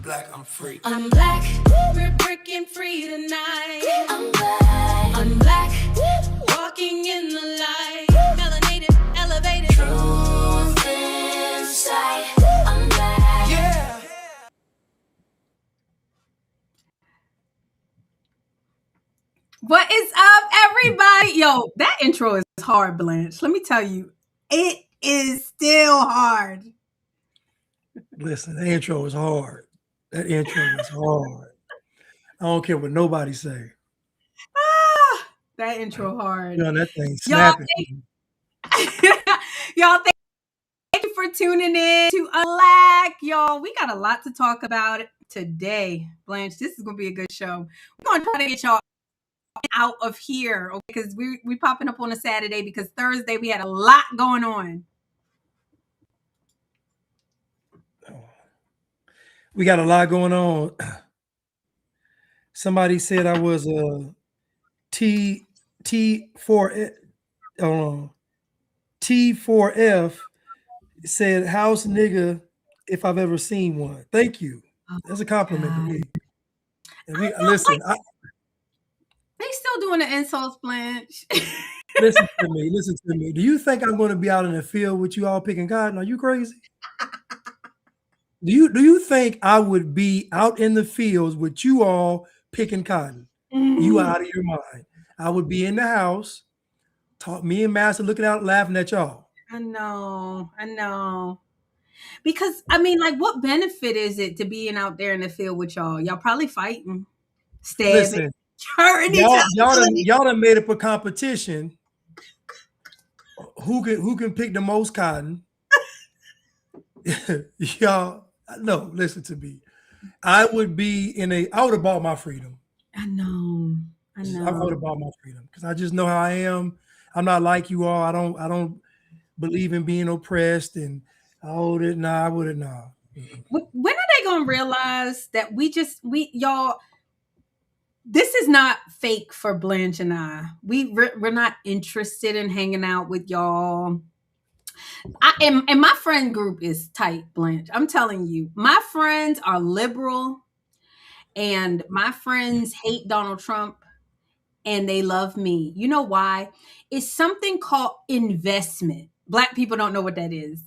black, I'm free. I'm black, we're breaking free tonight. I'm black, I'm black, walking in the light. Melanated, elevated, truth inside. I'm black. Yeah. What is up, everybody? Yo, that intro is hard, Blanche. Let me tell you, it is still hard. Listen, the intro is hard. That intro is hard. I don't care what nobody say. That intro hard. You know, that thing Y'all, snapping. y'all, thank you for tuning in to Unblack. Y'all, we got a lot to talk about today. Blanche, this is going to be a good show. We're going to try to get y'all out of here, okay? Because we popping up on a Saturday because Thursday we had a lot going on. We got a lot going on. Somebody said I was a T4F. T4F said house nigga if I've ever seen one. Thank you. That's a compliment to me. And listen, They still doing the insults, Blanche. listen to me. Do you think I'm going to be out in the field with you all picking cotton? Are you crazy? Do you think I would be out in the fields with you all picking cotton? You are out of your mind. I would be in the house, me and Master looking out, laughing at y'all. I know. Because I mean, like, what benefit is it to being out there in the field with y'all? Y'all probably fighting, stabbing, hurting each other. Y'all done made up a competition. Who can pick the most cotton? Y'all, no, listen to me. I would have bought my freedom. I know. I would have bought my freedom because I just know how I am. I'm not like you all. I don't believe in being oppressed and I wouldn't. When are they gonna realize that y'all? This is not fake for Blanche and I. We're not interested in hanging out with y'all. And my friend group is tight, Blanche. I'm telling you, my friends are liberal, and my friends hate Donald Trump, and they love me. You know why? It's something called investment. Black people don't know what that is.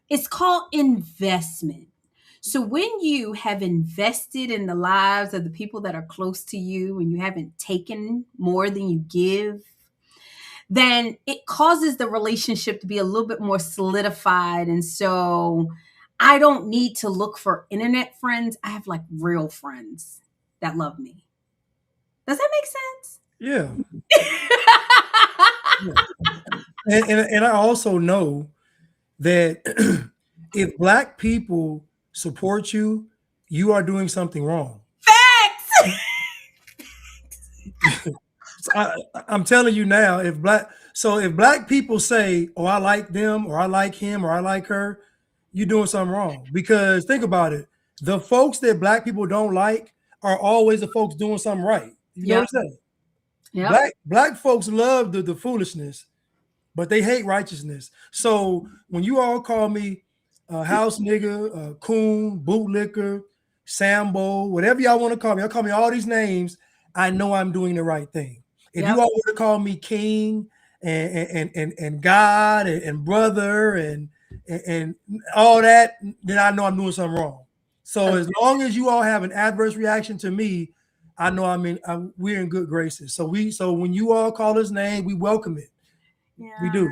It's called investment. So when you have invested in the lives of the people that are close to you and you haven't taken more than you give, then it causes the relationship to be a little bit more solidified. And so I don't need to look for internet friends. I have like real friends that love me. Does that make sense? Yeah. Yeah. And I also know that if Black people support you, you are doing something wrong. Facts. I'm telling you now, if Black people say, "Oh, I like them," or "I like him," or "I like her," you're doing something wrong. Because think about it, the folks that Black people don't like are always the folks doing something right. You notice that? Yep. Black folks love the foolishness, but they hate righteousness. So when you all call me house nigga, coon, bootlicker, Sambo, whatever y'all want to call me, y'all call me all these names, I know I'm doing the right thing. If you all want to call me king and God and brother and all that, then I know I'm doing something wrong. So as long as you all have an adverse reaction to me, I know we're in good graces. So when you all call us name, we welcome it. Yeah. We do.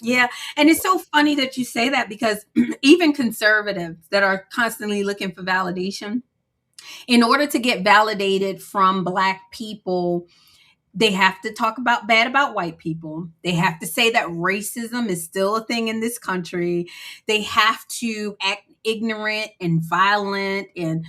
Yeah. And it's so funny that you say that because even conservatives that are constantly looking for validation, in order to get validated from Black people, they have to talk bad about white people. They have to say that racism is still a thing in this country. They have to act ignorant and violent and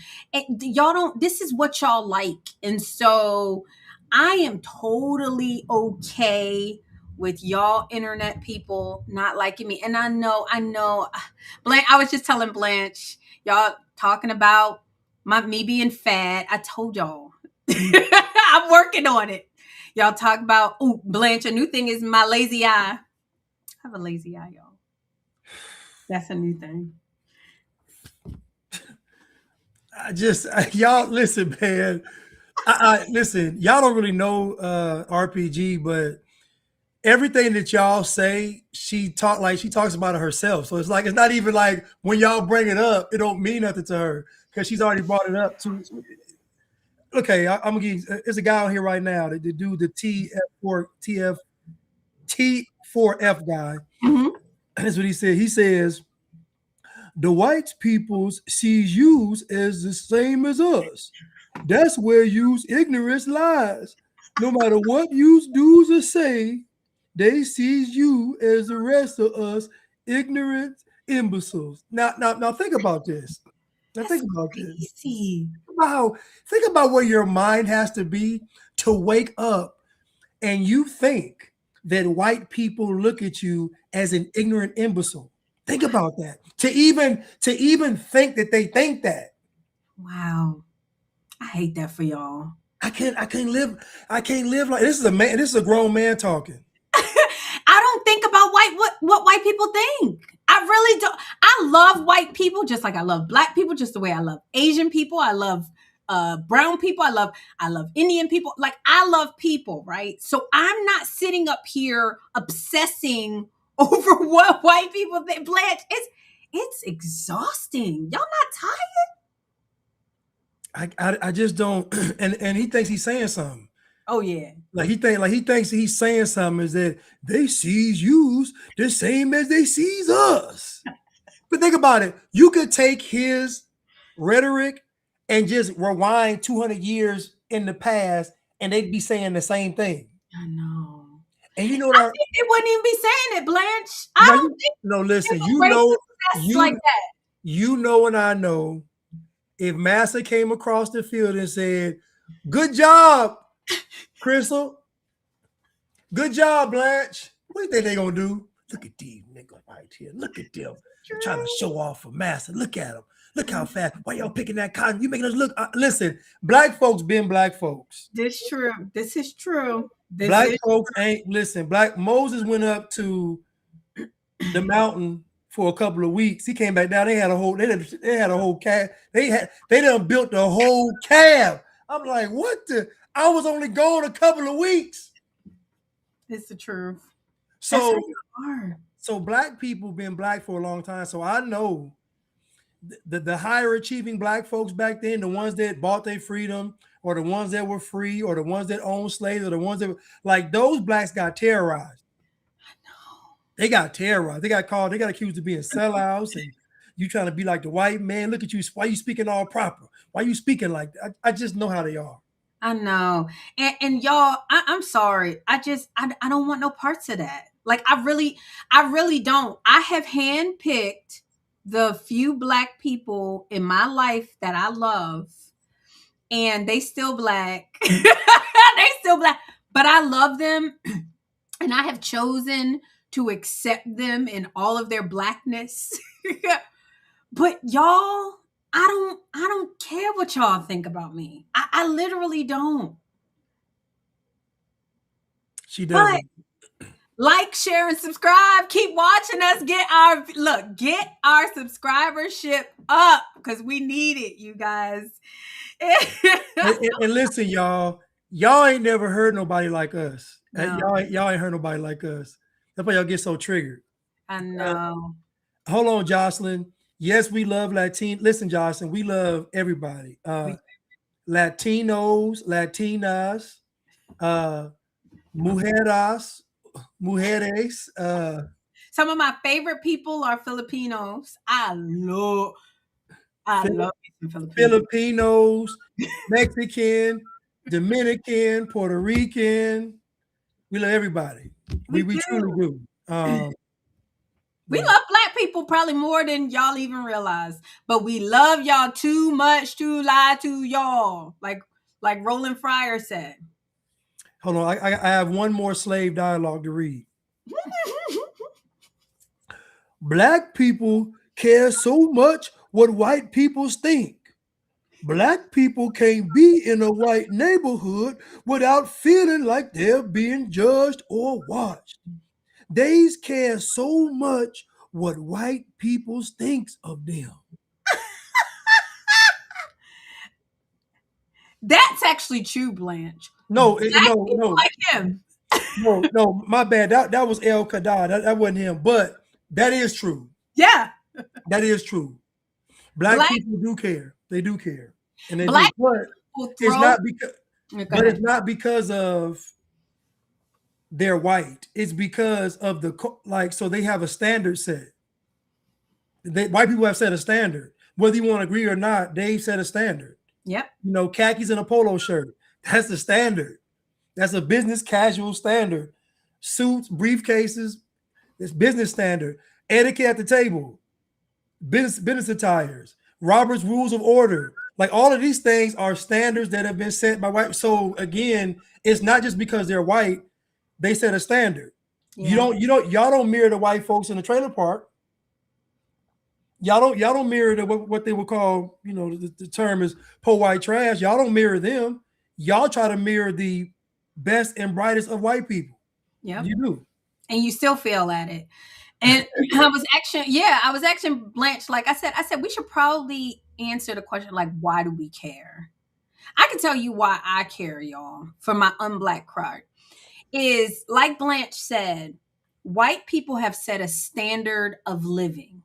this is what y'all like. And so I am totally okay with y'all internet people not liking me. And I know, Blanche, I was just telling Blanche, y'all talking about me being fat. I told y'all, I'm working on it. Y'all talk about, Blanche, a new thing is my lazy eye. I have a lazy eye, y'all. That's a new thing. y'all listen, man. I listen. Y'all don't really know RPG, but everything that y'all say, she talks about it herself. So it's like it's not even like when y'all bring it up, it don't mean nothing to her because she's already brought it up. To okay, I'm gonna give you, there's a guy on here right now that do the T4F guy. Mhm. That's what he said. He says the white peoples sees yous as the same as us. That's where yous ignorance lies. No matter what yous do or say, they sees you as the rest of us ignorant imbeciles. Now think about this. Now That's think about this. crazy. Think about where your mind has to be to wake up and you think that white people look at you as an ignorant imbecile. Think about that. To even think that they think that. Wow. I hate that for y'all. I can't live like this is a man, this is a grown man talking. I don't think about what white people think. I really don't. I love white people just like I love black people, just the way I love Asian people. I love brown people. I love Indian people. Like I love people, right? So I'm not sitting up here obsessing over what white people think. Blanche, it's exhausting. Y'all not tired? I just don't and he thinks he's saying something. Oh yeah. Like he thinks he's saying something is that they sees yous the same as they sees us. But think about it. You could take his rhetoric and just rewind 200 years in the past and they'd be saying the same thing. I know. And you know what I think they wouldn't even be saying it, Blanche. I no, don't think no, listen, it was racist you like that. you know and I know if Massa came across the field and said, "Good job, Crystal. Good job, Blanche." What do you think they're gonna do? Look at these niggas right here. Look at them. They're trying to show off for Massa. Look at them. Look how fast. Why y'all picking that cotton? You making us look. Listen, black folks been black folks. This true. This is true. This Black is folks ain't listen. Black Moses went up to the mountain for a couple of weeks. He came back down. They had a whole cab. They done built the whole cab. I'm like, what the? I was only gone a couple of weeks. it's the truth. That's So how you are. so black people been black for a long time. So I know the higher achieving black folks back then, the ones that bought their freedom, or the ones that were free, or the ones that owned slaves, or the ones that like those blacks got terrorized. They got terrorized. They got called. They got accused of being sellouts, and you trying to be like the white man. Look at you. Why you speaking all proper? Why you speaking like that? I just know how they are. I know. And y'all, I'm sorry. I don't want no parts of that. Like I really don't. I have handpicked the few black people in my life that I love, and they still black. They still black. But I love them, and I have chosen to accept them in all of their blackness. But y'all, I don't care what y'all think about me. I literally don't. She But doesn't. like, share, and subscribe. Keep watching us. Get our subscribership up because we need it, you guys. And listen, y'all ain't never heard nobody like us. No. Y'all ain't heard nobody like us. That's why y'all get so triggered. I know. Hold on, Jocelyn. Yes, we love Latin. Listen, Jocelyn, we love everybody. Latinos, Latinas, mujeres, mujeres. Some of my favorite people are Filipinos. I love me some Filipinos. Filipinos, Mexican, Dominican, Puerto Rican. We love everybody. We truly do. We love black people probably more than y'all even realize, but we love y'all too much to lie to y'all. Like Roland Fryer said. Hold on, I have one more slave dialogue to read. Black people care so much what white people think. Black people can't be in a white neighborhood without feeling like they're being judged or watched. They care so much what white people thinks of them. That's actually true, Blanche. No, Black no, people no, like him. no. My bad. That was El Kadar. That wasn't him. But that is true. Yeah. That is true. Black Black people do care. They do care, and they do. black But people it's throw. not because. Go But it's ahead. not because of they're white. It's because of like. So they have a standard set. White people have set a standard. Whether you want to agree or not, they've set a standard. Yep. You know, khakis and a polo shirt. That's the standard. That's a business casual standard. Suits, briefcases, it's business standard. Etiquette at the table, business attires, Robert's rules of order. Like all of these things are standards that have been set by white. So again, it's not just because they're white, they set a standard. Yeah. Y'all don't mirror the white folks in the trailer park. Y'all don't mirror what they would call, the term is po white trash. Y'all don't mirror them. Y'all try to mirror the best and brightest of white people. Yep. You do. And you still fail at it. And I was asking Blanche, like I said, we should probably answer the question, like, why do we care? I can tell you why I care, y'all, for my unblack card. Is like Blanche said, white people have set a standard of living.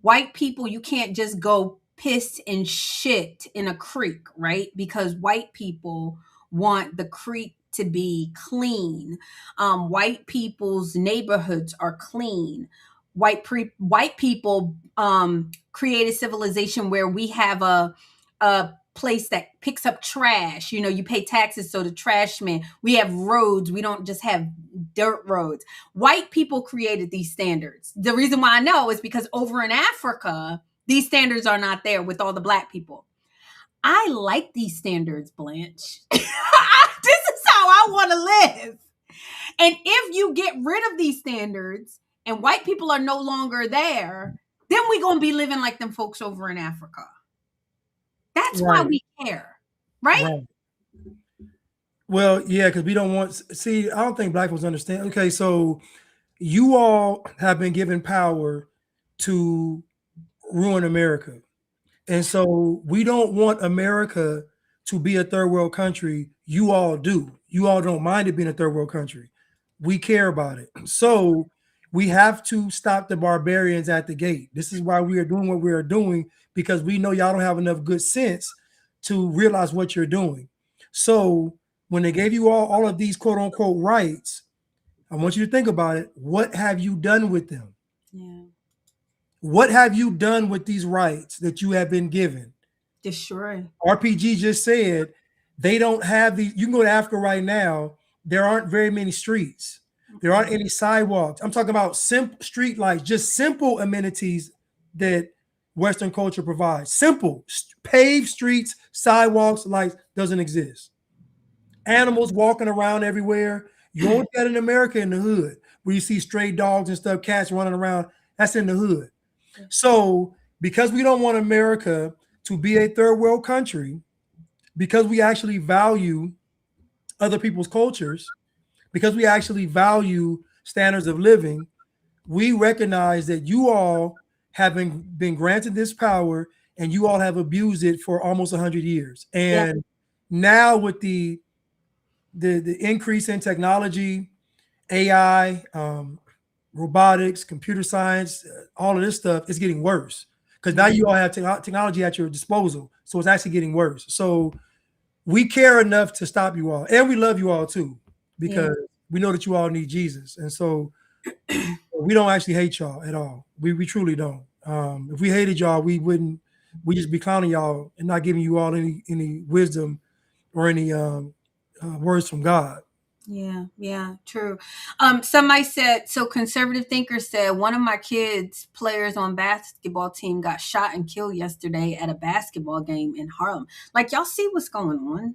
White people, you can't just go piss and shit in a creek, right? Because white people want the creek to be clean. White people's neighborhoods are clean. White people created civilization where we have a place that picks up trash. You pay taxes, so the trash man. We have roads. We don't just have dirt roads. White people created these standards. The reason why I know is because over in Africa, these standards are not there with all the black people. I like these standards, Blanche. This is how I want to live. And if you get rid of these standards and white people are no longer there, then we're going to be living like them folks over in Africa. That's why we care, right? Well, yeah, because we don't want. See, I don't think black folks understand. Okay, so you all have been given power to ruin America, and so we don't want America to be a third world country. You all do. You all don't mind it being a third world country. We care about it. So we have to stop the barbarians at the gate. This is why we are doing what we are doing, because we know y'all don't have enough good sense to realize what you're doing. So when they gave you all of these quote unquote rights, I want you to think about it. What have you done with them? Yeah. What have you done with these rights that you have been given? Destroy. RPG just said they don't have these. You can go to Africa right now. There aren't very many streets. There aren't any sidewalks. I'm talking about simple street lights, just simple amenities that Western culture provides. Simple paved streets, sidewalks, lights doesn't exist. Animals walking around everywhere. You won't get in America in the hood where you see stray dogs and stuff, cats running around. That's in the hood. So because we don't want America to be a third world country, because we actually value other people's cultures, because we actually value standards of living, we recognize that you all have been granted this power and you all have abused it for almost 100 years. And now with the increase in technology, AI, robotics, computer science, all of this stuff is getting worse because now you all have technology at your disposal. So it's actually getting worse. So we care enough to stop you all. And we love you all too, because we know that you all need Jesus. And so we don't actually hate y'all at all. We truly don't. If we hated y'all, we just be clowning y'all and not giving you all any wisdom or any words from God. Yeah, true. Somebody said, so conservative thinker said, one of my kids' players on basketball team got shot and killed yesterday at a basketball game in Harlem. Like, y'all see what's going on?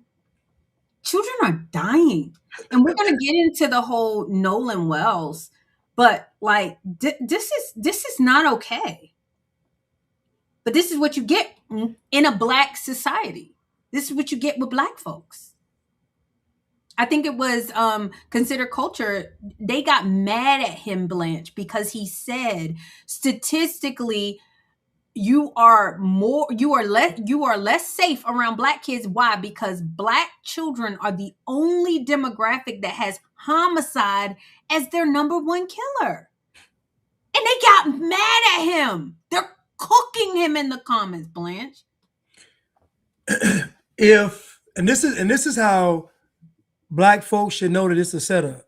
Children are dying. And we're going to get into the whole Nolan Wells, but like, this is not okay. But this is what you get in a black society. This is what you get with black folks. I think it was Consider Culture. They got mad at him, Blanche, because he said statistically you are less safe around Black kids. Why? Because Black children are the only demographic that has homicide as their number one killer. And they got mad at him. They're cooking him in the comments, Blanche. And this is how Black folks should know that it's a setup.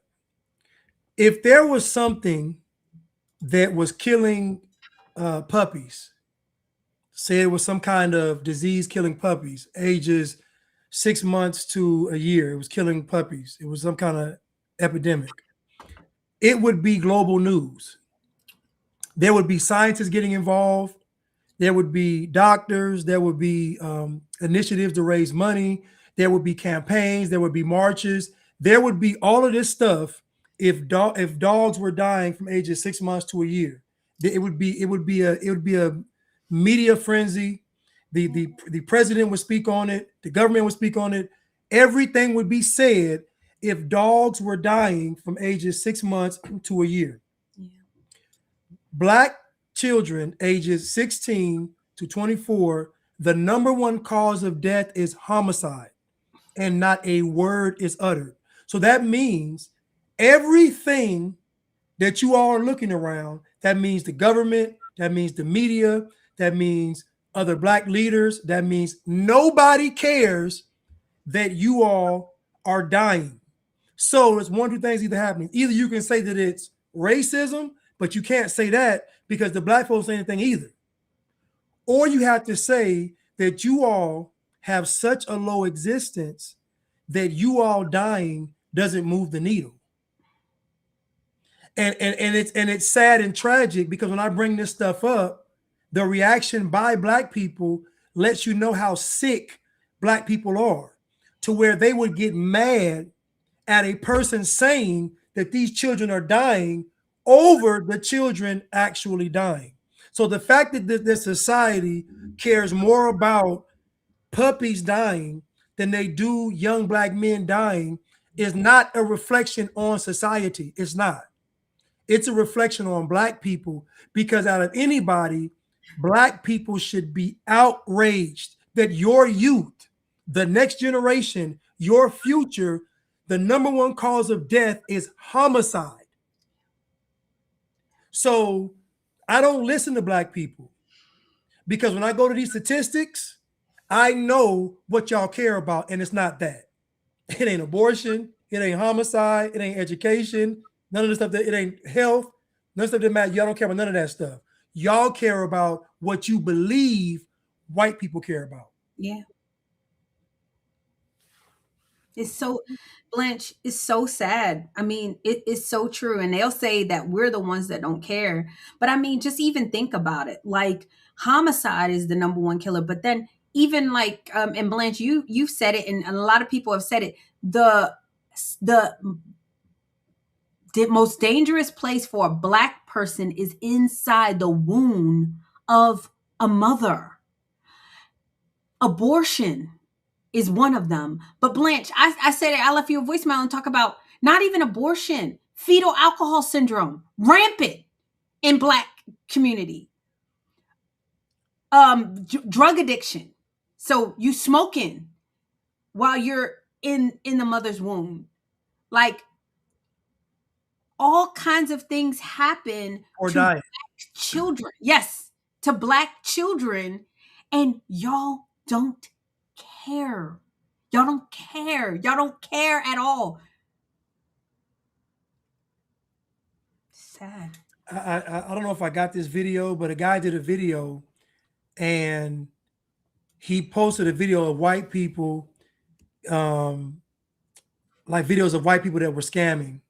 If there was something that was killing puppies, say it was some kind of disease killing puppies, ages 6 months to a year, it was killing puppies, it was some kind of epidemic, it would be global news. There would be scientists getting involved. There would be doctors. There would be initiatives to raise money. There would be campaigns. There would be marches. There would be all of this stuff if dogs were dying from ages 6 months to a year. It would be a media frenzy. The president would speak on it. The government would speak on it. Everything would be said if dogs were dying from ages 6 months to a year. Black children ages 16 to 24, the number one cause of death is homicide, and not a word is uttered. So that means everything that you all are looking around, that means the government, that means the media, that means other Black leaders, that means nobody cares that you all are dying. So it's one of two things either happening. Either you can say that it's racism, but you can't say that because the Black folks say anything either. Or you have to say that you all have such a low existence that you all dying doesn't move the needle. And it's sad and tragic because when I bring this stuff up, the reaction by Black people lets you know how sick Black people are, to where they would get mad at a person saying that these children are dying over the children actually dying. So the fact that this society cares more about puppies dying than they do young Black men dying is not a reflection on society. It's not. It's a reflection on Black people, because out of anybody, Black people should be outraged that your youth, the next generation, your future, the number one cause of death is homicide. So I don't listen to Black people, because when I go to these statistics, I know what y'all care about, and it's not that. It ain't abortion, it ain't homicide, it ain't education, none of the stuff that it ain't health, none of the stuff that matters. Y'all don't care about none of that stuff. Y'all care about what you believe white people care about. Yeah. It's so, Blanche, it's so sad. I mean, it's so true. And they'll say that we're the ones that don't care. But I mean, just even think about it. Like, homicide is the number one killer. But then even like, and Blanche, you've said it, and a lot of people have said it. The most dangerous place for a Black person is inside the womb of a mother. Abortion is one of them. But Blanche, I said it, I left you a voicemail and talk about not even abortion, fetal alcohol syndrome, rampant in Black community. Drug addiction. So you smoking while you're in the mother's womb. Like, all kinds of things happen Or to dying. Black children. Yes, to Black children. And y'all don't care. Y'all don't care. Y'all don't care at all. Sad. I don't know if I got this video, but a guy did a video and he posted a video of white people, like videos of white people that were scamming,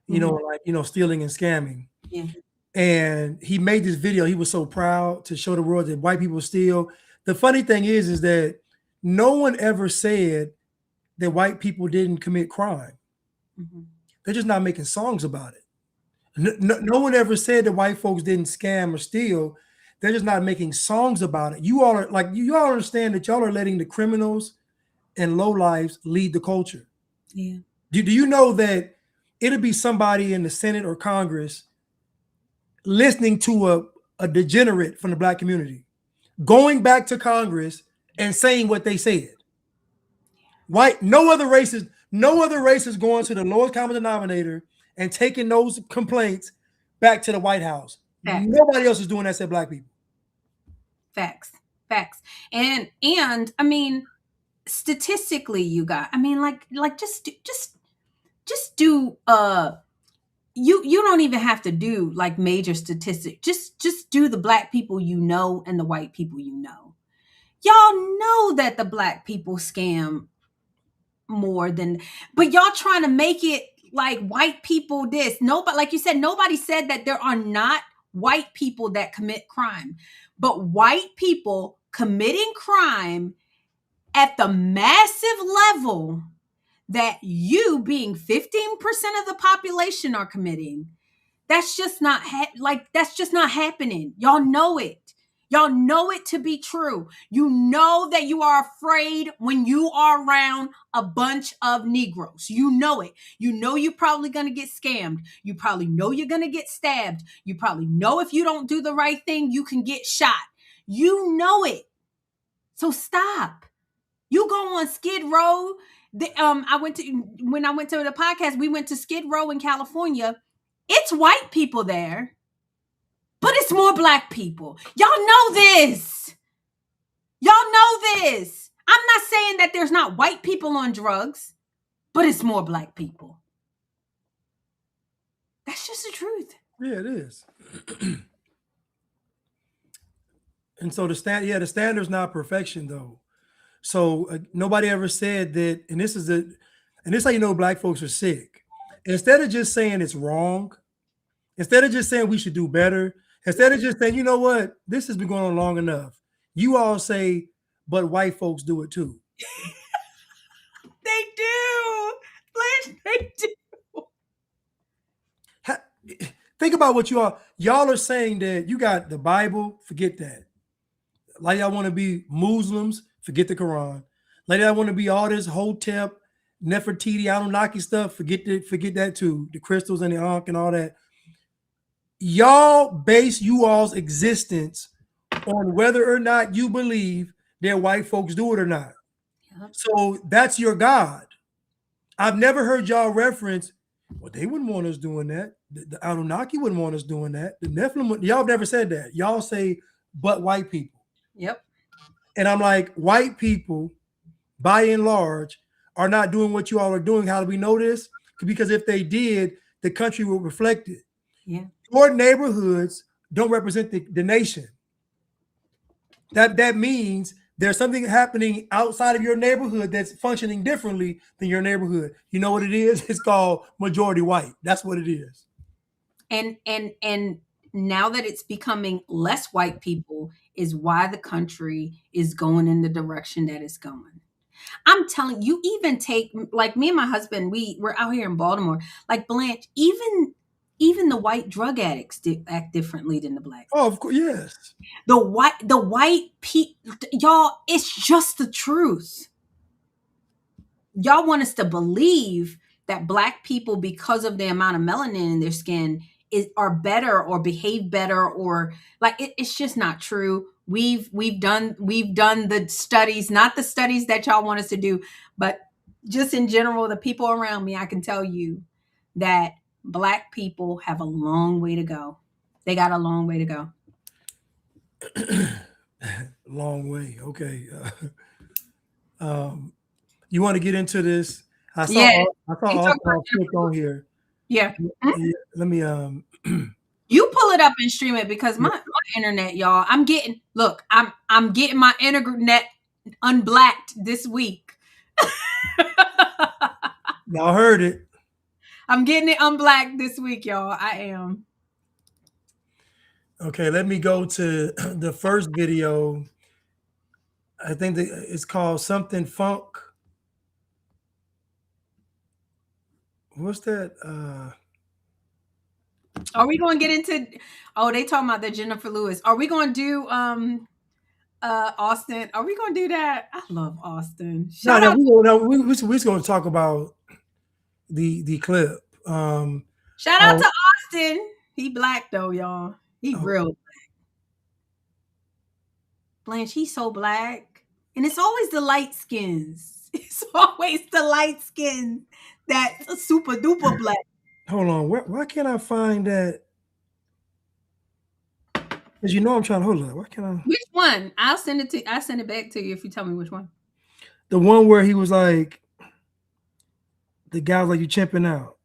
stealing and scamming. Yeah. And he made this video. He was so proud to show the world that white people steal. The funny thing is that no one ever said that white people didn't commit crime. Mm-hmm. They're just not making songs about it. No one ever said that white folks didn't scam or steal. They're just not making songs about it. You all are like, you all understand that y'all are letting the criminals and lowlifes lead the culture. Yeah. Do you know that it'll be somebody in the Senate or Congress listening to a degenerate from the Black community? going back to Congress and saying what they said. White, no other race is going to the lowest common denominator and taking those complaints back to the White House. Facts. Nobody else is doing that except black people. Facts. Facts. And I mean, statistically, you got. I mean, like just do you don't even have to do like major statistics. Just do the black people you know and the white people you know. Y'all know that the black people scam more than, but y'all trying to make it like white people this. Nobody, like you said, nobody said that there are not white people that commit crime, but white people committing crime at the massive level that you being 15% of the population are committing. That's just not that's just not happening. Y'all know it. Y'all know it to be true. You know that you are afraid when you are around a bunch of Negroes. You know it. You know you're probably going to get scammed. You probably know you're going to get stabbed. You probably know if you don't do the right thing, you can get shot. You know it. So stop. You go on Skid Row. When I went to the podcast, we went to Skid Row in California. It's white people there, but it's more black people. Y'all know this. Y'all know this. I'm not saying that there's not white people on drugs, but it's more black people. That's just the truth. Yeah, it is. And so the standard's not perfection though. So nobody ever said that, and this is how you know black folks are sick. Instead of just saying it's wrong, instead of just saying we should do better, instead of just saying, you know what, this has been going on long enough, you all say, but white folks do it too. They do. Blanche, they do. Think about what y'all are saying, that you got the Bible, forget that. Like y'all want to be Muslims, forget the Quran. Like y'all want to be all this Hotep, Nefertiti, Anunnaki stuff, forget that too. The crystals and the Ankh and all that. Y'all base you all's existence on whether or not you believe that white folks do it or not. Yep. So that's your God. I've never heard y'all reference, well, they wouldn't want us doing that. The Anunnaki wouldn't want us doing that. The Nephilim, y'all have never said that. Y'all say, but white people. Yep. And I'm like, white people, by and large, are not doing what you all are doing. How do we know this? Because if they did, the country would reflect it. Yeah. Your neighborhoods don't represent the nation. That means there's something happening outside of your neighborhood that's functioning differently than your neighborhood. You know what it is? It's called majority white. That's what it is. And now that it's becoming less white people is why the country is going in the direction that it's going. I'm telling you, even take, like me and my husband, we're out here in Baltimore, like Blanche, even the white drug addicts act differently than the black. Oh, of course, yes. The white people, y'all, it's just the truth. Y'all want us to believe that black people, because of the amount of melanin in their skin, are better or behave better, or like it's just not true. We've done the studies, not the studies that y'all want us to do, but just in general, the people around me, I can tell you that black people have a long way to go. They got a long way to go. Long way. Okay. You want to get into this? I saw Austin on here. Yeah. Let me you pull it up and stream it, because my internet, y'all, I'm getting my internet unblacked this week. Y'all heard it. I'm getting it unblacked this week, y'all. I am. Okay, let me go to the first video. I think it's called something funk. What's that? Are we going to get into? Oh, they talking about the Jennifer Lewis. Are we going to do Austin? Are we going to do that? I love Austin. We're just going to talk about the clip. Shout out to Austin. He black though, y'all. He real black. Blanche, he's so black. And it's always the light skins. It's always the light skins that's super duper black. Hold on. Why can't I find that? Because you know I'm trying to hold on. Why can't I? Which one? I'll send it back to you if you tell me which one. The one where he was like, the guy was like, you chimping out.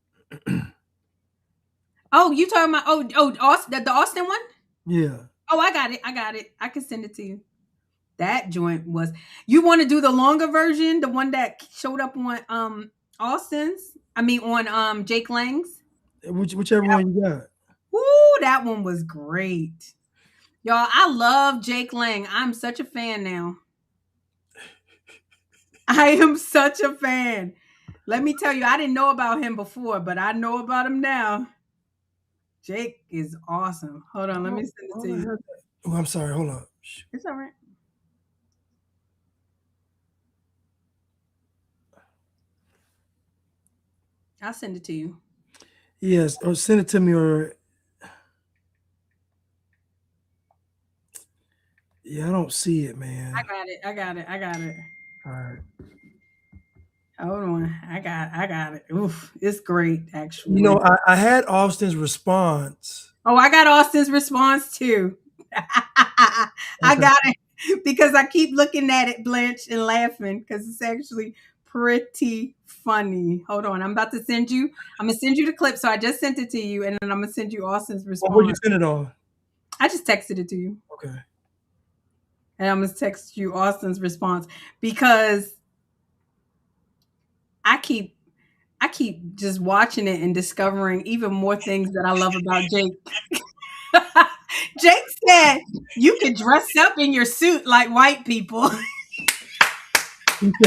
Oh, you talking about Austin, the Austin one? Yeah. Oh, I got it. I can send it to you. That joint was. You want to do the longer version, the one that showed up on Austin's? I mean on Jake Lang's. Whichever one you got. Woo, that one was great. Y'all, I love Jake Lang. I'm such a fan now. I am such a fan. Let me tell you, I didn't know about him before, but I know about him now. Jake is awesome. Hold on, let me send it to you. Oh, I'm sorry. Hold on. It's all right. I'll send it to you. Yes, or send it to me, or yeah, I don't see it, man. I got it. All right. Hold on. I got it. Oof, it's great actually. You know, I had Austin's response. Oh, I got Austin's response too. I got it because I keep looking at it, Blanche, and laughing because it's actually pretty funny. Hold on, I'm about to send you. I'm gonna send you the clip. So I just sent it to you, and then I'm gonna send you Austin's response. What would you send it on? I just texted it to you. Okay. And I'm gonna text you Austin's response because I keep just watching it and discovering even more things that I love about Jake. Jake said you could dress up in your suit like white people. Yo,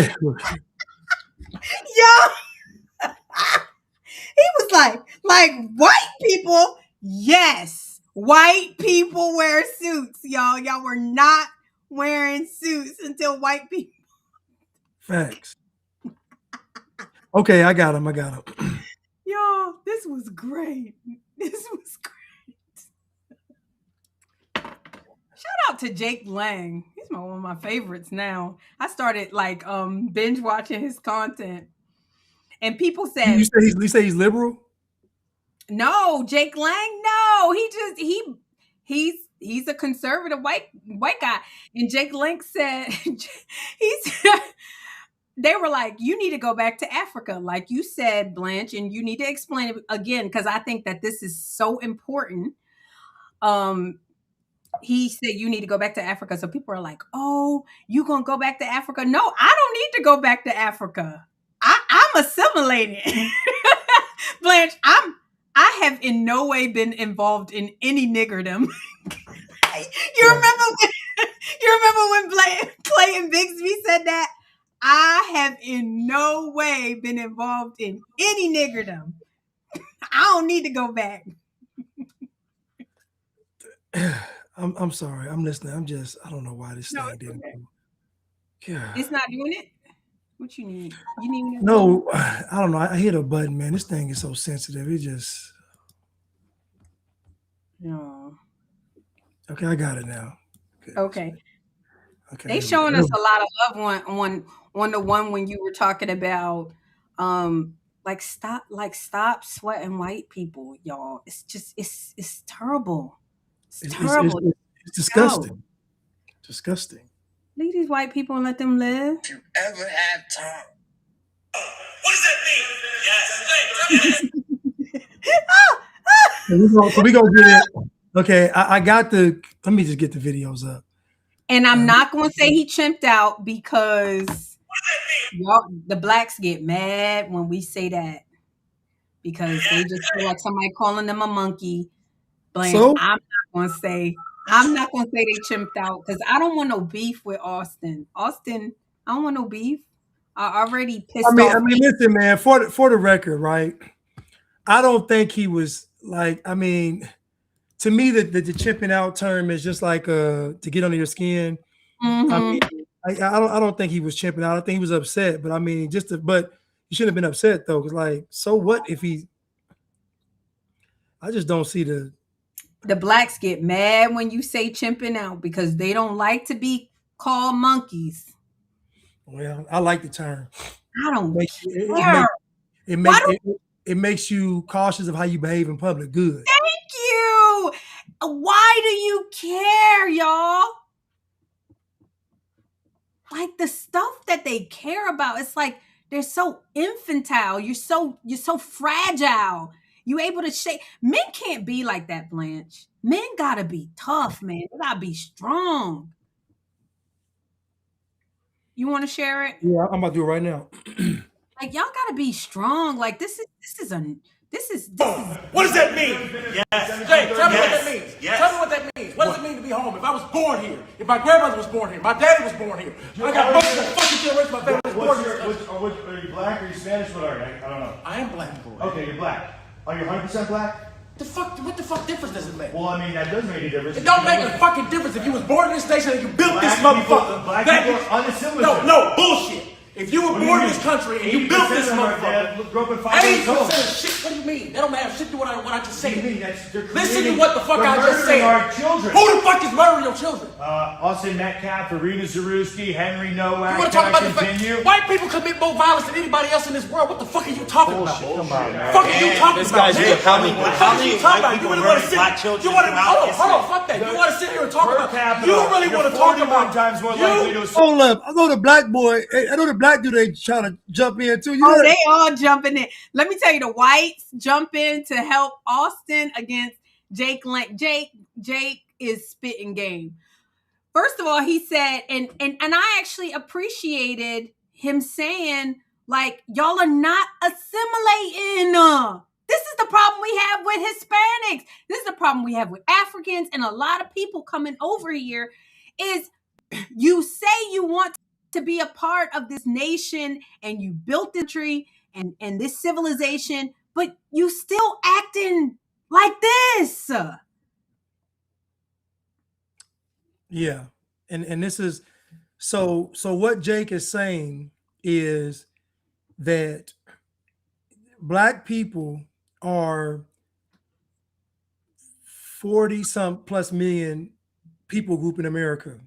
he was like white people. Yes, white people wear suits, y'all. Y'all were not wearing suits until white people. Facts. Okay, I got him. Y'all, this was great. Shout out to Jake Lang. He's one of my favorites now. I started binge watching his content. And people said you say he's liberal? No, Jake Lang, no. He's a conservative white guy. And Jake Lang said they were like, you need to go back to Africa, like you said, Blanche, and you need to explain it again because I think that this is so important. He said you need to go back to Africa. So people are like, oh, you gonna go back to Africa? No, I don't need to go back to Africa. I'm assimilated. Blanche, I have in no way been involved in any niggerdom. You remember when Clayton Bigsby said that? I have in no way been involved in any niggerdom. I don't need to go back. I'm sorry. I'm listening. I don't know why this thing didn't. Okay. It's not doing it? What you need? You need no, I don't know. I hit a button, man. This thing is so sensitive. It just. No. Okay, I got it now. Okay. They showing us a lot of love on the one when you were talking about stop sweating white people, y'all. It's just it's terrible. It's terrible. It's disgusting. Disgusting. Leave these white people and let them live. If you ever have time. What does that mean? Yes. So we gonna get it. Okay, I got the. Let me just get the videos up. And I'm not gonna say he chimped out because y'all, the blacks get mad when we say that because they just feel like somebody calling them a monkey. Blanche, so? I'm not gonna say they chimped out because I don't want no beef with Austin. I don't want no beef. I already pissed off. I mean, listen, man. For the record, right? I don't think he was like. I mean, to me, the chimping out term is just like to get under your skin. Mm-hmm. I mean, I don't think he was chimping out. I think he was upset. But I mean, but you shouldn't have been upset though, because like, so what if he? I just don't see the. the blacks get mad when you say chimping out because they don't like to be called monkeys. Well, I like the term. I don't It care. makes it Why make do it makes you cautious of how you behave in public. Good. thank you? Why do you care, y'all? Like the stuff that they care about, it's like they're so infantile. You're so fragile. You able to shake. Men can't be like that, Blanche. Men gotta be tough, man. They gotta be strong. You want to share it? Yeah, I'm about to do it right now. Like y'all gotta be strong. Like this is What does that mean? Yes. Jay, tell me what Yes. that means. Yes. Tell me what that means. What does it mean to be home? If I was born here, if my grandmother was born here, my daddy was born here, I got multiple fucking generations. My family was born here. Are you black or are you Spanish? What are you? I don't know. I am black, boy. Okay, you're black. Are you 100% black? What the fuck difference does it make? Well, I mean, that does make a difference. It don't make a fucking difference if you was born in this nation and you built this motherfucker. Black That people is- are unassimilated. No, bullshit. If you were born in this country and you built this 80% of our motherfucker, dad grew up in 5 years 80% old. of shit. What do you mean? That don't have shit to what I just What do said. you mean? They're Listen to creating- what the fuck they're I just murdering said. our children. Who the fuck is murdering your children? Austin Metcalf, Irina Zarewski, Henry Nowak. You want to talk Can about I the fact continue? white people commit more violence than anybody else in this world? What the fuck are you talking about? Bullshit. Come on, man. Fuck are you talking This about? guy's man? how many What the fuck are you talking about? You really want to sit? black children You want to throughout hold on, fuck that. You want to sit here and talk Per about? capita, You really want to you're talk 41 about? times more likely You to Hold up. I know the black boy. I know the black dude ain't trying to jump in too. You Oh, know they all jumping in. Let me tell you, the whites jump in to help Austin against Jake. Jake is spitting game. First of all, he said, and I actually appreciated him saying, like, y'all are not assimilating. This is the problem we have with Hispanics. This is the problem we have with Africans and a lot of people coming over here. Is you say you want to be a part of this nation and you built the country and this civilization, but you still acting like this. Yeah. And this is so what Jake is saying is that black people are 40 some plus million people group in America,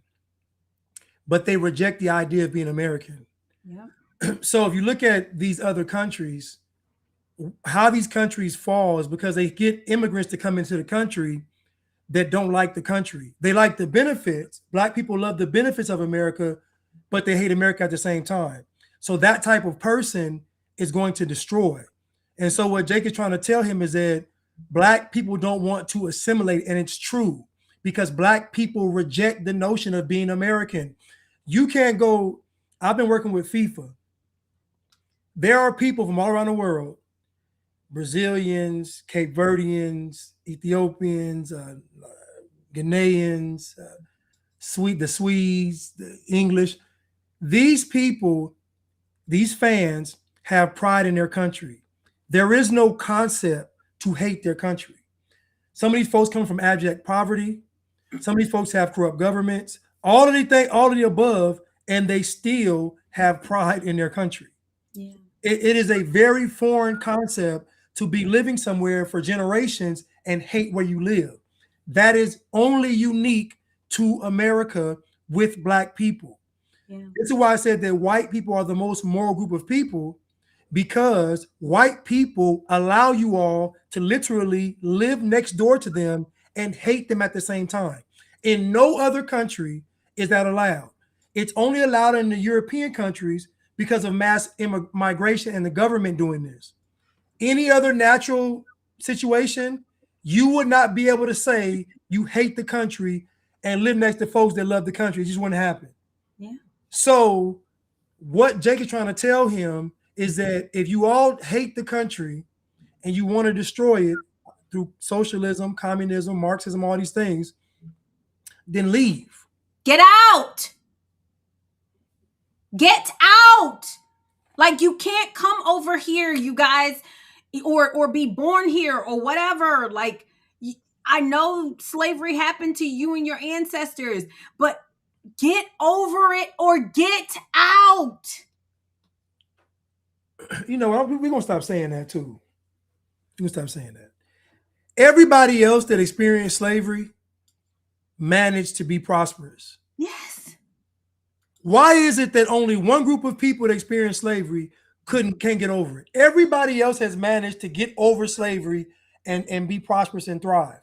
but they reject the idea of being American. Yeah. So if you look at these other countries, how these countries fall is because they get immigrants to come into the country that don't like the country. They like the benefits. Black people love the benefits of America, but they hate America at the same time. So that type of person is going to destroy. And so what Jake is trying to tell him is that black people don't want to assimilate, and it's true because black people reject the notion of being American. You can't go, I've been working with FIFA. There are people from all around the world, Brazilians, Cape Verdeans, Ethiopians, Ghanaians, the Swedes, the English. These people, these fans have pride in their country. There is no concept to hate their country. Some of these folks come from abject poverty. Some of these folks have corrupt governments. All of the above, and they still have pride in their country. Yeah. It is a very foreign concept to be living somewhere for generations and hate where you live. That is only unique to America with black people. Yeah. This is why I said that white people are the most moral group of people, because white people allow you all to literally live next door to them and hate them at the same time. In no other country is that allowed. It's only allowed in the European countries because of mass migration and the government doing this. Any other natural situation, you would not be able to say you hate the country and live next to folks that love the country. It just wouldn't happen. Yeah. So what Jake is trying to tell him is that if you all hate the country and you want to destroy it through socialism, communism, Marxism, all these things, then leave. Get out. Get out. Like you can't come over here, you guys, or be born here or whatever. Like I know slavery happened to you and your ancestors, but get over it or get out. You know, we're going to stop saying that too. We're going to stop saying that. Everybody else that experienced slavery managed to be prosperous. Yes. Why is it that only one group of people that experienced slavery can't get over it? Everybody else has managed to get over slavery and be prosperous and thrive.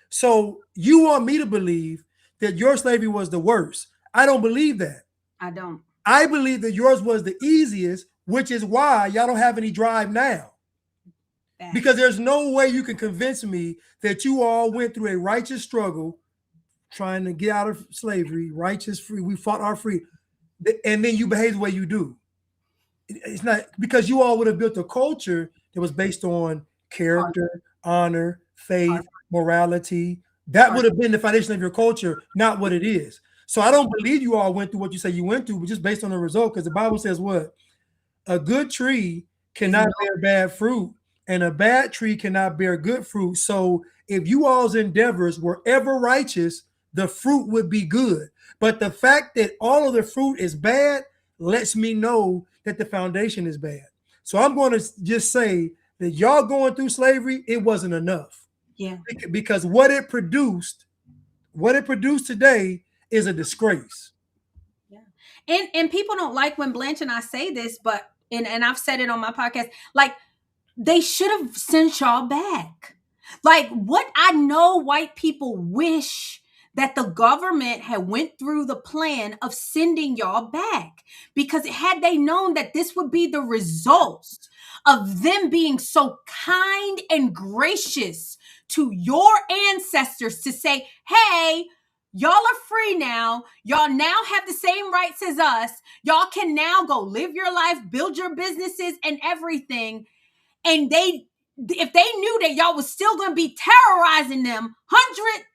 So you want me to believe that your slavery was the worst? I don't believe that. I don't. I believe that yours was the easiest, which is why y'all don't have any drive now. Because there's no way you can convince me that you all went through a righteous struggle trying to get out of slavery, righteous free. We fought our freedom, and then you behave the way you do. It's not because you all would have built a culture that was based on character, honor, faith, morality. That would have been the foundation of your culture, not what it is. So I don't believe you all went through what you say you went through, but just based on the result, because the Bible says what? A good tree cannot bear bad fruit, and a bad tree cannot bear good fruit. So if you all's endeavors were ever righteous, the fruit would be good. But the fact that all of the fruit is bad lets me know that the foundation is bad. So I'm going to just say that y'all going through slavery, it wasn't enough. Yeah. Because what it produced today is a disgrace. Yeah. And people don't like when Blanche and I say this, but and I've said it on my podcast, like they should have sent y'all back. Like what I know white people wish that the government had went through the plan of sending y'all back, because had they known that this would be the results of them being so kind and gracious to your ancestors to say, hey, y'all are free now. Y'all now have the same rights as us. Y'all can now go live your life, build your businesses and everything. And if they knew that y'all was still going to be terrorizing them hundreds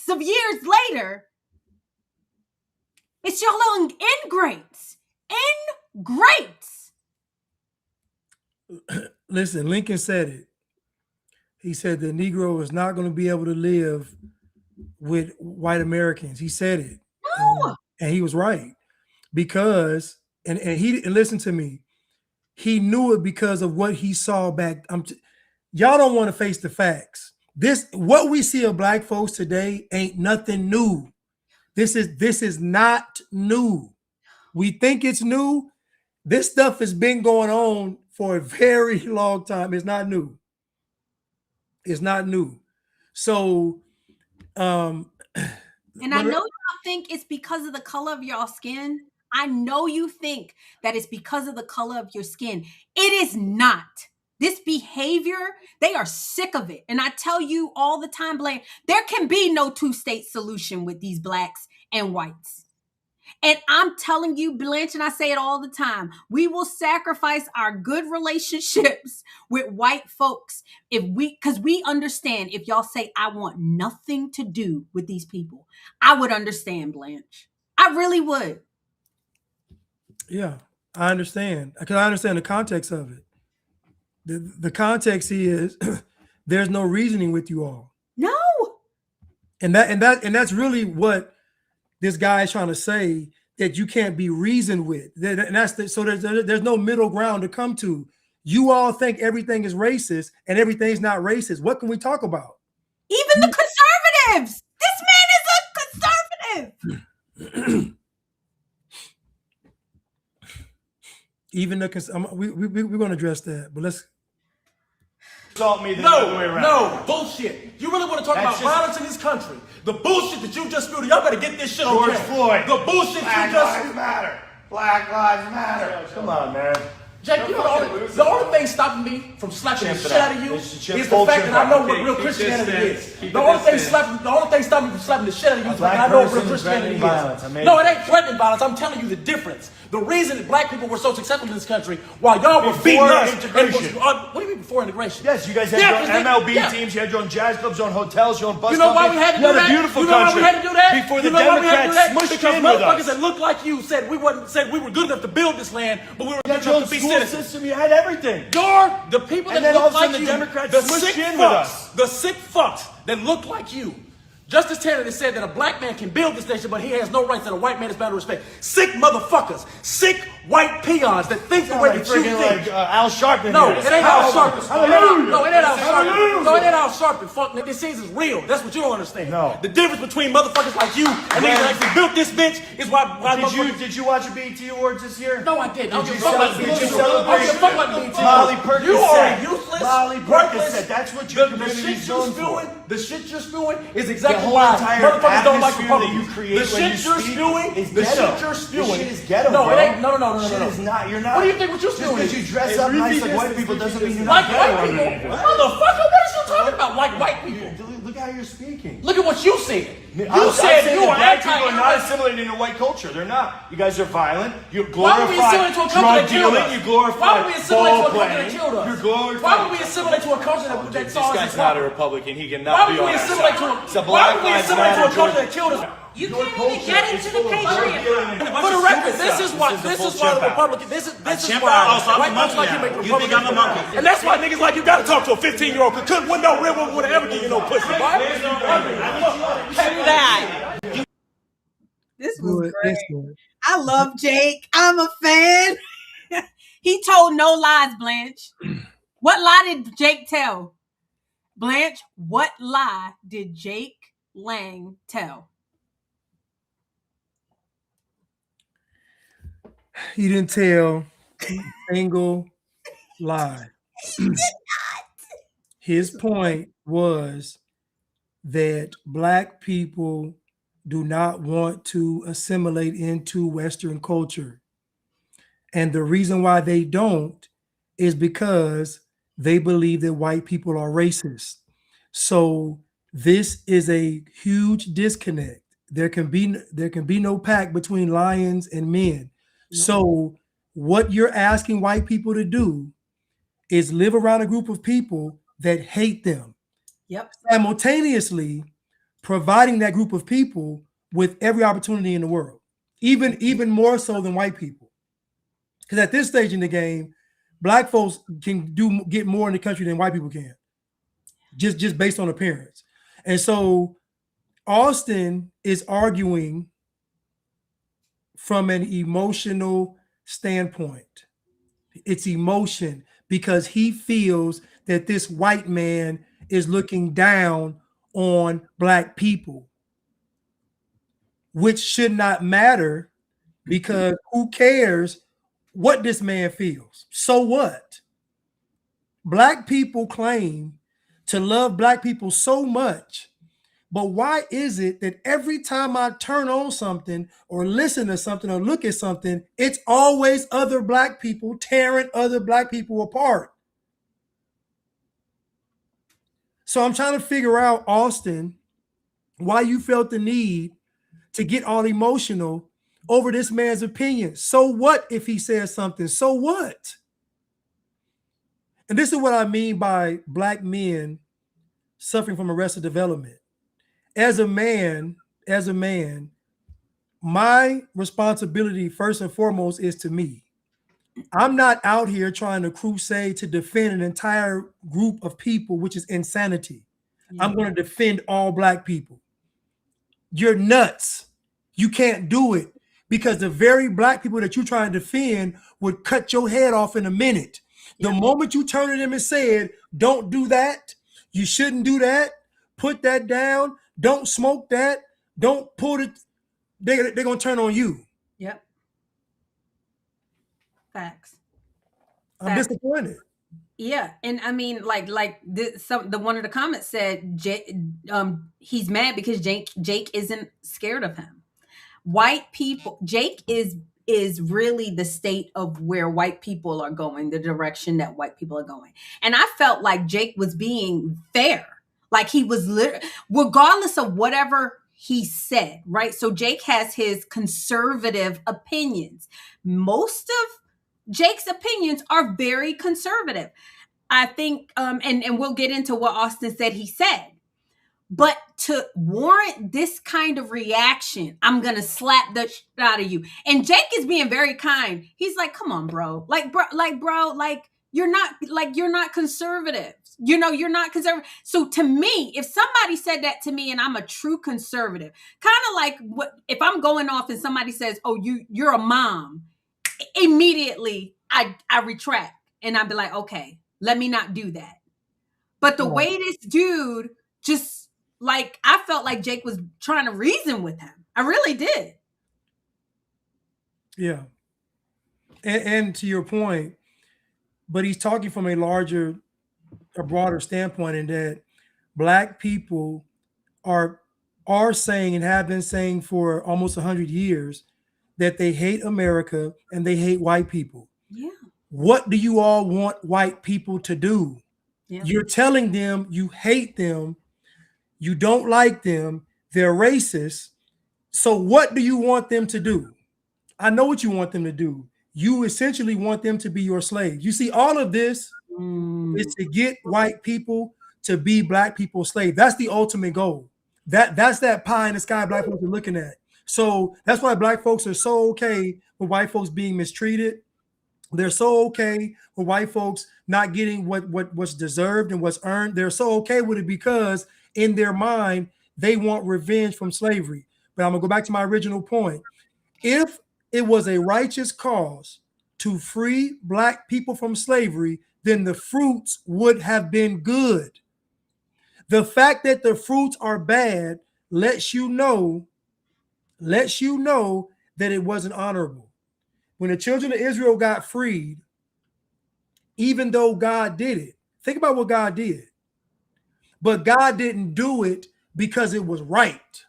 of years later, it's your little ingrates. Ingrates. Listen, Lincoln said it. He said the Negro is not going to be able to live with white Americans. He said it. No. And he was right. Because, and listen to me, he knew it because of what he saw back. Y'all don't want to face the facts. What we see of black folks today ain't nothing new. This is not new. We think it's new. This stuff has been going on for a very long time. It's not new. It's not new. So, and I know y'all think it's because of the color of y'all skin. I know you think that it's because of the color of your skin. It is not. This behavior, they are sick of it. And I tell you all the time, Blaine, there can be no two-state solution with these blacks and whites. And I'm telling you, Blanche, and I say it all the time, we will sacrifice our good relationships with white folks because we understand if y'all say, I want nothing to do with these people, I would understand, Blanche. I really would. Yeah, I understand. Because I understand the context of it. The context is there's no reasoning with you all. No. And that's really what this guy is trying to say, that you can't be reasoned with. And so there's no middle ground to come to. You all think everything is racist and everything's not racist. What can we talk about? Even the conservatives. This man is a conservative. Even we're going to address that, but let's. Assault me the other way around. No, bullshit. You really want to talk about violence in this country? The bullshit that you just spewed, y'all better get this shit on George Floyd. The bullshit Black you just Lives Matter. Black Lives Matter. Come on, man. Jake, you know the only thing stopping me from slapping the shit out of you is the fact that I know what real Christianity is. The only thing stopping me from slapping the shit out of you is that I know what real Christianity is. No, it ain't threatening violence. I'm telling you the difference. The reason that black people were so successful in this country while y'all were beating us. Integration. What do you mean before integration? Yes, you guys had your own MLB teams, you had your own jazz clubs, your own hotels, your own bus companies. You know why we had to do that? You had a beautiful you know country. why we had to do that? Before the you know Democrats smushed because in with motherfuckers us. that looked like you said we were good enough to build this land, but we were You good had your own enough to be school citizens. system, you had everything. The people And that then all look of a sudden like the you, Democrats the smushed sick in with fucks, us. the sick fucks that look like you, Justice Taylor has said that a black man can build this nation, but he has no rights that a white man is bound to respect. Sick motherfuckers, sick white peons that think the way that you think. Like Al Sharpton. No, it ain't Al Sharpton. Hallelujah. No, it ain't Al Sharpton. No, it ain't Al Sharpton. Fuck, nigga, this is real. That's what you don't understand. No. The difference between motherfuckers like you and niggas that actually built this bitch is why Did you watch the BET Awards this year? No, I didn't. Did you celebrate Molly Percocet? You are useless. Molly worthless. Percocet. That's what your the community shit you're is known spewing. for. The shit you're spewing is exactly The whole why entire motherfuckers don't like atmosphere Republicans. that you create The when shit you you're speak spewing is the ghetto. shit you're spewing. This shit is ghetto, No, bro. it ain't. No. Shit is not. You're not. What do you think what you're Just spewing? because you dress up nice like white people doesn't mean you're like not white ghetto. people. Motherfucker, what is you talking about? Like white people. Look how you're speaking. Look at what you said. You I'm said saying you that are black people are not anti-immigrant. assimilated into white culture. They're not. You guys are violent. You Why would we glorify assimilate to a culture drug that killed dealing. us? You glorify Why would we assimilate to a ball culture that playing. killed us? You're glorifying. Why would we assimilate to a culture that saw us as not a fuck? Republican. He Why cannot would be we on that assimilate side. to It's a a Why Black would we Lives assimilate to a Matter culture that killed us? You can't even get into the Patriot. For the record, this is why the Republican. This is why white folks like you make You think I'm a Republicans. monkey? And that's why niggas like you gotta talk to a 15-year-old. Cause couldn't win no real woman would ever give you no pussy, boy. This was Good, great. excellent. I love Jake. I'm a fan. He told no lies, Blanche. What lie did Jake tell? Blanche, what lie did Jake Lang tell? He didn't tell a single lie. His point was that black people do not want to assimilate into Western culture. And the reason why they don't is because they believe that white people are racist. So this is a huge disconnect. There can be no pact between lions and men. No. So what you're asking white people to do is live around a group of people that hate them. Yep. Simultaneously providing that group of people with every opportunity in the world, even more so than white people. Because at this stage in the game, black folks can get more in the country than white people can, just based on appearance. And so Austin is arguing from an emotional standpoint. It's emotion because he feels that this white man is looking down on black people, which should not matter because who cares what this man feels? So what? Black people claim to love black people so much, but why is it that every time I turn on something or listen to something or look at something, it's always other black people tearing other black people apart? So I'm trying to figure out, Austin, why you felt the need to get all emotional over this man's opinion. So what if he says something? So what? And this is what I mean by black men suffering from arrested development. As a man, my responsibility first and foremost is to me. I'm not out here trying to crusade to defend an entire group of people, which is insanity. Yeah. I'm going to defend all black people. You're nuts. You can't do it because the very black people that you're trying to defend would cut your head off in a minute. The moment you turn to them and said, don't do that, you shouldn't do that, put that down, don't smoke that, don't pull it, they're going to turn on you. Yep. Facts. I'm disappointed. Yeah, and I mean, like the one of the comments said, he's mad because Jake isn't scared of him. White people, Jake is really the state of where white people are going, the direction that white people are going. And I felt like Jake was being fair, like he was regardless of whatever he said, right? So Jake has his conservative opinions. Most of Jake's opinions are very conservative. I think, and we'll get into what Austin said he said. But to warrant this kind of reaction, I'm going to slap the shit out of you. And Jake is being very kind. He's like, come on, bro. Like, You're not conservative. You're not conservative. So to me, if somebody said that to me and I'm a true conservative, kind of like what if I'm going off and somebody says, "Oh, you're a mom," immediately I retract and I'd be like, "Okay, let me not do that." But the way this dude just like I felt like Jake was trying to reason with him. I really did. Yeah. And to your point, but he's talking from a broader standpoint in that black people are saying and have been saying for almost 100 years that they hate America and they hate white people. Yeah. What do you all want white people to do? Yeah. You're telling them you hate them, you don't like them, they're racist. So what do you want them to do? I know what you want them to do. You essentially want them to be your slaves. You see, all of this is to get white people to be black people's slaves. That's the ultimate goal. That's that pie in the sky black folks are looking at. So that's why black folks are so okay with white folks being mistreated. They're so okay with white folks not getting what's deserved and what's earned. They're so okay with it because in their mind, they want revenge from slavery. But I'm gonna go back to my original point. If it was a righteous cause to free black people from slavery, then the fruits would have been good. The fact that the fruits are bad lets you know that it wasn't honorable. When the children of Israel got freed, even though God did it, think about what God did. But God didn't do it because it was right.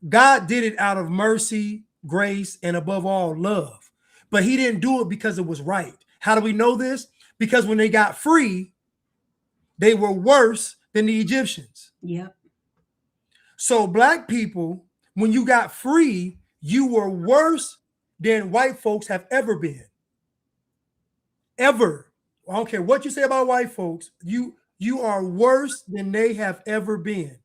God did it out of mercy, grace, and above all, love. But he didn't do it because it was right. How do we know this? Because when they got free, they were worse than the Egyptians. Yep. So black people, when you got free, you were worse than white folks have ever been. Ever. I don't care what you say about white folks, you are worse than they have ever been.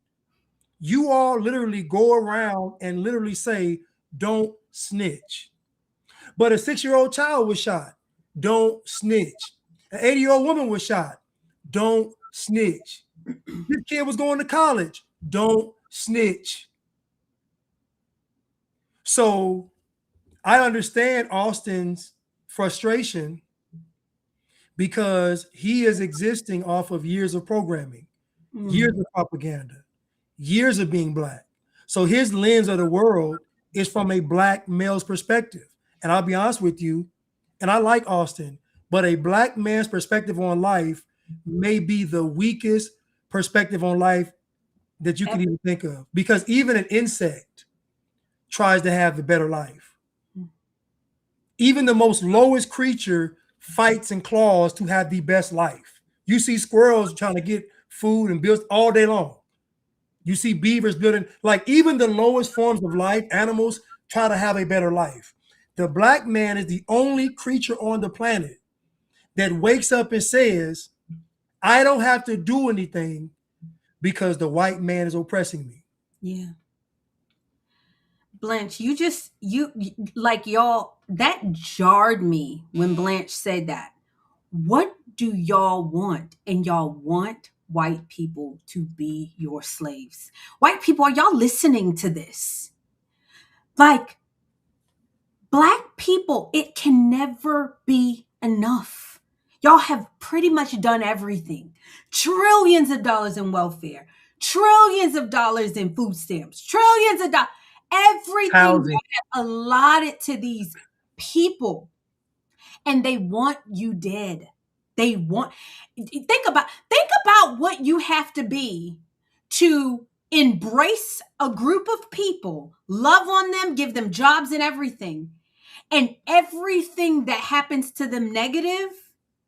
You all literally go around and literally say, don't snitch. But a 6-year-old child was shot. Don't snitch. An 80-year-old woman was shot. Don't snitch. This kid was going to college. Don't snitch. So I understand Austin's frustration because he is existing off of years of programming, years of propaganda, years of being black. So his lens of the world is from a black male's perspective. And I'll be honest with you, and I like Austin, but a black man's perspective on life may be the weakest perspective on life that you can even think of. Because even an insect tries to have the better life. Even the most lowest creature fights and claws to have the best life. You see squirrels trying to get food and bills all day long. You see beavers building, like even the lowest forms of life, animals try to have a better life. The black man is the only creature on the planet that wakes up and says, I don't have to do anything because the white man is oppressing me. Yeah. Blanche, you like y'all, that jarred me when Blanche said that. What do y'all want? And y'all want white people to be your slaves. White people, are y'all listening to this? Like, black people, it can never be enough. Y'all have pretty much done everything. Trillions of dollars in welfare, trillions of dollars in food stamps, trillions of dollars. Everything Housing. allotted to these people, and they want you dead. They want think about what you have to be to embrace a group of people, love on them, give them jobs and everything. And everything that happens to them negative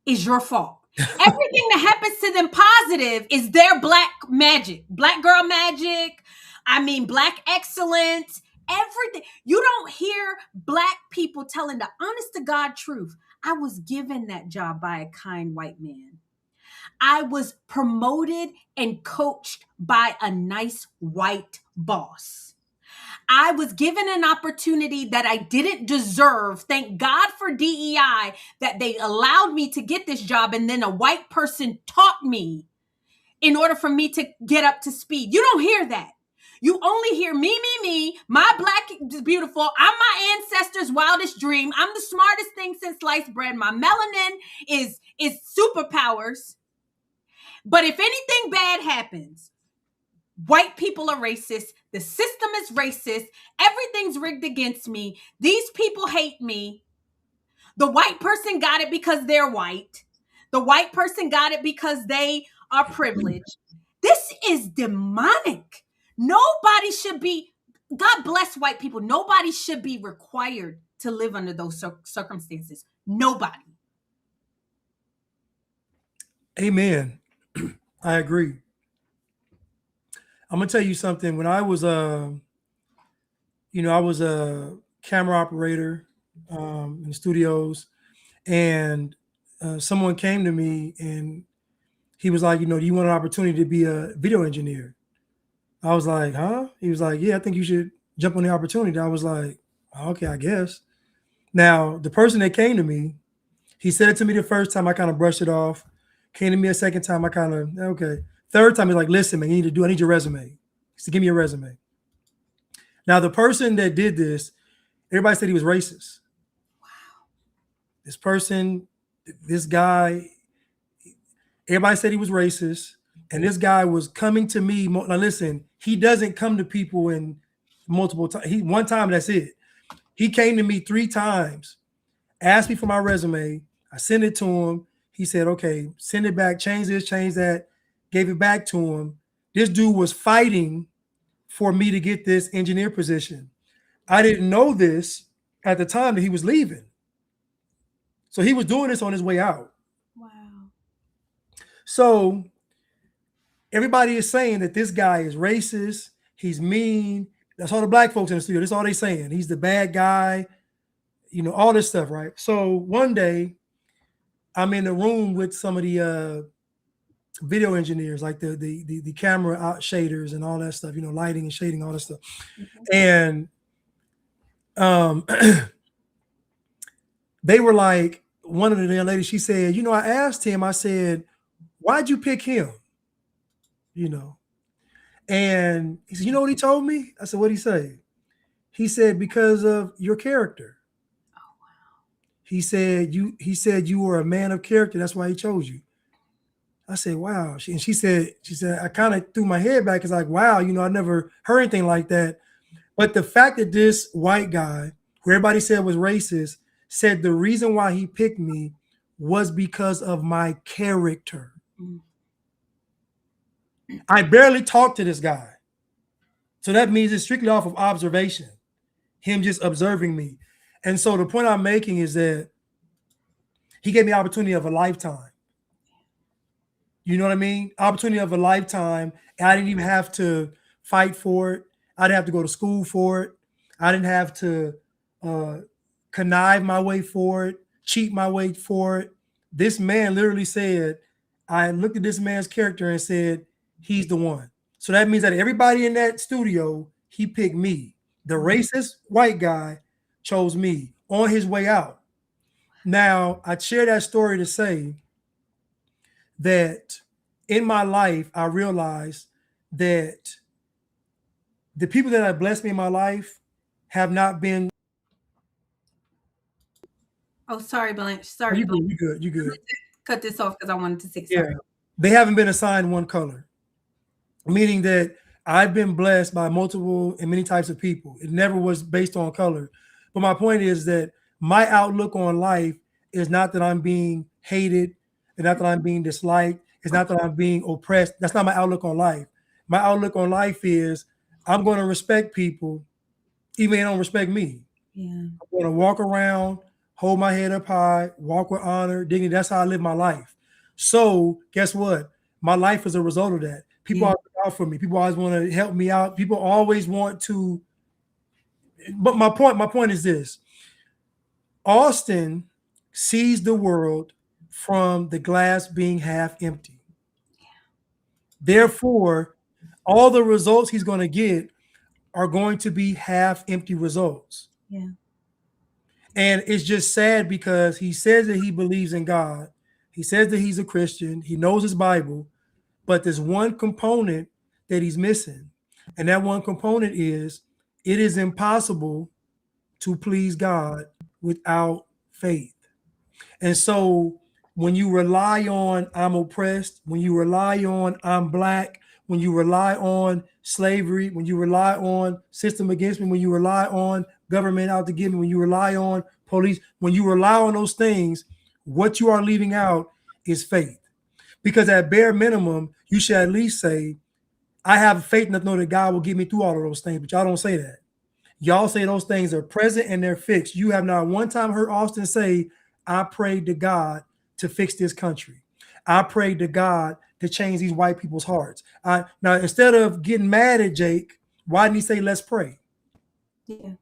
is your fault. Everything that happens to them positive is their black magic, black girl magic. I mean, black excellence, everything. You don't hear black people telling the honest to God truth. I was given that job by a kind white man. I was promoted and coached by a nice white boss. I was given an opportunity that I didn't deserve. Thank God for DEI that they allowed me to get this job. And then a white person taught me in order for me to get up to speed. You don't hear that. You only hear me, my black is beautiful. I'm my ancestors' wildest dream. I'm the smartest thing since sliced bread. My melanin is superpowers. But if anything bad happens, white people are racist. The system is racist. Everything's rigged against me. These people hate me. The white person got it because they're white. The white person got it because they are privileged. This is demonic. Nobody should be, God bless white people. Nobody should be required to live under those circumstances. Nobody. Amen. I agree. I'm gonna tell you something. When I was I was a camera operator in studios, and someone came to me and he was like, do you want an opportunity to be a video engineer? I was like, huh? He was like, yeah, I think you should jump on the opportunity. I was like, okay, I guess. Now, the person that came to me, he said it to me the first time, I kind of brushed it off. Came to me a second time, I kind of, okay. Third time, he's like, listen, man, I need your resume. He said, give me your resume. Now, the person that did this, everybody said he was racist. Wow. This guy, everybody said he was racist. And this guy was coming to me. Now, listen, he doesn't come to people in multiple times. One time, that's it. He came to me 3 times, asked me for my resume. I sent it to him. He said, okay, send it back, change this, change that, gave it back to him. This dude was fighting for me to get this engineer position. I didn't know this at the time that he was leaving. So he was doing this on his way out. Wow. So everybody is saying that this guy is racist. He's mean. That's all the black folks in the studio. That's all they saying. He's the bad guy, all this stuff, right? So one day I'm in the room with some of the video engineers, like the camera out shaders and all that stuff, lighting and shading, all that stuff. Mm-hmm. And they were like, one of the young ladies, she said, I asked him, I said, why'd you pick him? And he said, you know what he told me? I said, what'd he say? He said, because of your character. Oh, wow. He said you were a man of character. That's why he chose you. I said, wow. She said, I kind of threw my head back. It's like, wow, I never heard anything like that. But the fact that this white guy, who everybody said was racist, said the reason why he picked me was because of my character. Mm. I barely talked to this guy. So that means it's strictly off of observation, him just observing me. And so the point I'm making is that he gave me the opportunity of a lifetime. You know what I mean? Opportunity of a lifetime. And I didn't even have to fight for it. I didn't have to go to school for it. I didn't have to connive my way for it, cheat my way for it. This man literally said, I looked at this man's character and said, he's the one. So that means that everybody in that studio, he picked me. The racist white guy chose me on his way out. Now, I share that story to say that in my life, I realized that the people that have blessed me in my life have not been. Oh, sorry, Blanche. Sorry. You good. You good. Cut this off because I wanted to say sorry. Yeah. They haven't been assigned one color, meaning that I've been blessed by multiple and many types of people. It never was based on color. But my point is that my outlook on life is not that I'm being hated. It's not that I'm being disliked. It's not that I'm being oppressed. That's not my outlook on life. My outlook on life is I'm going to respect people, even if they don't respect me. Yeah. I'm going to walk around, hold my head up high, walk with honor, dignity. That's how I live my life. So guess what? My life is a result of that. People always look out for me. People always want to help me out. People always want to. But my point is this. Austin sees the world from the glass being half empty. Therefore, all the results he's going to get are going to be half empty results. Yeah. And it's just sad because he says that he believes in God. He says that he's a Christian. He knows his Bible, but there's one component that he's missing. And that one component is it is impossible to please God without faith. And so when you rely on I'm oppressed, when you rely on I'm black, when you rely on slavery, when you rely on system against me, when you rely on government out to get me, when you rely on police, when you rely on those things, what you are leaving out is faith. Because at bare minimum, you should at least say, I have faith enough to know that God will get me through all of those things, but y'all don't say that. Y'all say those things are present and they're fixed. You have not one time heard Austin say, I prayed to God to fix this country. I prayed to God to change these white people's hearts. Now, instead of getting mad at Jake, why didn't he say, let's pray? Yeah.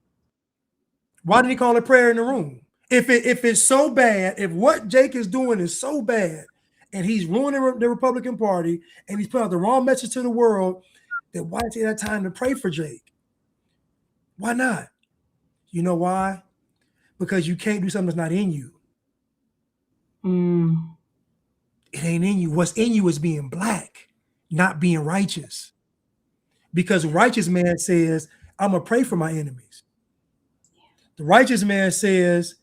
Why didn't he call a prayer in the room? If it's so bad, if what Jake is doing is so bad, and he's ruining the Republican Party, and he's putting out the wrong message to the world, then why take that time to pray for Jake? Why not? You know why? Because you can't do something that's not in you. It ain't in you. What's in you is being black, not being righteous. Because righteous man says, I'm going to pray for my enemies. The righteous man says,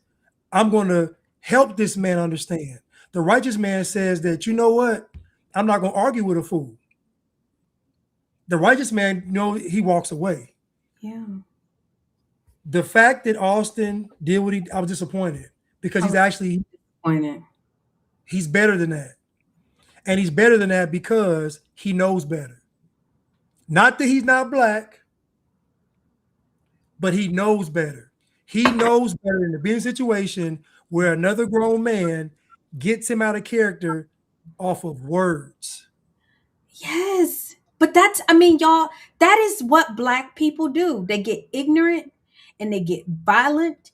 I'm going to help this man understand. The righteous man says that, you know what? I'm not going to argue with a fool. The righteous man, he walks away. Yeah. The fact that Austin did what I was disappointed because he's actually disappointed. He's better than that. And he's better than that because he knows better. Not that he's not black, but he knows better. He knows better than to be in a situation where another grown man gets him out of character off of words. Yes. But y'all, that is what black people do. They get ignorant and they get violent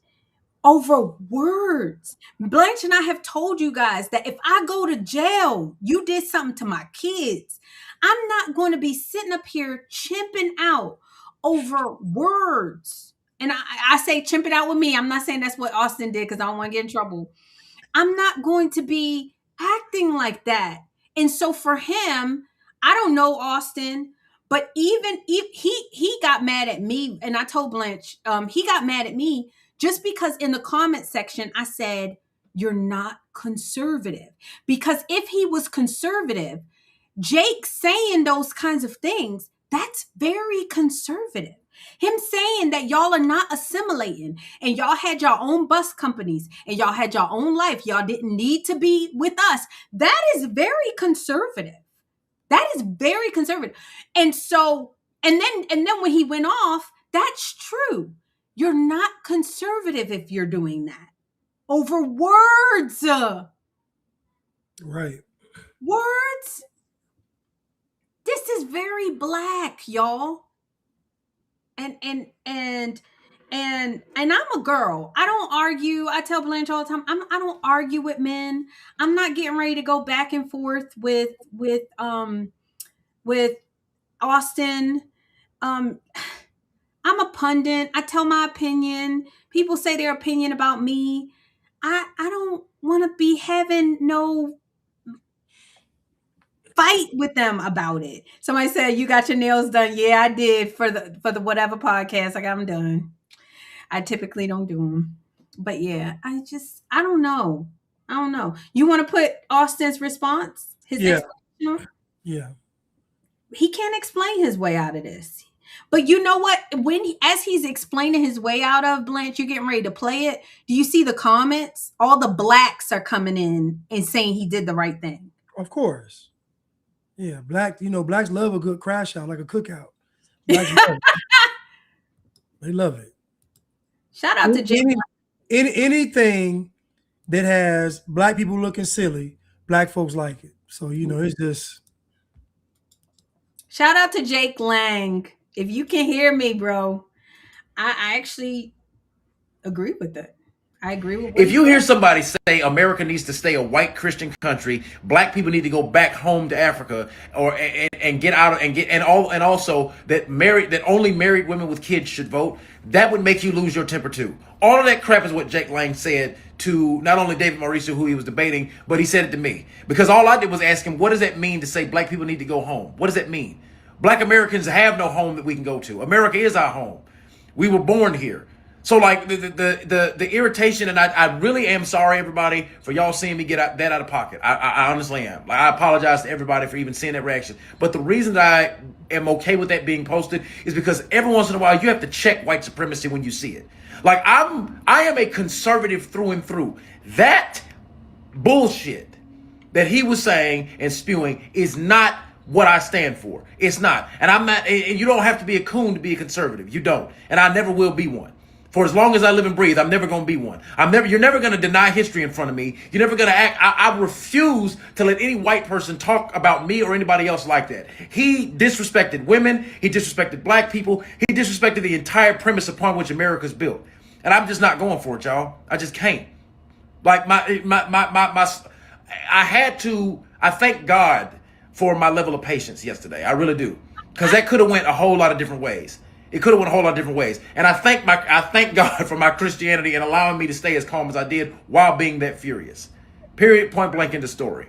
over words. Blanche and I have told you guys that if I go to jail, you did something to my kids. I'm not going to be sitting up here chimping out over words. And I say chimping out with me. I'm not saying that's what Austin did because I don't want to get in trouble. I'm not going to be acting like that. And so for him, I don't know Austin, but even if he got mad at me, and I told Blanche, he got mad at me just because in the comment section I said, you're not conservative. Because if he was conservative, Jake saying those kinds of things, that's very conservative. Him saying that y'all are not assimilating and y'all had your own bus companies and y'all had your own life. Y'all didn't need to be with us. That is very conservative. That is very conservative. And so, and then when he went off, that's true. You're not conservative if you're doing that over words. Right. Words. This is very black, y'all. And I'm a girl. I don't argue. I tell Blanche all the time, I don't argue with men. I'm not getting ready to go back and forth with Austin. I'm a pundit. I tell my opinion. People say their opinion about me. I don't want to be having no fight with them about it. Somebody said, you got your nails done. Yeah, I did for the whatever podcast. I got them done. I typically don't do them. But yeah, I don't know. I don't know. You want to put Austin's response? Explanation? Yeah. He can't explain his way out of this. But you know what? As he's explaining his way out of, Blanche, you're getting ready to play it. Do you see the comments? All the blacks are coming in and saying he did the right thing. Of course. Yeah, blacks love a good crash out, like a cookout. Blacks love it. They love it. Shout out to Jake. Anything that has black people looking silly, black folks like it. So, it's just. Shout out to Jake Lang. If you can hear me, bro, I actually agree with it. I agree with what If he you hear said. somebody say America needs to stay a white Christian country, black people need to go back home to Africa, or and get out and get and also that only married women with kids should vote, that would make you lose your temper too. All of that crap is what Jake Lang said to not only David Mauricio, who he was debating, but he said it to me, because all I did was ask him, what does that mean to say black people need to go home? What does that mean? Black Americans have no home that we can go to. America is our home. We were born here. So like the irritation, and I really am sorry, everybody, for y'all seeing me get that out of pocket. I honestly am. Like, I apologize to everybody for even seeing that reaction. But the reason that I am okay with that being posted is because every once in a while you have to check white supremacy when you see it. Like I am a conservative through and through. That bullshit that he was saying and spewing is not what I stand for. It's not. And I'm not, and you don't have to be a coon to be a conservative. You don't. And I never will be one. For as long as I live and breathe, I'm never going to be one. You're never going to deny history in front of me. You're never going to act. I refuse to let any white person talk about me or anybody else like that. He disrespected women. He disrespected black people. He disrespected the entire premise upon which America's built. And I'm just not going for it, y'all. I just can't. Like I thank God for my level of patience yesterday. I really do. Because that could have went a whole lot of different ways. It could have went a whole lot of different ways. And I thank God for my Christianity and allowing me to stay as calm as I did while being that furious. Period, point blank in the story.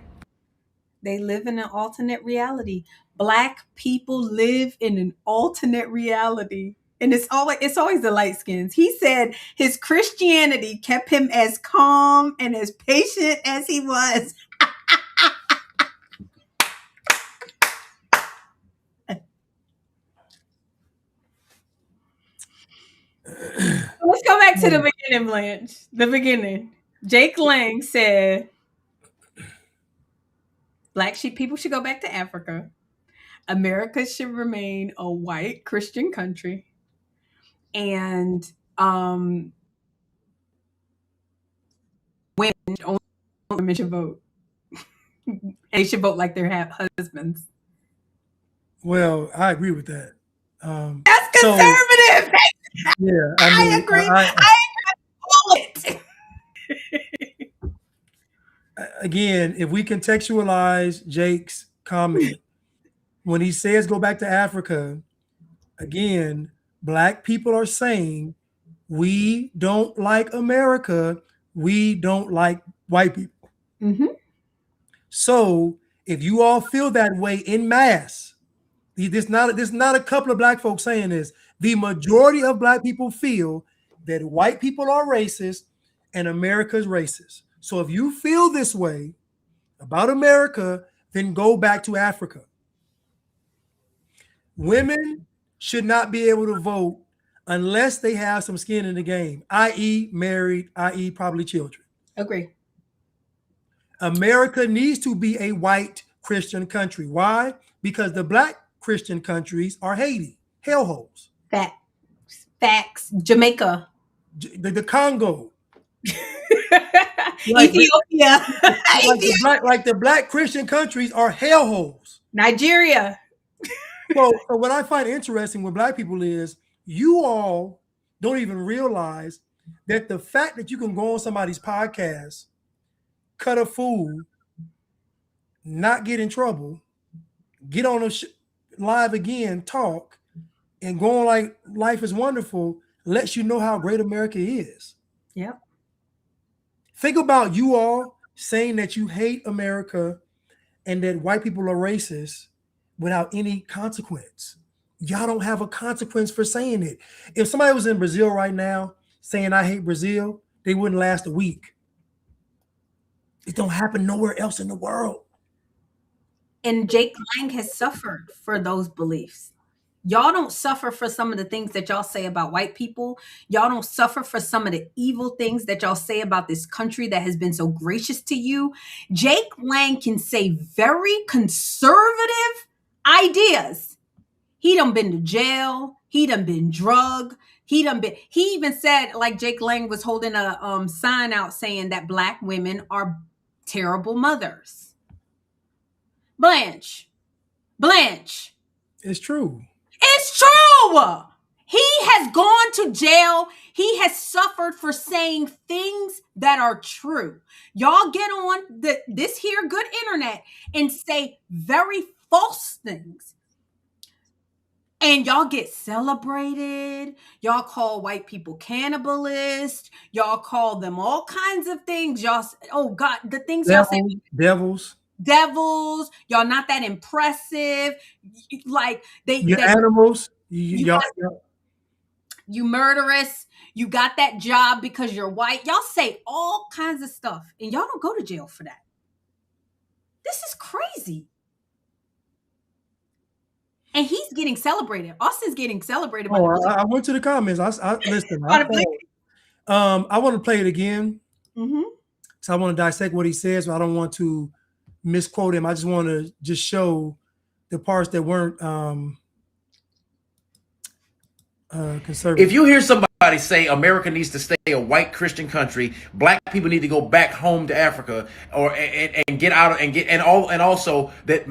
They live in an alternate reality. Black people live in an alternate reality. And it's always the light skins. He said his Christianity kept him as calm and as patient as he was. Let's go back to the beginning, Blanche. The beginning. Jake Lang said black people should go back to Africa. America should remain a white Christian country. And only women should vote. And they should vote like their husbands. Well, I agree with that. That's conservative. Yeah, I agree. I agree with all it. Again, if we contextualize Jake's comment, when he says go back to Africa, again, black people are saying we don't like America, we don't like white people. Mm-hmm. So if you all feel that way in mass, this not a couple of black folks saying this. The majority of black people feel that white people are racist and America's racist. So if you feel this way about America, then go back to Africa. Women should not be able to vote unless they have some skin in the game, i.e. married, i.e. probably children. Agree. America needs to be a white Christian country. Why? Because the black Christian countries are Haiti, hellholes. Facts. Jamaica. The Congo. Ethiopia. Like the black Christian countries are hellholes. Nigeria. So what I find interesting with black people is you all don't even realize that the fact that you can go on somebody's podcast, cut a fool, not get in trouble, get on a live again, talk, and go on like life is wonderful, lets you know how great America is. Yep. Think about you all saying that you hate America and that white people are racist without any consequence. Y'all don't have a consequence for saying it. If somebody was in Brazil right now saying I hate Brazil, they wouldn't last a week. It don't happen nowhere else in the world. And Jake Lang has suffered for those beliefs. Y'all don't suffer for some of the things that y'all say about white people. Y'all don't suffer for some of the evil things that y'all say about this country that has been so gracious to you. Jake Lang can say very conservative ideas. He done been to jail. He done been drugged. He even said, like Jake Lang was holding a sign out saying that black women are terrible mothers. Blanche. It's true. It's true. He has gone to jail. He has suffered for saying things that are true. Y'all get on this here good internet and say very false things. And y'all get celebrated. Y'all call white people cannibalists. Y'all call them all kinds of things. Y'all, oh God, the things y'all say. Devils. Y'all not that impressive. Like You're animals. You murderous. You got that job because you're white. Y'all say all kinds of stuff, and y'all don't go to jail for that. This is crazy. And he's getting celebrated. Austin's getting celebrated. I went to the comments. I listen. I want to play it again. So I want to dissect what he says, but I don't want to misquote him. I just want to just show the parts that weren't conservative. If you hear somebody say America needs to stay a white Christian country, black people need to go back home to Africa, or and get out and also that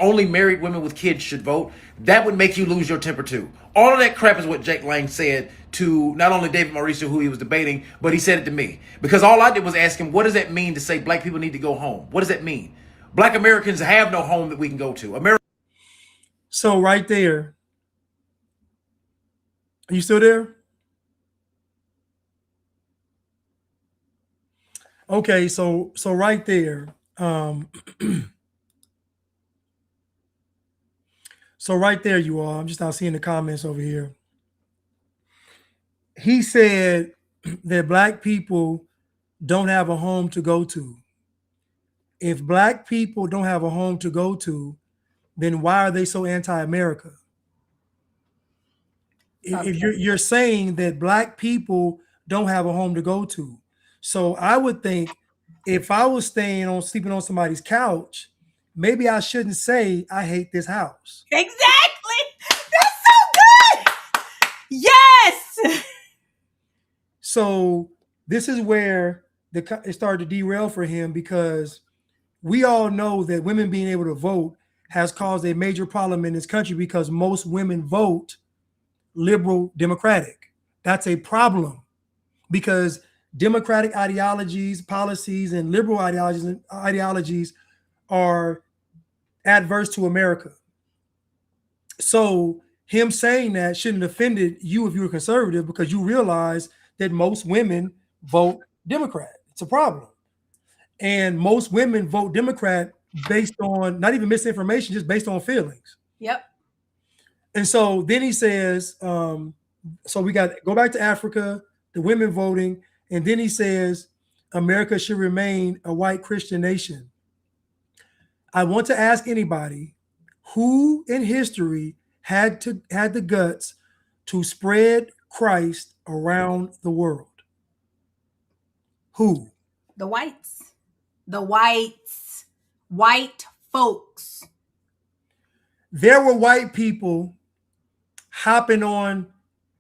only married women with kids should vote, that would make you lose your temper too. All of that crap is what Jake Lang said to not only David Mauricio, who he was debating, but he said it to me. Because all I did was ask him, what does that mean to say black people need to go home? What does that mean? Black Americans have no home that we can go to. So right there, are you still there? Okay, so right there, so right there you are. I'm just not seeing the comments over here. He said that black people don't have a home to go to. If black people don't have a home to go to, then why are they so anti-America? Okay. If you're saying that black people don't have a home to go to, so I would think if I was sleeping on somebody's couch, maybe I shouldn't say I hate this house. Exactly. That's so good. Yes. So this is where it started to derail for him, because we all know that women being able to vote has caused a major problem in this country, because most women vote liberal Democratic. That's a problem, because Democratic ideologies, policies, and liberal ideologies are adverse to America. So him saying that shouldn't have offended you if you were conservative, because you realize that most women vote Democrat. It's a problem. And most women vote Democrat based on not even misinformation, just based on feelings. Yep. And so then he says, so we got to go back to Africa, the women voting. And then he says, America should remain a white Christian nation. I want to ask anybody who in history had the guts to spread Christ around the world. Who? The whites. The whites. White folks. There were white people hopping on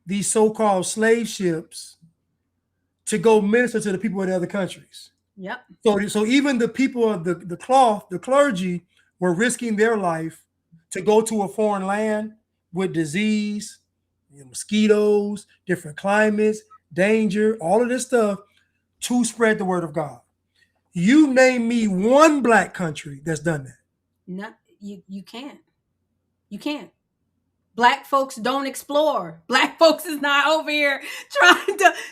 these so-called slave ships to go minister to the people of the other countries. Yep. So even the people of the cloth, the clergy, were risking their life to go to a foreign land with disease, mosquitoes, different climates, danger, all of this stuff to spread the word of God. You name me one black country that's done that. No, you can't. You can't. Black folks don't explore. Black folks is not over here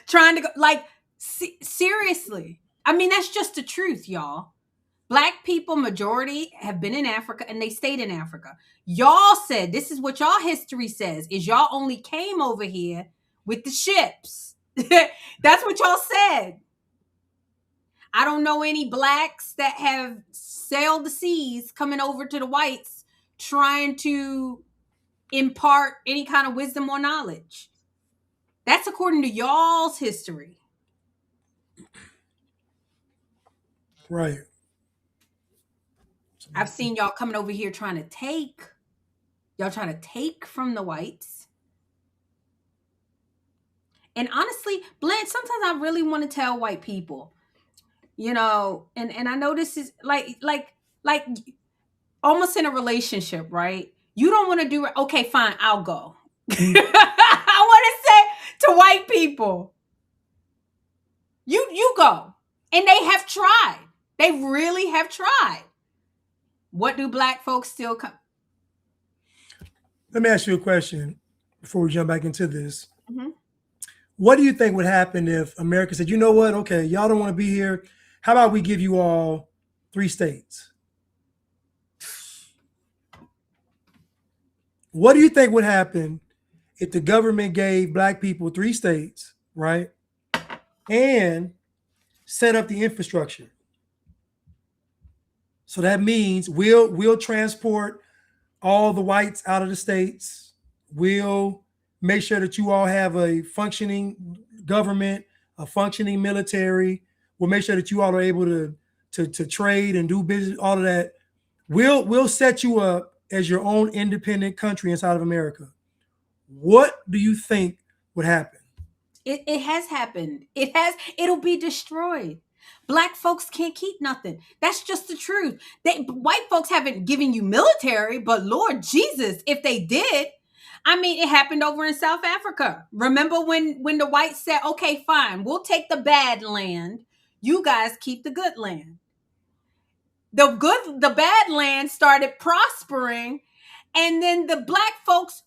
trying to go. Like, seriously. I mean, that's just the truth, y'all. Black people, majority, have been in Africa, and they stayed in Africa. Y'all said, this is what y'all history says, is y'all only came over here with the ships. That's what y'all said. I don't know any blacks that have sailed the seas coming over to the whites trying to impart any kind of wisdom or knowledge. That's according to y'all's history. Right. I've seen y'all coming over here trying to take from the whites. And honestly, Blanche, sometimes I really want to tell white people, and I know this is like almost in a relationship, right? You don't want to do it. Okay, fine, I'll go. I white people. You go. And they have tried. They really have tried. What do black folks still come? Let me ask you a question before we jump back into this. Mhm. What do you think would happen if America said, you know what? Okay, y'all don't want to be here. How about we give you all 3 states? What do you think would happen if the government gave black people 3 states, right? And set up the infrastructure? So that means we'll transport all the whites out of the states. We'll make sure that you all have a functioning government, a functioning military. We'll make sure that you all are able to trade and do business, all of that. We'll set you up as your own independent country inside of America. What do you think would happen? It has happened. It'll be destroyed. Black folks can't keep nothing. That's just the truth. White folks haven't given you military, but Lord Jesus, if they did, I mean, it happened over in South Africa. Remember when the whites said, okay, fine, we'll take the bad land. You guys keep the good land. The bad land started prospering, and then the black folks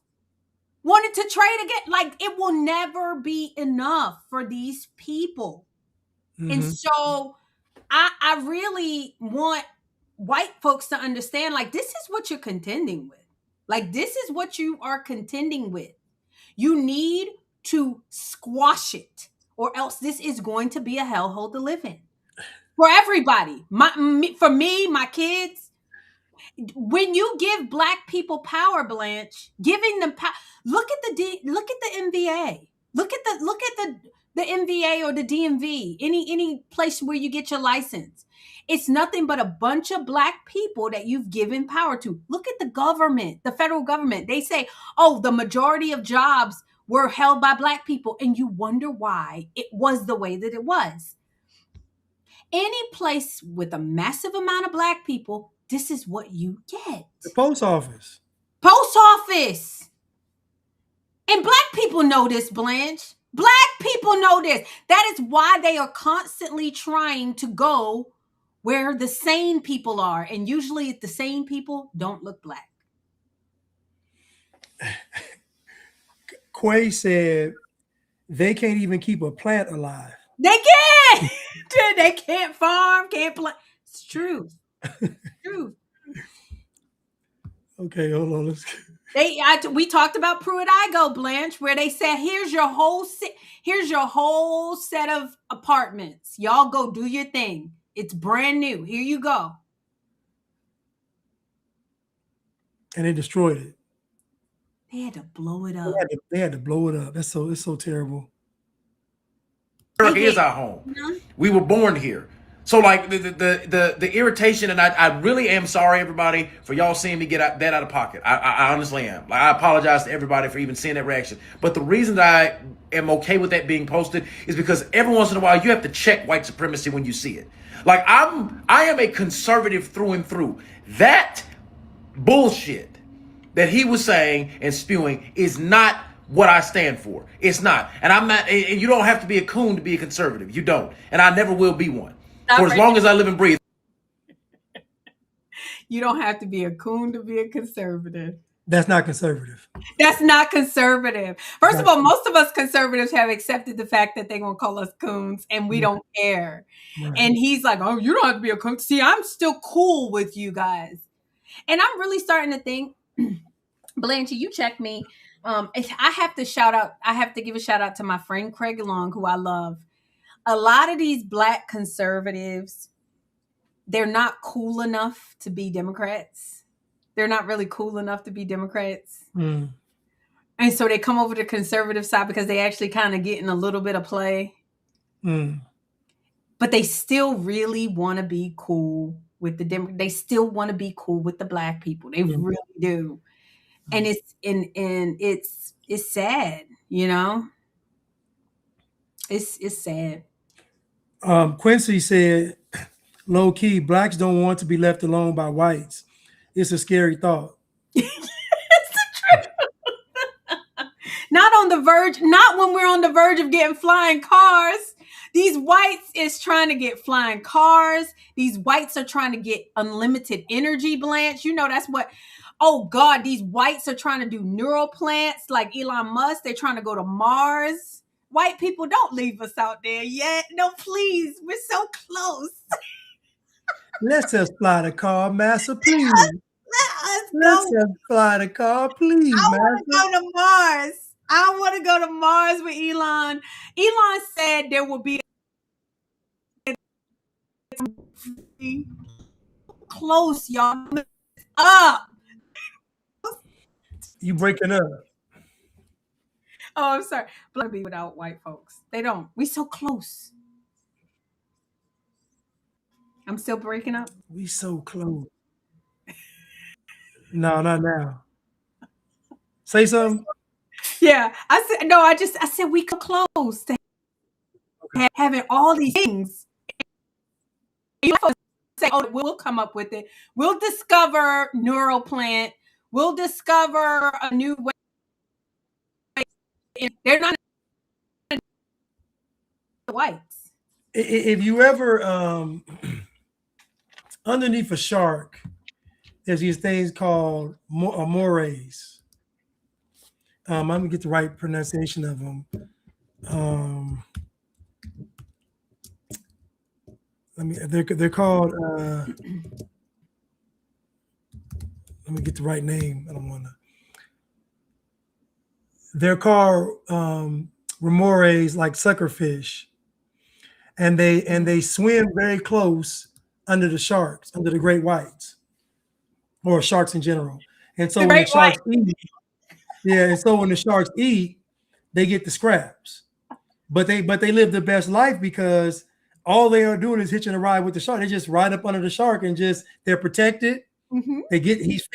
wanted to trade again. Like, it will never be enough for these people. Mm-hmm. And so I really want white folks to understand, like, this is what you're contending with. Like, this is what you are contending with. You need to squash it, or else this is going to be a hellhole to live in. For everybody. For me, my kids. When you give black people power, Blanche, giving them power, look at the MVA. Look at the MVA or the DMV, any place where you get your license. It's nothing but a bunch of black people that you've given power to. Look at the government, the federal government. They say, oh, the majority of jobs were held by black people, and you wonder why it was the way that it was. Any place with a massive amount of black people, this is what you get. The post office. Post office. And black people know this, Blanche. Black people know this. That is why they are constantly trying to go where the sane people are. And usually the sane people don't look black. Quay said they can't even keep a plant alive. They can't. They can't farm, can't plant. It's true. True. Okay, hold on. We talked about Pruitt-Igoe, Blanche, where they said, here's your whole set of apartments. Y'all go do your thing. It's brand new. Here you go. And they destroyed it. They had to blow it up. They had to blow it up. It's so terrible. America is our home. Mm-hmm. We were born here. So like the irritation, and I really am sorry, everybody, for y'all seeing me get that out of pocket. I honestly am. Like, I apologize to everybody for even seeing that reaction. But the reason that I am okay with that being posted is because every once in a while you have to check white supremacy when you see it. Like, I am a conservative through and through. That bullshit that he was saying and spewing is not what I stand for. It's not. And I'm not, and you don't have to be a coon to be a conservative. You don't. And I never will be one. For as long as I live and breathe. You don't have to be a coon to be a conservative. That's not conservative. That's not conservative. First of all, most of us conservatives have accepted the fact that they're going to call us coons, and we don't care. Right. And he's like, oh, you don't have to be a coon. See, I'm still cool with you guys. And I'm really starting to think, Blanche, you check me. I have to give a shout out to my friend Craig Long, who I love. A lot of these black conservatives, they're not cool enough to be Democrats. They're not really cool enough to be Democrats. Mm. And so they come over to the conservative side because they actually kind of get in a little bit of play. Mm. But they still really want to be cool with the Democrats. They still want to be cool with the black people. They really do. And it's sad, you know? It's sad. Quincy said, low key, blacks don't want to be left alone by whites. It's a scary thought. It's the truth. Not on the verge, not when we're on the verge of getting flying cars. These whites is trying to get flying cars. These whites are trying to get unlimited energy, Blanche. You know, that's what, oh God, these whites are trying to do neural plants like Elon Musk. They're trying to go to Mars. White people, don't leave us out there yet. No, please. We're so close. Let's just fly the car, Master, please. Let us Let's go. just fly the car, please, I want Master. to go to Mars. I want to go to Mars with Elon. Elon said there will be close, y'all. Up. You breaking up. Oh, I'm sorry. Black be without white folks. They don't. We so close. I'm still breaking up. We so close. No, not now. Say something. Yeah. I said no, I said we close to having all these things. Say, oh, we'll come up with it. We'll discover neural plant. We'll discover a new way. They're not whites. If you ever underneath a shark, there's these things called morays. I'm gonna get the right pronunciation of them. They're called. Let me get the right name. I don't want to. They're called remores, like suckerfish, and they swim very close under the sharks, under the great whites, or sharks in general. And so when the sharks eat, and so when the sharks eat, they get the scraps. But they live the best life because all they are doing is hitching a ride with the shark. They just ride up under the shark and they're protected. Mm-hmm. He's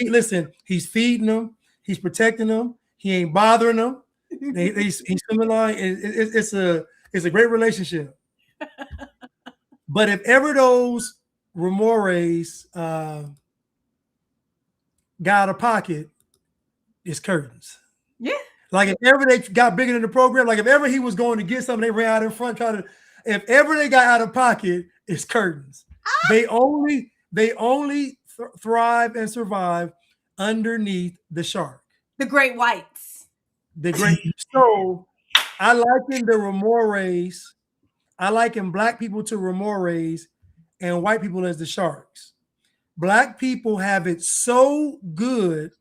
feeding them, he's protecting them, he ain't bothering them. He's swimming along. It's a great relationship. But if ever those remores got out of pocket, it's curtains. Yeah. Like if ever they got bigger than the program, like if ever he was going to get something, they ran out in front if ever they got out of pocket, it's curtains. They only thrive and survive underneath the shark. The great whites. So I liken the remores. I liken black people to remores and white people as the sharks. Black people have it so good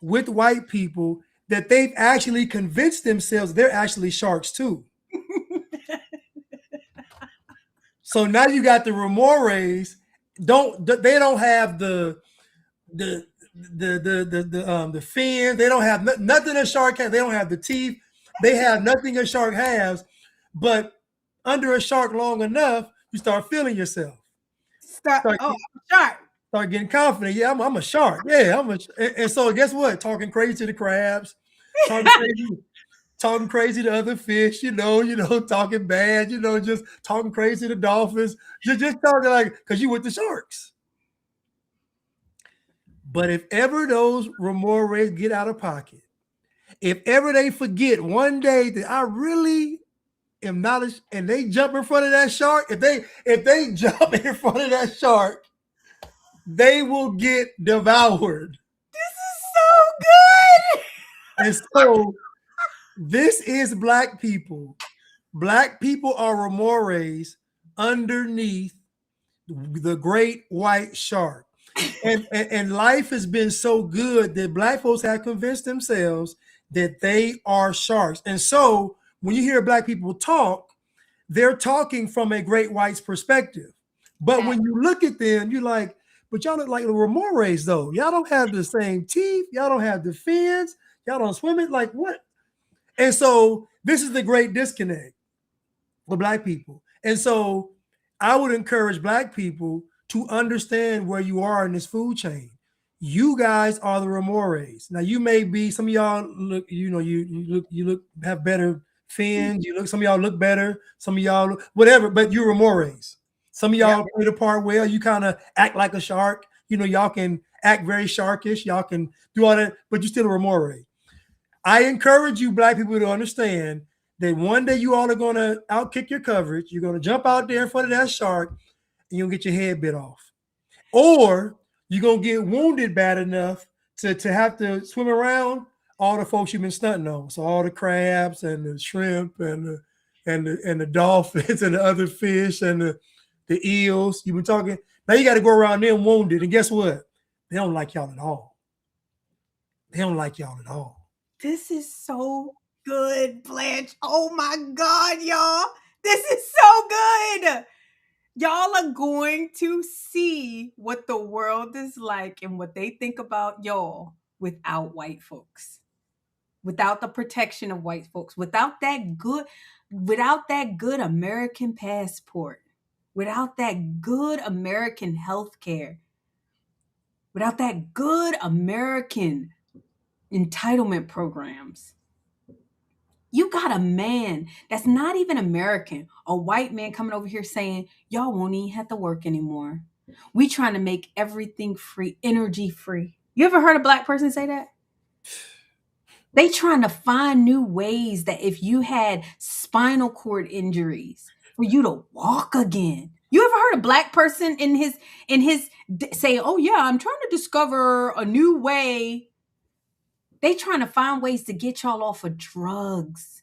with white people that they've actually convinced themselves they're actually sharks too. So now you got the remores. They don't have the fins. They don't have nothing a shark has. They don't have the teeth. They have nothing a shark has. But under a shark long enough, you start feeling yourself. I'm a shark. Start getting confident. Yeah, I'm a shark. Yeah, and so guess what? Talking crazy to the crabs, talking crazy to other fish, talking bad, just talking crazy to dolphins. Just talking like, because you with the sharks. But if ever those remores get out of pocket, if ever they forget one day that I really am not, and they jump in front of that shark, if they jump in front of that shark, they will get devoured. This is so good. And so this is black people. Black people are remores underneath the great white shark. And life has been so good that black folks have convinced themselves that they are sharks. And so when you hear black people talk, they're talking from a great white's perspective. But when you look at them, you're like, but y'all look like the remores though. Y'all don't have the same teeth. Y'all don't have the fins. Y'all don't swim it. Like what? And so this is the great disconnect for black people. And so I would encourage black people to understand where you are in this food chain. You guys are the remores. Now you may be, some of y'all look, you look have better fins. Some of y'all look better. Some of y'all look whatever, but you're remores. Some of y'all play the part well. You kind of act like a shark. Y'all can act very sharkish. Y'all can do all that, but you're still a remore. I encourage you black people to understand that one day you all are going to outkick your coverage. You're going to jump out there in front of that shark and you'll get your head bit off. Or you're going to get wounded bad enough to have to swim around all the folks you've been stunting on. So all the crabs and the shrimp and the dolphins and the other fish and the eels. You've been talking. Now you got to go around them wounded. And guess what? They don't like y'all at all. They don't like y'all at all. This is so good, Blanche. Oh my God, y'all. This is so good. Y'all are going to see what the world is like and what they think about y'all without white folks. Without the protection of white folks, without that good American passport, without that good American health care, without that good American entitlement programs. You got a man that's not even American, a white man coming over here saying, y'all won't even have to work anymore. We trying to make everything free, energy free. You ever heard a black person say that? They trying to find new ways that if you had spinal cord injuries, for you to walk again. You ever heard a black person in his say, oh yeah, I'm trying to discover a new way. They trying to find ways to get y'all off of drugs.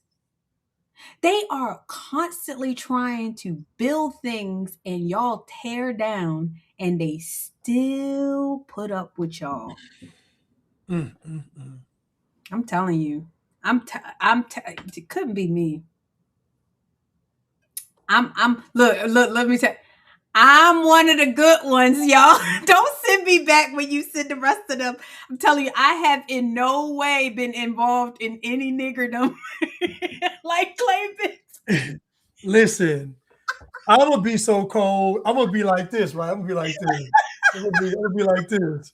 They are constantly trying to build things and y'all tear down and they still put up with y'all. I'm telling you, it couldn't be me. Look, let me tell you, I'm one of the good ones, y'all. Don't send me back when you send the rest of them. I'm telling you, I have in no way been involved in any niggerdom like Clay. Listen, I'm going to be so cold. I'm going to be like this, right? I'm going to be like this. I'm going to be like this.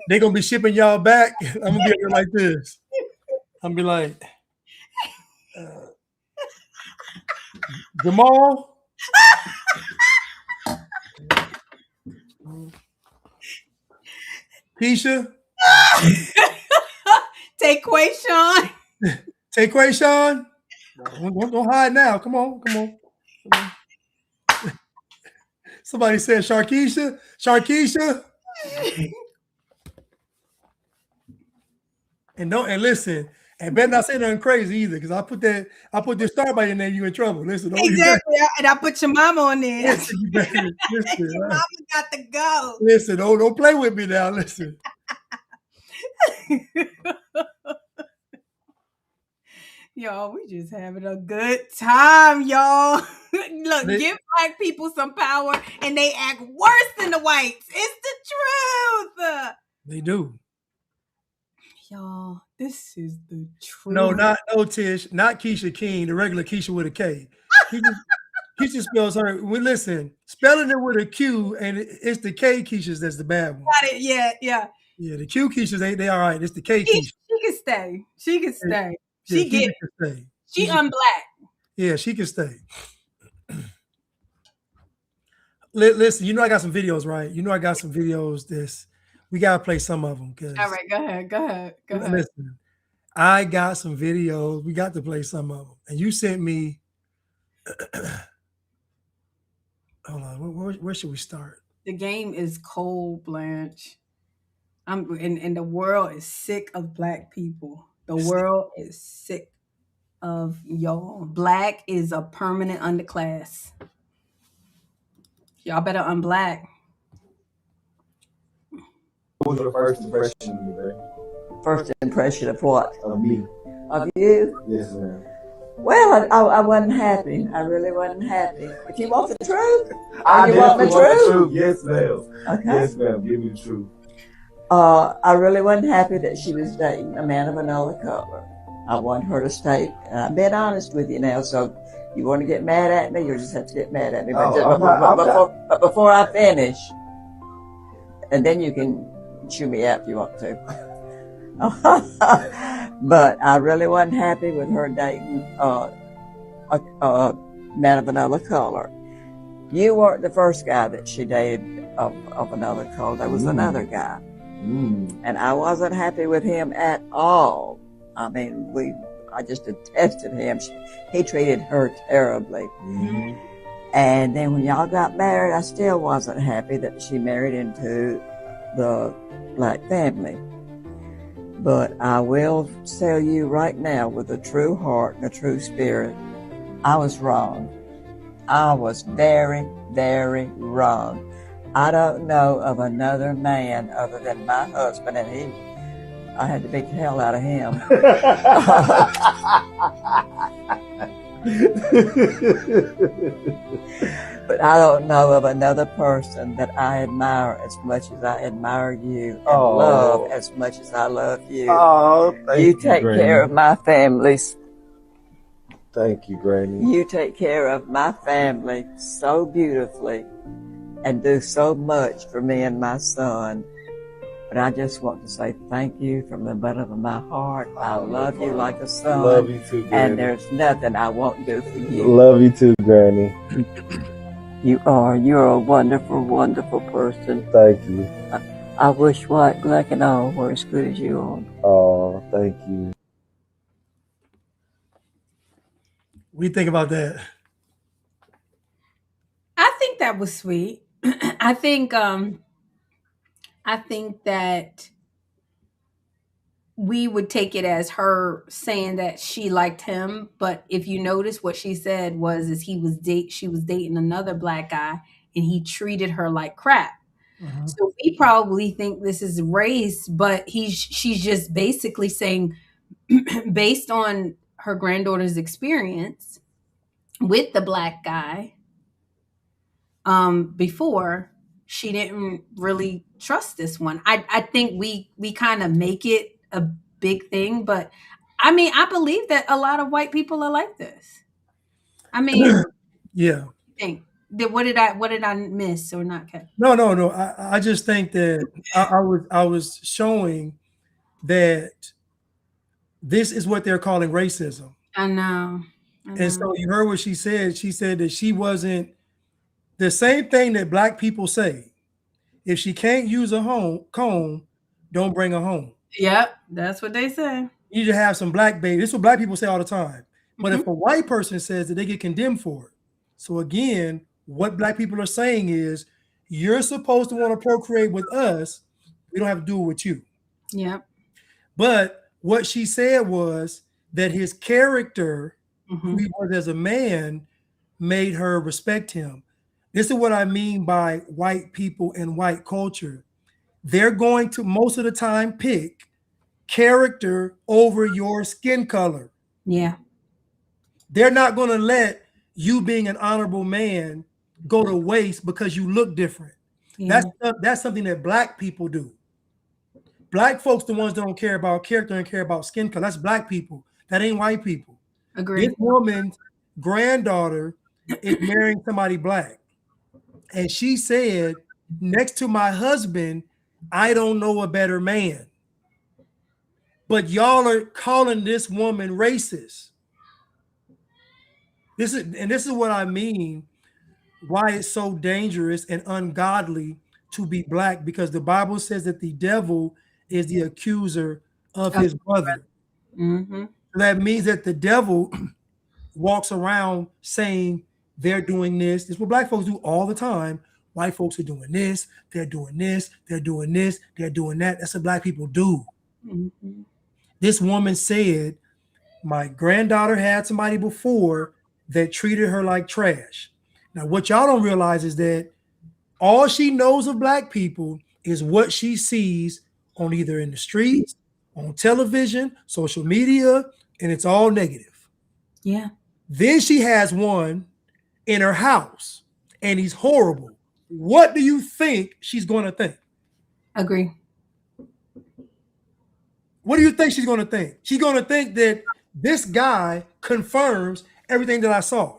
They're going to be shipping y'all back. I'm going to be here like this. I'm going to be like, Jamal? Keisha? Take Quayshawn. Take Quayshawn? Don't hide now. Come on. Somebody said Sharkeisha. And listen, and better not say nothing crazy either, because I put this star by your name, you in trouble. Listen, exactly. And I put your mama on there. Listen, your mama got to go. Listen, don't play with me now. Listen. Y'all, we just having a good time, y'all. Look, give black people some power and they act worse than the whites. It's the truth. They do. Y'all, this is the truth. No, Tish, not Keisha King, the regular Keisha with a K. Keisha spells her. Well, listen, spelling it with a Q, and it's the K Keishas that's the bad one. Got it, yeah. Yeah, the Q Keishas, they all right. It's the K Keisha. She can stay. She can stay. She unblack. Yeah, she can stay. Listen, I got some videos, right? I got some videos. We gotta play some of them. All right, go ahead. Listen, I got some videos. We got to play some of them, and you sent me. Hold on, where should we start? The game is cold, Blanche. And the world is sick of black people. The world is sick of y'all. Black is a permanent underclass. Y'all better unblack. What was your first impression of me, baby? First impression of what? Of me. Of you? Yes, ma'am. Well, I wasn't happy. I really wasn't happy. If you want the truth, I you want the truth? Yes, ma'am. Okay. Yes, ma'am. Give me the truth. I really wasn't happy that she was dating a man of another color. I want her to stay. And I'm being honest with you now, so you want to get mad at me, you just have to get mad at me. But before I finish, and then you can chew me out if you want to. But I really wasn't happy with her dating a man of another color. You weren't the first guy that she dated of another color. There was another guy. And I wasn't happy with him at all. I mean, I just detested him. He treated her terribly. Mhm. And then when y'all got married, I still wasn't happy that she married into the black family. But I will tell you right now, with a true heart and a true spirit, I was wrong. I was very, very wrong. I don't know of another man other than my husband, and I had to beat the hell out of him. But I don't know of another person that I admire as much as I admire you, and love as much as I love you. Oh, thank you, You take Granny. care of my families. Thank you, Granny. You take care of my family so beautifully and do so much for me and my son. But I just want to say thank you from the bottom of my heart. I love you like a son. Love you too, Granny. And there's nothing I won't do for you. Love you too, Granny. You're a wonderful, wonderful person. Thank you. I wish white, black, and all were as good as you are. Oh, thank you. What do you think about that? I think that was sweet. I think that we would take it as her saying that she liked him, but if you notice what she said was is she was dating another black guy and he treated her like crap. So we probably think this is race, but she's just basically saying based on her granddaughter's experience with the black guy before, she didn't really trust this one. I think we kind of make it a big thing, but I mean, I believe that a lot of white people are like this. I mean, Yeah. what did I miss or not catch? No. I just think that I was showing that this is what they're calling racism. I know. And so you heard what she said. She said that she wasn't the same thing that black people say. If she can't use a comb, don't bring her home. Yep, that's what they say. You need to have some black baby. This is what black people say all the time. But if a white person says that, they get condemned for it. So again, what black people are saying is, you're supposed to want to procreate with us. We don't have to do it with you. Yep. But what she said was that his character, who he was as a man, made her respect him. This is what I mean by white people and white culture. They're going to most of the time pick character over your skin color. Yeah. They're not going to let you being an honorable man go to waste because you look different. Yeah. That's something that black people do. Black folks, the ones that don't care about character and care about skin color. That's black people. That ain't white people. Agree. This woman's granddaughter is marrying somebody black. And she said, next to my husband, I don't know a better man. But y'all are calling this woman racist. This is what I mean, why it's so dangerous and ungodly to be black, because the Bible says that the devil is the accuser of his brother. That means that the devil walks around saying they're doing this. This is what black folks do all the time. White folks are doing this, they're doing this, they're doing this, they're doing that. That's what black people do. This woman said, my granddaughter had somebody before that treated her like trash. Now, what y'all don't realize is that all she knows of black people is what she sees on either in the streets, on television, social media, and it's all negative. Yeah. Then she has one in her house, and he's horrible. What do you think she's going to think? Agree. What do you think she's going to think? She's going to think that this guy confirms everything that I saw.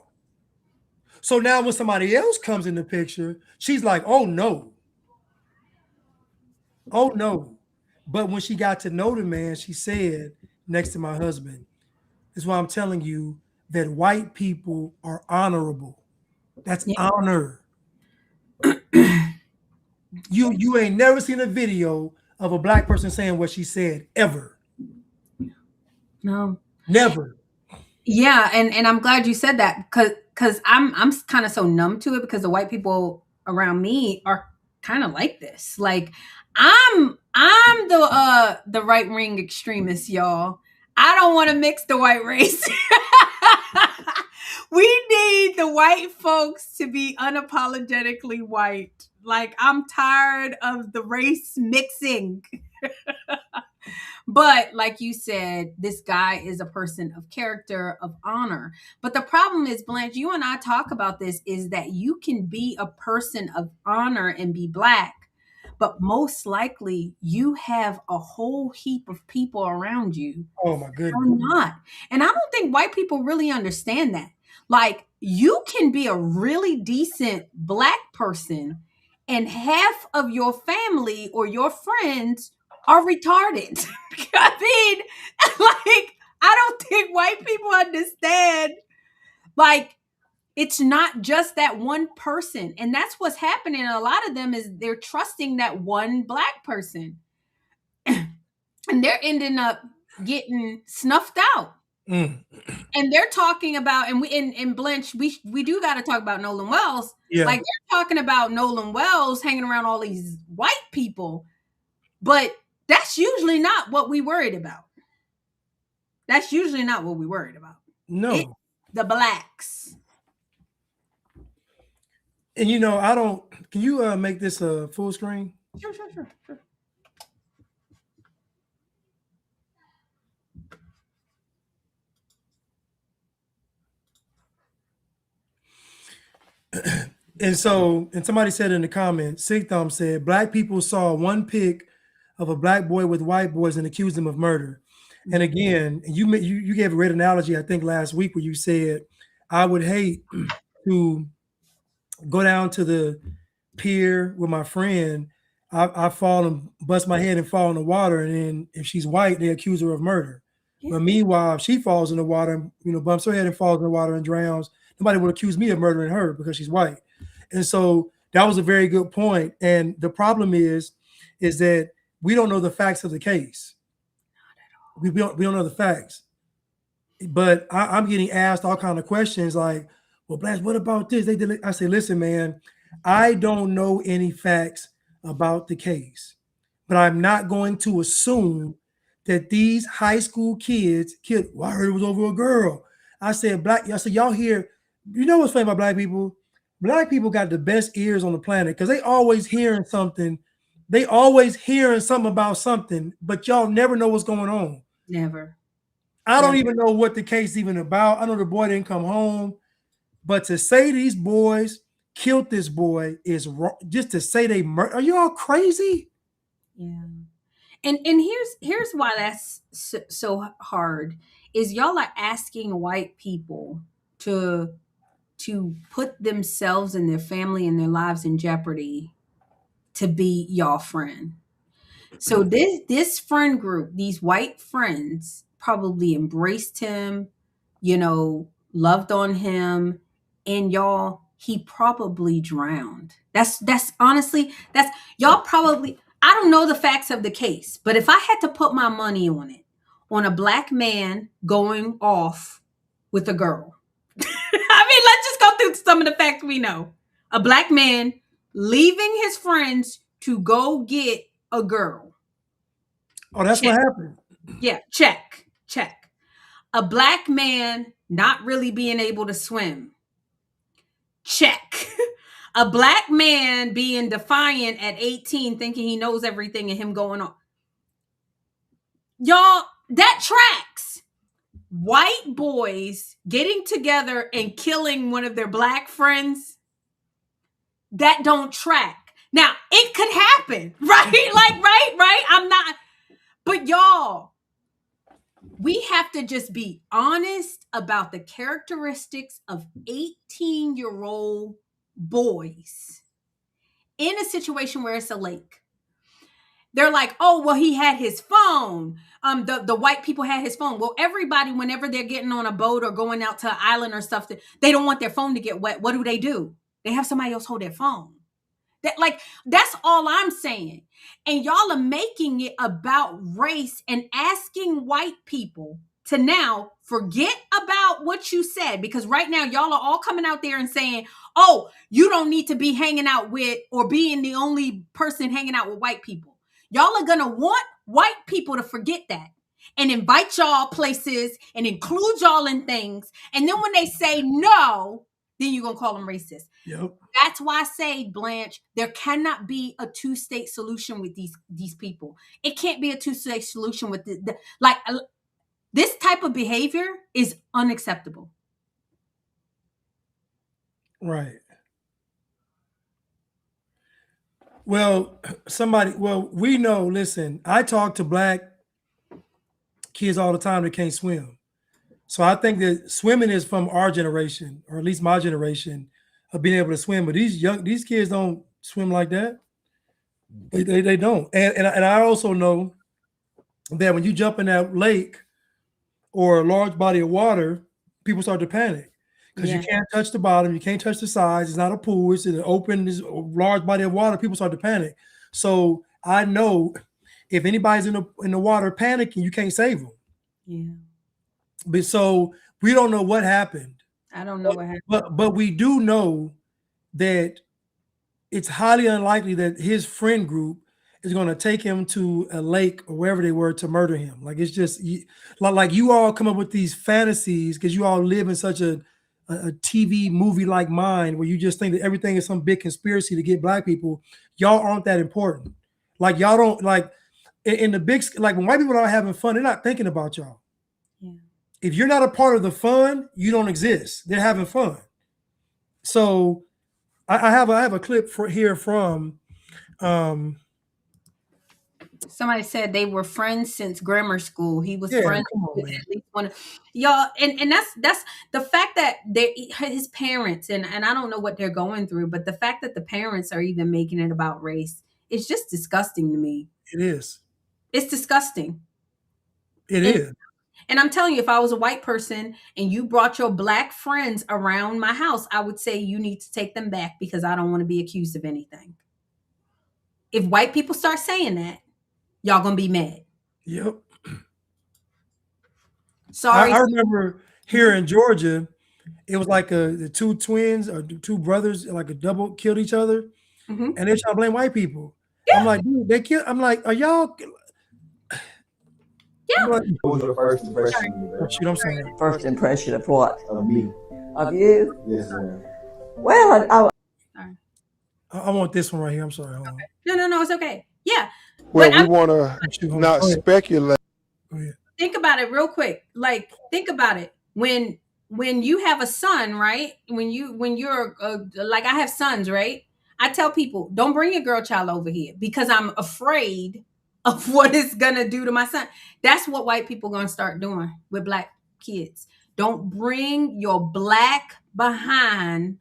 So now when somebody else comes in the picture, she's like, oh no. Oh no. But when she got to know the man, she said, next to my husband, this is why I'm telling you that white people are honorable. That's honor. You ain't never seen a video of a black person saying what she said ever. No. Never. Yeah, and I'm glad you said that because I'm kind of so numb to it because the white people around me are kind of like this. Like I'm the right wing extremist, y'all. I don't want to mix the white race. We need the white folks to be unapologetically white. Like I'm tired of the race mixing. But like you said, this guy is a person of character, of honor. But the problem is, Blanche, you and I talk about this, is that you can be a person of honor and be black, but most likely you have a whole heap of people around you Oh my who are goodness. not. And I don't think white people really understand that. Like you can be a really decent black person and half of your family or your friends are retarded. I mean, like, I don't think white people understand. Like, it's not just that one person. And that's what's happening. A lot of them is they're trusting that one black person. And they're ending up getting snuffed out. Mm. And they're talking about, and we in Blanche, we do got to talk about Nolan Wells. Yeah. Like they're talking about Nolan Wells hanging around all these white people, but that's usually not what we worried about. That's usually not what we worried about. No. It's the blacks. And you know, I don't. Can you make this a full screen? Sure. And so, and somebody said in the comments, Sig Thumb said, black people saw one pic of a black boy with white boys and accused him of murder. And again, you gave a great analogy, I think, last week where you said, I would hate to go down to the pier with my friend. I fall and bust my head and fall in the water. And then if she's white, they accuse her of murder. Yeah. But meanwhile, if she falls in the water and, you know, bumps her head and falls in the water and drowns, nobody would accuse me of murdering her because she's white. And so that was a very good point. And the problem is that we don't know the facts of the case. We don't know the facts. But I'm getting asked all kind of questions like, well, Blanche, what about this? They did it. I say, listen, man, I don't know any facts about the case, but I'm not going to assume that these high school kids, well, I heard it was over a girl. I said, y'all hear, you know what's funny about black people? Black people got the best ears on the planet because they always hearing something. They always hearing something about something, but y'all never know what's going on. Never. I don't even know what the case is even about. I know the boy didn't come home, but to say these boys killed this boy is wrong. Just to say they murder, are you all crazy? Yeah. And here's why that's so hard is y'all are asking white people to put themselves and their family and their lives in jeopardy to be y'all friend. So this friend group, these white friends probably embraced him, you know, loved on him, and y'all, he probably drowned. That's honestly, that's y'all probably, I don't know the facts of the case, but if I had to put my money on it, on a black man going off with a girl. I mean, let's just go through some of the facts we know. A black man leaving his friends to go get a girl. Oh, that's Check. what happened. Yeah, check. A black man not really being able to swim. Check. A black man being defiant at 18, thinking he knows everything and him going on. Y'all, that tracks. White boys getting together and killing one of their black friends, that don't track. Now, it could happen, right? Like, right? I'm not, but y'all, we have to just be honest about the characteristics of 18-year-old boys in a situation where it's a lake. They're like, oh, well, he had his phone. The white people had his phone. Well, everybody, whenever they're getting on a boat or going out to an island or stuff, they don't want their phone to get wet. What do? They have somebody else hold their phone. That's all I'm saying. And y'all are making it about race and asking white people to now forget about what you said, because right now y'all are all coming out there and saying, oh, you don't need to be hanging out with or being the only person hanging out with white people. Y'all are gonna want white people to forget that and invite y'all places and include y'all in things. And then when they say no, then you're gonna call them racist. Yep. That's why I say, Blanche, there cannot be a two-state solution with these people. It can't be a two-state solution with this type of behavior is unacceptable. Right. Well, we know, listen, I talk to black kids all the time that can't swim. So I think that swimming is from our generation, or at least my generation, of being able to swim. But these kids don't swim like that. They don't. And I also know that when you jump in that lake or a large body of water, people start to panic because you can't touch the bottom, you can't touch the sides. It's not a pool; it's an open, this large body of water. People start to panic. So I know if anybody's in the water panicking, you can't save them. Yeah. But so we don't know what happened. I don't know what happened. But we do know that it's highly unlikely that his friend group is going to take him to a lake or wherever they were to murder him. Like, it's just like you all come up with these fantasies because you all live in such a TV movie like mind where you just think that everything is some big conspiracy to get black people. Y'all aren't that important. Like, y'all don't, like, in the big, like, when white people are having fun, they're not thinking about y'all. Yeah. If you're not a part of the fun, you don't exist. They're having fun. So I have a clip here from somebody said they were friends since grammar school. He was Yeah, friends come on, with man. at least one of y'all, and that's the fact that his parents, and I don't know what they're going through, but the fact that the parents are even making it about race is just disgusting to me. It is. It's disgusting. It is. And I'm telling you, if I was a white person and you brought your black friends around my house, I would say you need to take them back because I don't want to be accused of anything. If white people start saying that, y'all gonna be mad. Yep. Sorry. I remember here in Georgia, it was like the two twins or two brothers, like a double, killed each other, Mhm. and they're trying to blame white people. Yeah. I'm like, dude, they killed. I'm like, are y'all? Yeah. Like, What was your first impression of me, oh, babe? shoot, I'm sorry. First impression of what? Of me? Of you? Yes, ma'am. Well, I want this one right here. I'm sorry. Hold on. No, it's okay. Yeah. Well, But we want to Shoot, hold on. not Go ahead. speculate. Go ahead. think about it real quick. Like, think about it. When you have a son, right? When you're like, I have sons, right? I tell people, don't bring your girl child over here because I'm afraid of what it's gonna do to my son. That's what white people gonna start doing with black kids. Don't bring your black behind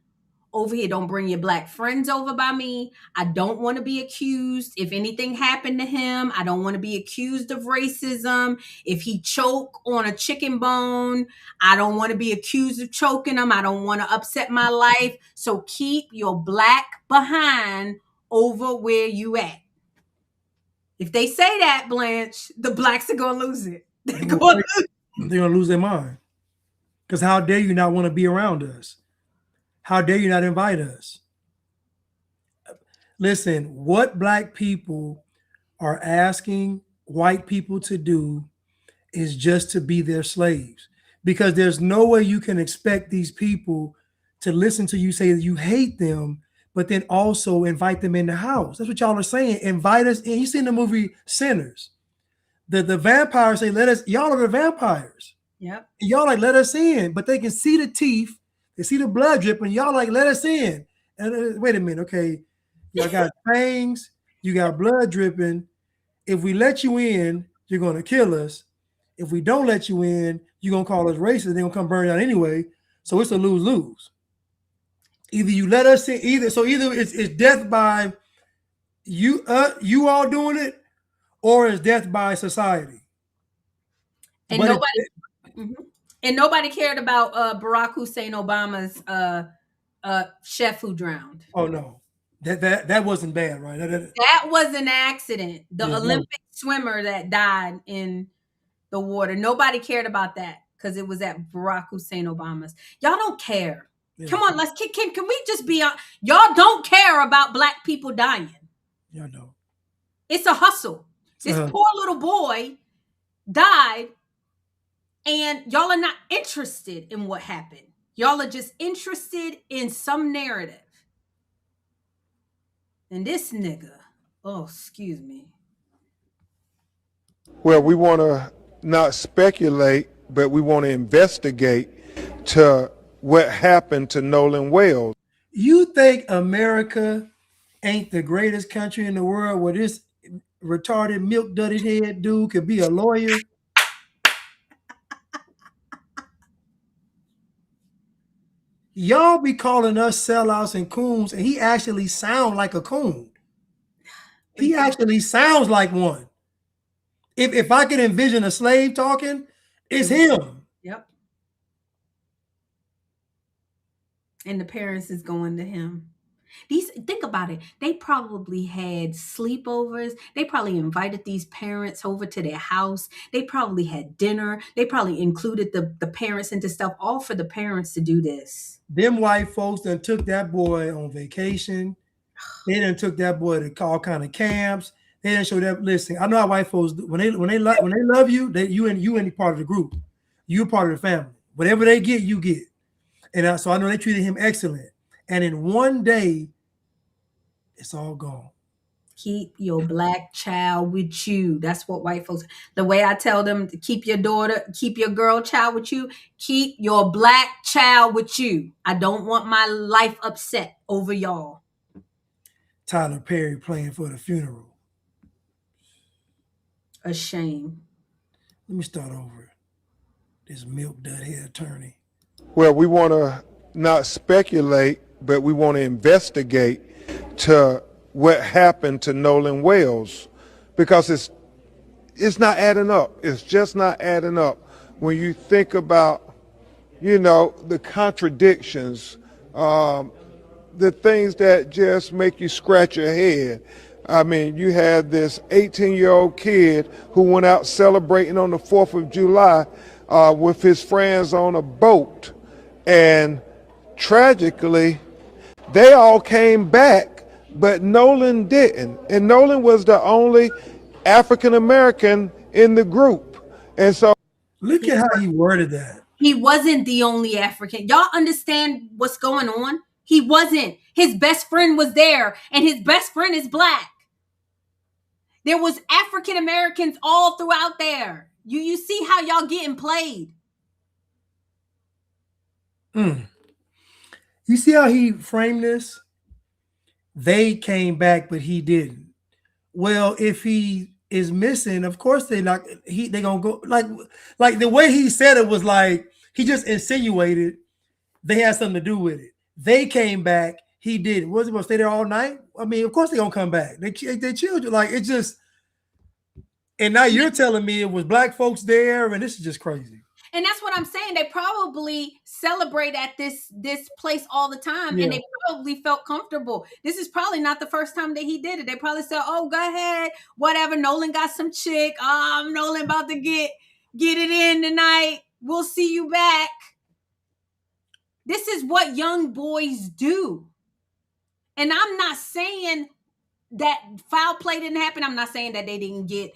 over here. Don't bring your black friends over by me. I don't want to be accused. If anything happened to him, I don't want to be accused of racism. If he choke on a chicken bone, I don't want to be accused of choking him. I don't want to upset my life. So keep your black behind over where you at. If they say that, Blanche, the blacks are going to lose it. They're going to lose their mind. Because how dare you not want to be around us? How dare you not invite us? Listen, what black people are asking white people to do is just to be their slaves. Because there's no way you can expect these people to listen to you say that you hate them, but then also invite them in the house. That's what y'all are saying. Invite us in. You seen the movie Sinners. The vampires say, let us, y'all are the vampires. Yep. Y'all like, let us in, but they can see the teeth. They see the blood dripping. Y'all like, let us in. And wait a minute, okay. Y'all got fangs. You got blood dripping. If we let you in, you're going to kill us. If we don't let you in, you're going to call us racist. They're going to come burn out anyway. So it's a lose-lose. Either you let us in, either it's death by you all doing it, or it's death by society. And nobody cared about Barack Hussein Obama's chef who drowned. Oh no, that wasn't bad, right? That was an accident. The Olympic swimmer that died in the water. Nobody cared about that because it was at Barack Hussein Obama's. Y'all don't care. Yeah. Come on, can we just be on? Y'all don't care about black people dying. Y'all know. It's a hustle. This poor little boy died, and y'all are not interested in what happened. Y'all are just interested in some narrative. And this nigga, oh, excuse me. Well, we want to not speculate, but we want to investigate to what happened to Nolan Wells. You think America ain't the greatest country in the world where this retarded milk duddy head dude could be a lawyer? Y'all be calling us sellouts and coons, and he actually sounds like a coon. He actually sounds like one. If I could envision a slave talking, it's him. Yep. And the parents is going to him. Think about it. They probably had sleepovers. They probably invited these parents over to their house. They probably had dinner. They probably included the parents into stuff, all for the parents to do this. Them white folks done took that boy on vacation. They done took that boy to all kind of camps. They didn't show that. Listen, I know how white folks do. When they love you, you any part of the group. You're part of the family. Whatever they get, you get. And so I know they treated him excellent. And in one day, it's all gone. Keep your black child with you. That's what white folks. The way I tell them to keep your girl child with you. Keep your black child with you. I don't want my life upset over y'all. Tyler Perry playing for the funeral. A shame. Let me start over. This milk dud head attorney. Well, we want to not speculate, but we want to investigate to what happened to Nolan Wells, because it's not adding up. It's just not adding up when you think about, the contradictions, the things that just make you scratch your head. I mean, you had this 18-year-old kid who went out celebrating on the 4th of July with his friends on a boat. And tragically, they all came back, but Nolan didn't. And Nolan was the only African-American in the group. And so look at how he worded that. He wasn't the only African. Y'all understand what's going on? He wasn't. His best friend was there, and his best friend is black. There was African Americans all throughout there. You see how y'all getting played. You see how he framed this? They came back, but he didn't. Well, if he is missing, of course they gonna go like the way he said it was like he just insinuated they had something to do with it. They came back, he didn't. Was he gonna stay there all night? I mean, of course they gonna come back. They children, like it just. And now you're telling me it was black folks there, and this is just crazy. And that's what I'm saying. They probably celebrate at this place all the time, and they probably felt comfortable. This is probably not the first time that he did it. They probably said, "Oh, go ahead, whatever. Nolan got some chick. Nolan about to get it in tonight. We'll see you back." This is what young boys do. And I'm not saying that foul play didn't happen. I'm not saying that they didn't get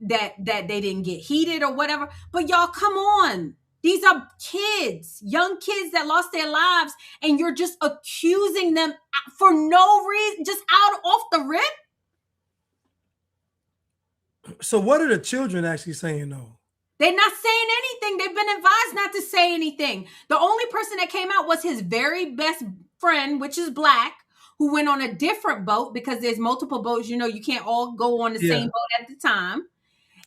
that they didn't get heated or whatever. But y'all, come on. These are kids, young kids that lost their lives, and you're just accusing them for no reason, just off the rip. So what are the children actually saying though? They're not saying anything. They've been advised not to say anything. The only person that came out was his very best friend, which is black, who went on a different boat because there's multiple boats. You can't all go on the same boat at the time.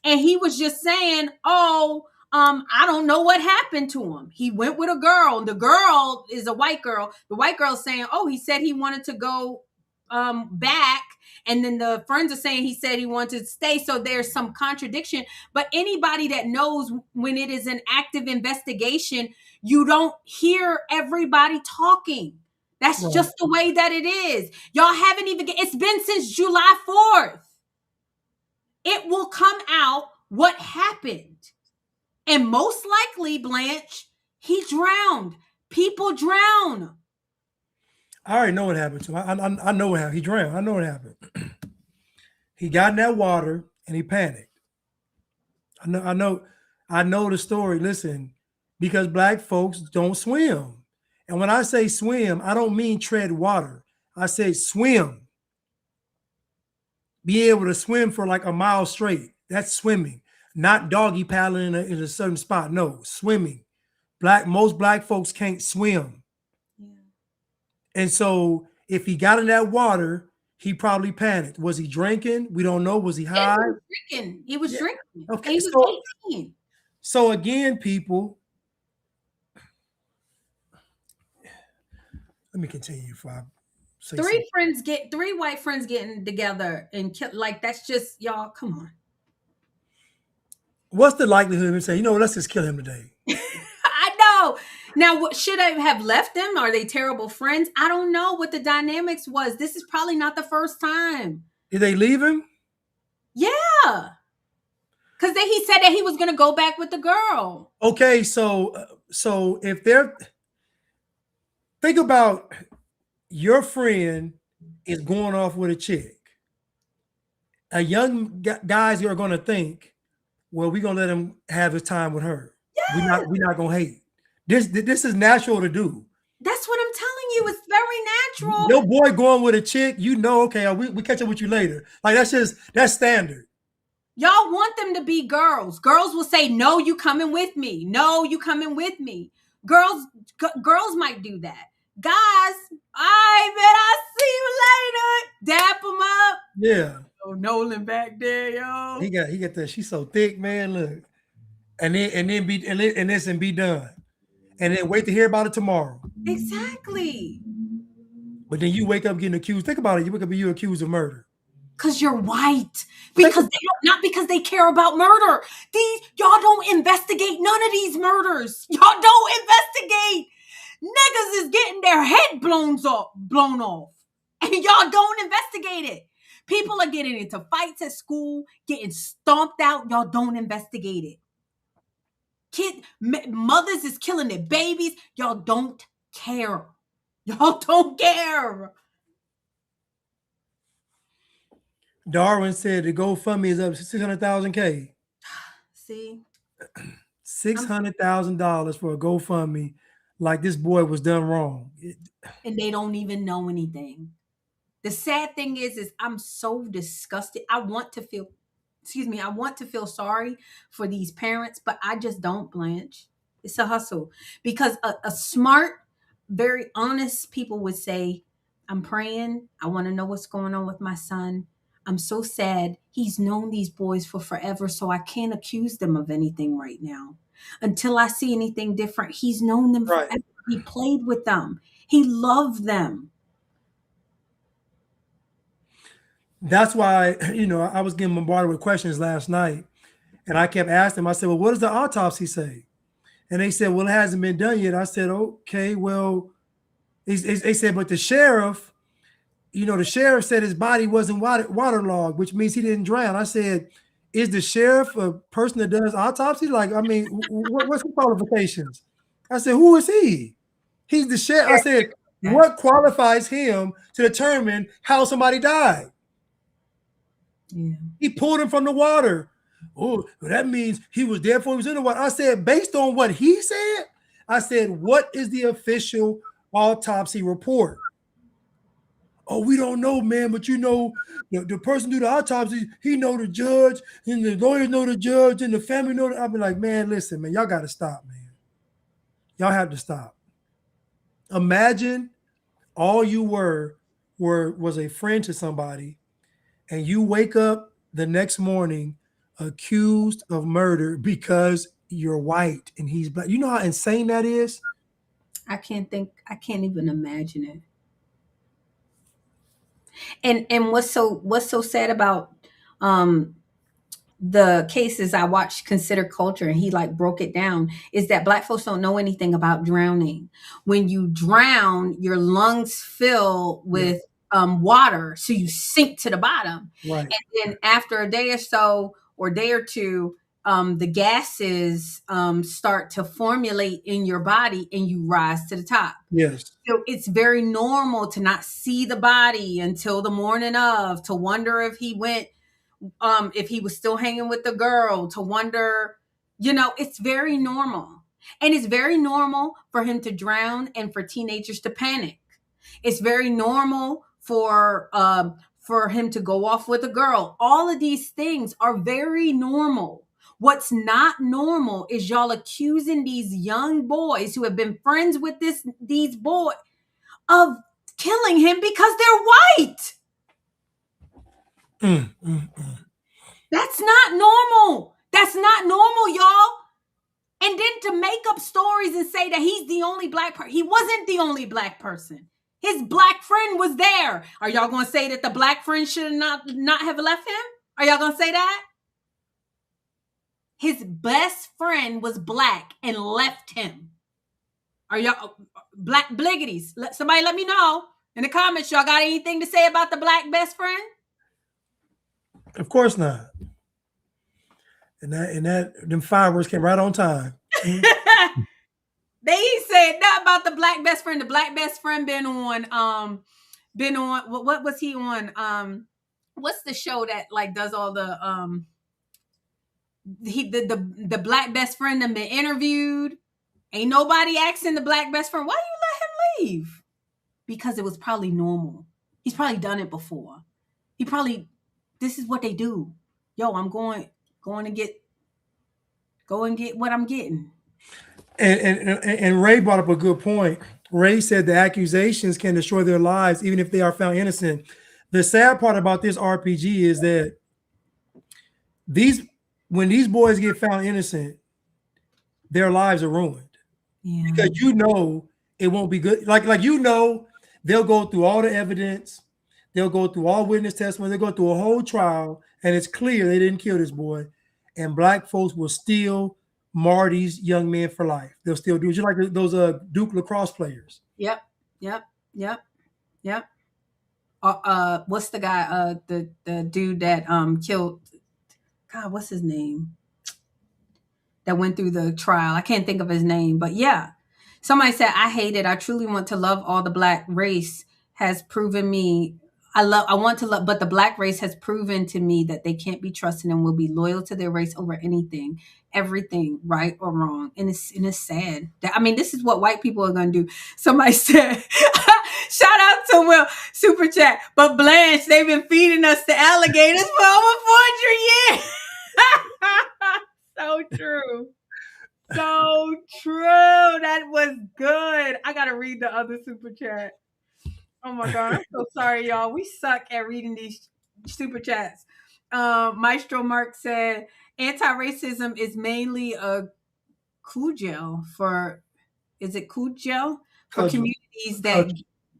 And he was just saying, I don't know what happened to him. He went with a girl. The girl is a white girl. The white girl is saying, he said he wanted to go back. And then the friends are saying he said he wanted to stay. So there's some contradiction. But anybody that knows when it is an active investigation, you don't hear everybody talking. That's just the way that it is. Y'all haven't even, it's been since July 4th. It will come out what happened. And most likely, Blanche, he drowned. People drown. I already know what happened to him. I know what happened. He drowned. I know what happened. He got in that water and he panicked. I know the story. Listen, because black folks don't swim. And when I say swim, I don't mean tread water. I say swim. Be able to swim for like a mile straight. That's swimming, not doggy paddling in a certain spot. No, swimming. Most black folks can't swim. Yeah. And so if he got in that water, he probably panicked. Was he drinking? We don't know. Was he high? He was drinking. Okay, he was 18. So again, people, let me continue before I say three white friends getting together and like that's just y'all. Come on. What's the likelihood of him saying, let's just kill him today? I know. Now, should I have left them? Are they terrible friends? I don't know what the dynamics was. This is probably not the first time. Did they leave him? Yeah. Because then he said that he was going to go back with the girl. Okay, so if they're... Think about your friend is going off with a chick. A young guys are going to think, well, we're going to let him have his time with her. Yeah. We're not going to hate. This is natural to do. That's what I'm telling you. It's very natural. Your boy going with a chick, okay, we catch up with you later. Like that's standard. Y'all want them to be girls. Girls will say, no, you coming with me. No, you coming with me. Girls might do that. Guys, I bet I see you later. Dap them up. Yeah. Oh, Nolan back there, yo. He got that. She's so thick, man. Look. And then be done. And then wait to hear about it tomorrow. Exactly. But then you wake up getting accused. Think about it. You wake up and you're accused of murder. Because you're white. Not because they care about murder. Y'all don't investigate none of these murders. Y'all don't investigate. Niggas is getting their head blown off. And y'all don't investigate it. People are getting into fights at school, getting stomped out. Y'all don't investigate it. Mothers is killing their babies. Y'all don't care. Y'all don't care. Darwin said the GoFundMe is up to 600,000 K. See? $600,000 for a GoFundMe, like this boy was done wrong. And they don't even know anything. The sad thing is I'm so disgusted. I want to feel sorry for these parents, but I just don't, Blanche. It's a hustle. Because a smart, very honest people would say, I'm praying. I want to know what's going on with my son. I'm so sad. He's known these boys for forever, so I can't accuse them of anything right now. Until I see anything different, he's known them forever. He played with them. He loved them. That's why, I was getting bombarded with questions last night, and I kept asking them. I said, well, what does the autopsy say? And they said, well, it hasn't been done yet. I said, okay, well, they said, but the sheriff, the sheriff said his body wasn't waterlogged, which means he didn't drown. I said, is the sheriff a person that does autopsy? Like, I mean, what's the qualifications? I said, who is he? He's the sheriff. I said, what qualifies him to determine how somebody died? Yeah. He pulled him from the water. Oh, well, that means he was there before he was in the water. I said, based on what he said, I said, what is the official autopsy report? Oh, we don't know, man, but the person do the autopsy, he know the judge, and the lawyers know the judge, and the family know. I'll be like, man, listen, man, y'all got to stop, man. Y'all have to stop. Imagine all you was a friend to somebody, and you wake up the next morning accused of murder because you're white and he's black. You know how insane that is? I can't even imagine it. And what's so sad about the cases I watched, Consider Culture, and he broke it down, is that black folks don't know anything about drowning. When you drown, your lungs fill with water, so you sink to the bottom. Right. And then after a day or so, or day or two, the gases start to formulate in your body and you rise to the top. Yes. So it's very normal to not see the body until the morning of, to wonder if he went, if he was still hanging with the girl, to wonder, it's very normal. And it's very normal for him to drown and for teenagers to panic. It's very normal for him to go off with a girl. All of these things are very normal. What's not normal is y'all accusing these young boys who have been friends with these boys of killing him because they're white. That's not normal. That's not normal, y'all. And then to make up stories and say that he's the only black person. He wasn't the only black person. His black friend was there. Are y'all going to say that the black friend should not have left him? Are y'all going to say that? His best friend was black and left him. Are y'all black bliggities? Somebody let me know in the comments. Y'all got anything to say about the black best friend? Of course not. And them fireworks came right on time. They ain't said nothing about the black best friend. The black best friend been on what was he on? What's the show that like does all the the black best friend have been interviewed? Ain't nobody asking the black best friend, why you let him leave? Because it was probably normal. He's probably done it before. This is what they do. Yo, I'm going to get what I'm getting. And Ray brought up a good point. Ray said the accusations can destroy their lives even if they are found innocent. The sad part about this RPG is that when these boys get found innocent, their lives are ruined. Yeah. Because it won't be good. Like they'll go through all the evidence, they'll go through all witness testimony, they'll go through a whole trial, and it's clear they didn't kill this boy. And black folks will still mar these young men for life. They'll still do it, just like those Duke lacrosse players. Yep. What's the guy? The dude that killed? God, what's his name? That went through the trial. I can't think of his name, but yeah. Somebody said, "I hate it. I truly want to love all the black race. Has proven me. I want to love, but the black race has proven to me that they can't be trusted and will be loyal to their race over anything, everything, right or wrong." And it's sad. This is what white people are going to do. Somebody said, shout out to Will, super chat. But Blanche, they've been feeding us the alligators for over 400 years. So true. So true. That was good. I got to read the other super chat. Oh my God, I'm so sorry, y'all. We suck at reading these super chats. Maestro Mark said, anti-racism is mainly a cudgel for communities that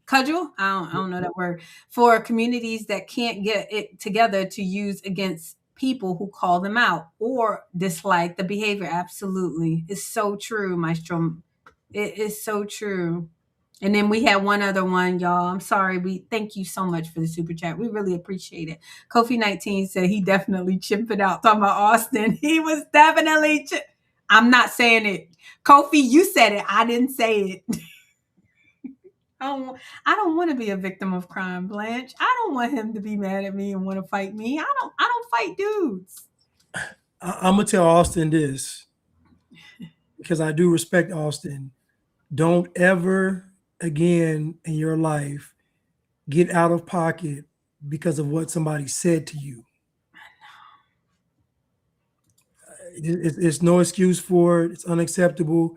cudgel? I don't know that word. For communities that can't get it together to use against people who call them out or dislike the behavior. Absolutely. It's so true, Maestro. It is so true. And then we had one other one, y'all. I'm sorry. We thank you so much for the super chat. We really appreciate it. Kofi 19 said he definitely chipped it out. Talking about Austin. He was definitely I'm not saying it. Kofi, you said it. I didn't say it. I don't want to be a victim of crime, Blanche. I don't want him to be mad at me and want to fight me. I don't fight dudes. I'm gonna tell Austin this because I do respect Austin. Don't ever again in your life get out of pocket because of what somebody said to you. It's no excuse for it. It's unacceptable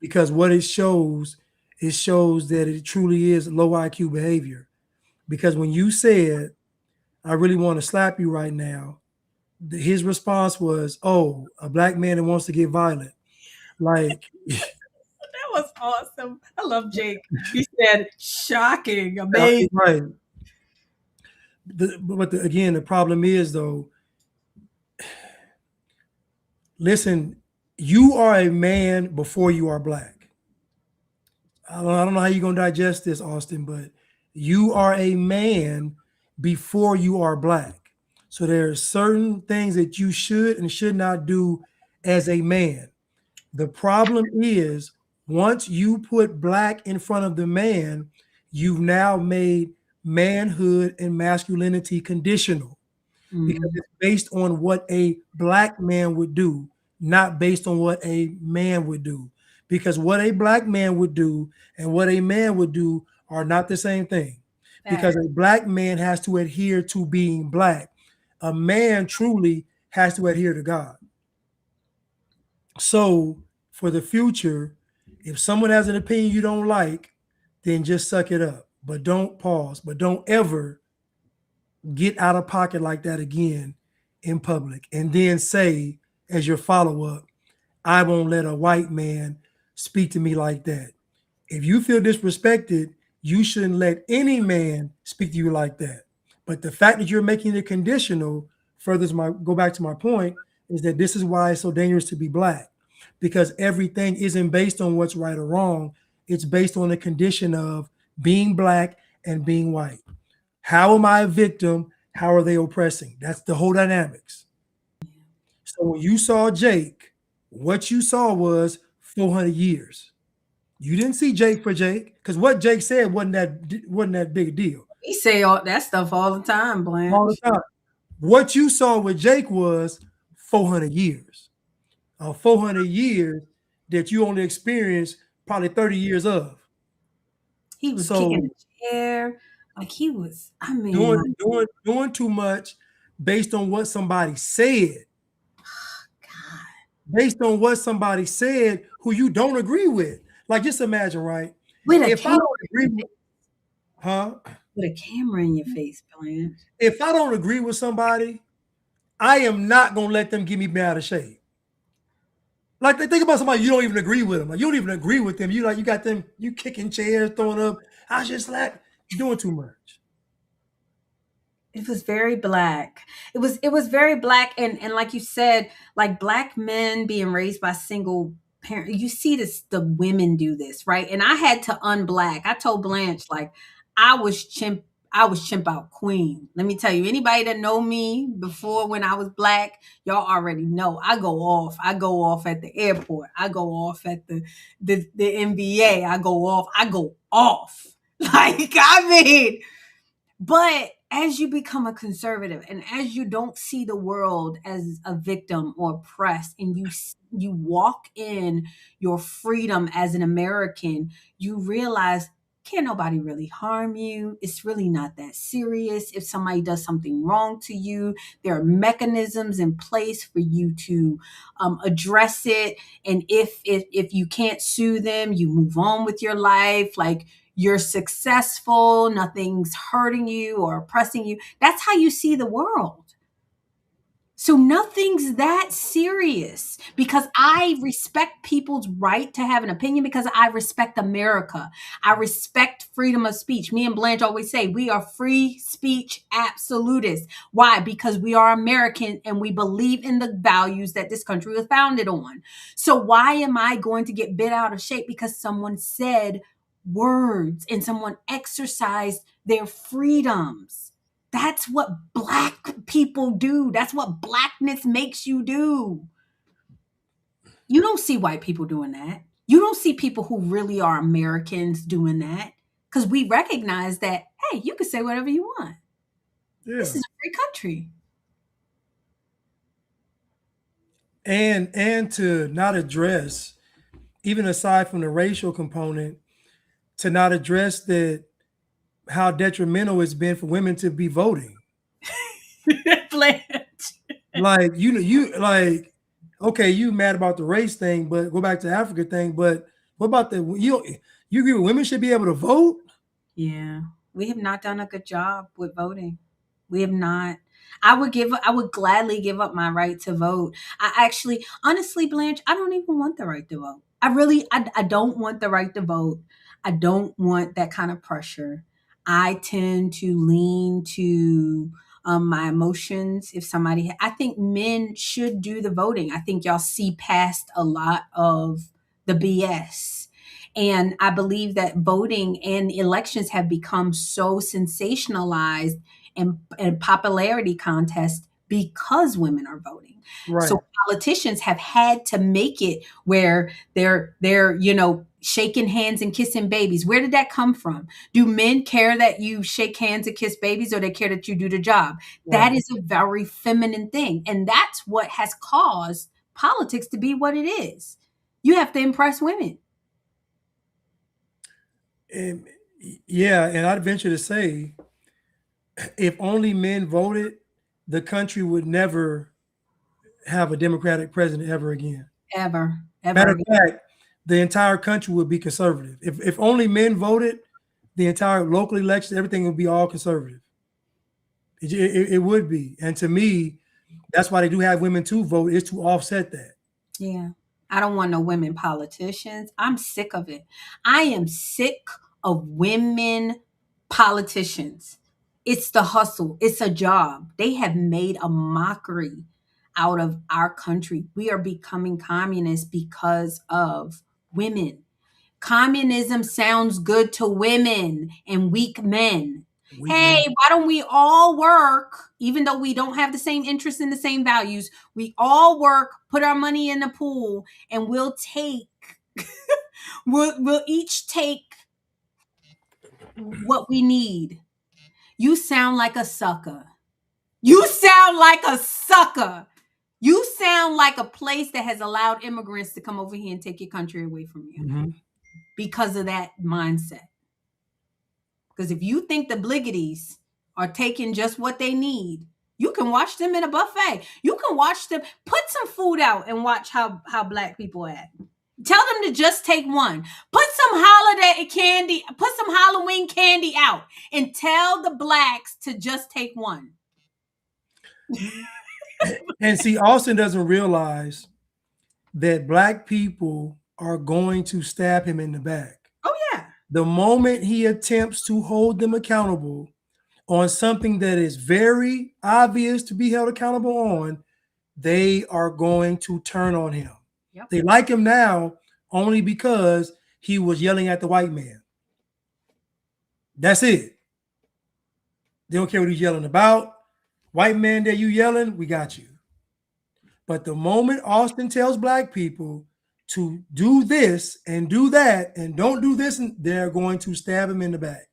because what it shows that it truly is low IQ behavior. Because when you said, "I really want to slap you right now," his response was, "Oh, a black man that wants to get violent." Like that was awesome. I love Jake. He said, "Shocking, amazing." Right. But again, the problem is though. Listen, you are a man before you are black. I don't know how you're gonna digest this, Austin, but you are a man before you are black. So there are certain things that you should and should not do as a man. The problem is once you put black in front of the man, you've now made manhood and masculinity conditional because Mm, it's based on what a black man would do, not based on what a man would do. Because what a black man would do and what a man would do are not the same thing. Because fact. a black man has to adhere to being black. A man truly has to adhere to God. So for the future, if someone has an opinion you don't like, then just suck it up. But don't pause. But don't ever get out of pocket like that again in public. And then say, as your follow-up, I won't let a white man speak to me like that. If you feel disrespected, you shouldn't let any man speak to you like that. But the fact that you're making it conditional furthers my go back to my point is that this is why it's so dangerous to be black, because everything isn't based on what's right or wrong. It's based on the condition of being black and being white. How am I a victim? How are they oppressing? That's the whole dynamics. So when you saw Jake, what you saw was 400 years. You didn't see Jake for Jake because what Jake said wasn't that big a deal. We say all that stuff all the time, All the Blanche. time. What you saw with Jake was 400 years. 400 years that you only experienced probably 30 years of. He was kicking So the chair. Like he was, I mean, doing like, doing doing too much based on what somebody said, based on what somebody said who you don't agree with. Like just imagine, right? with a If I camera, don't agree with, huh? with a camera in your face, Blanche. If I don't agree with somebody, I am not gonna let them get me bent out of shape. Like think about somebody you don't even agree with them. Like you don't even agree with them. You got them, you kicking chairs, throwing up. I just like doing too much. It was very black. It was very black, and like you said, like black men being raised by single parent. You see this, the women do this, right? And I had to unblack. I told Blanche like I was chimp out queen. Let me tell you, anybody that know me before when I was black, y'all already know. I go off. I go off at the airport. I go off at the NBA. I go off. I go off. Like I mean, but as you become a conservative and as you don't see the world as a victim or oppressed, and you walk in your freedom as an American, you realize can't nobody really harm you. It's really not that serious. If somebody does something wrong to you, there are mechanisms in place for you to address it. And if you can't sue them, you move on with your life. Like you're successful, nothing's hurting you or oppressing you. That's how you see the world. So nothing's that serious because I respect people's right to have an opinion because I respect America. I respect freedom of speech. Me and Blanche always say we are free speech absolutists. Why? Because we are American and we believe in the values that this country was founded on. So why am I going to get bit out of shape because someone said words and someone exercised their freedoms? That's what black people do. That's what blackness makes you do. You don't see white people doing that. You don't see people who really are Americans doing that because we recognize that, hey, you can say whatever you want. Yeah. This is a free country. And to not address, even aside from the racial component, to not address that how detrimental it's been for women to be voting. Blanche. Like you like, okay, you mad about the race thing, but go back to the Africa thing. But what about you agree with women should be able to vote? Yeah, we have not done a good job with voting. We have not. I would gladly give up my right to vote. I actually, honestly, Blanche, I don't even want the right to vote. I don't want the right to vote. I don't want that kind of pressure. I tend to lean to my emotions. If somebody, I think men should do the voting. I think y'all see past a lot of the BS. And I believe that voting and elections have become so sensationalized and popularity contests because women are voting. Right. So politicians have had to make it where they're shaking hands and kissing babies. Where did that come from? Do men care that you shake hands and kiss babies, or they care that you do the job? Right. That is a very feminine thing, and that's what has caused politics to be what it is. You have to impress women. And I'd venture to say, if only men voted, the country would never have a Democratic president ever again. Ever. Matter of fact, the entire country would be conservative. If only men voted, the entire local elections, everything would be all conservative. It would be. And to me, that's why they do have women to vote, is to offset that. Yeah. I don't want no women politicians. I'm sick of it. I am sick of women politicians. It's the hustle. It's a job. They have made a mockery out of our country. We are becoming communist because of women. Communism sounds good to women and weak men. Hey, why don't we all work, even though we don't have the same interests and the same values? We all work, put our money in the pool, and we'll each take what we need. You sound like a sucker. You sound like a sucker. You sound like a place that has allowed immigrants to come over here and take your country away from you because of that mindset. Because if you think the Bliggities are taking just what they need, you can watch them in a buffet. You can watch them put some food out and watch how Black people act. Tell them to just take one. Put some holiday candy, put some Halloween candy out and tell the Blacks to just take one. And see, Austin doesn't realize that Black people are going to stab him in the back. Oh, yeah. The moment he attempts to hold them accountable on something that is very obvious to be held accountable on, they are going to turn on him. Yep. They like him now only because he was yelling at the white man. That's it. They don't care what he's yelling about. White man that you yelling, we got you. But the moment Austin tells Black people to do this and do that and don't do this, they're going to stab him in the back.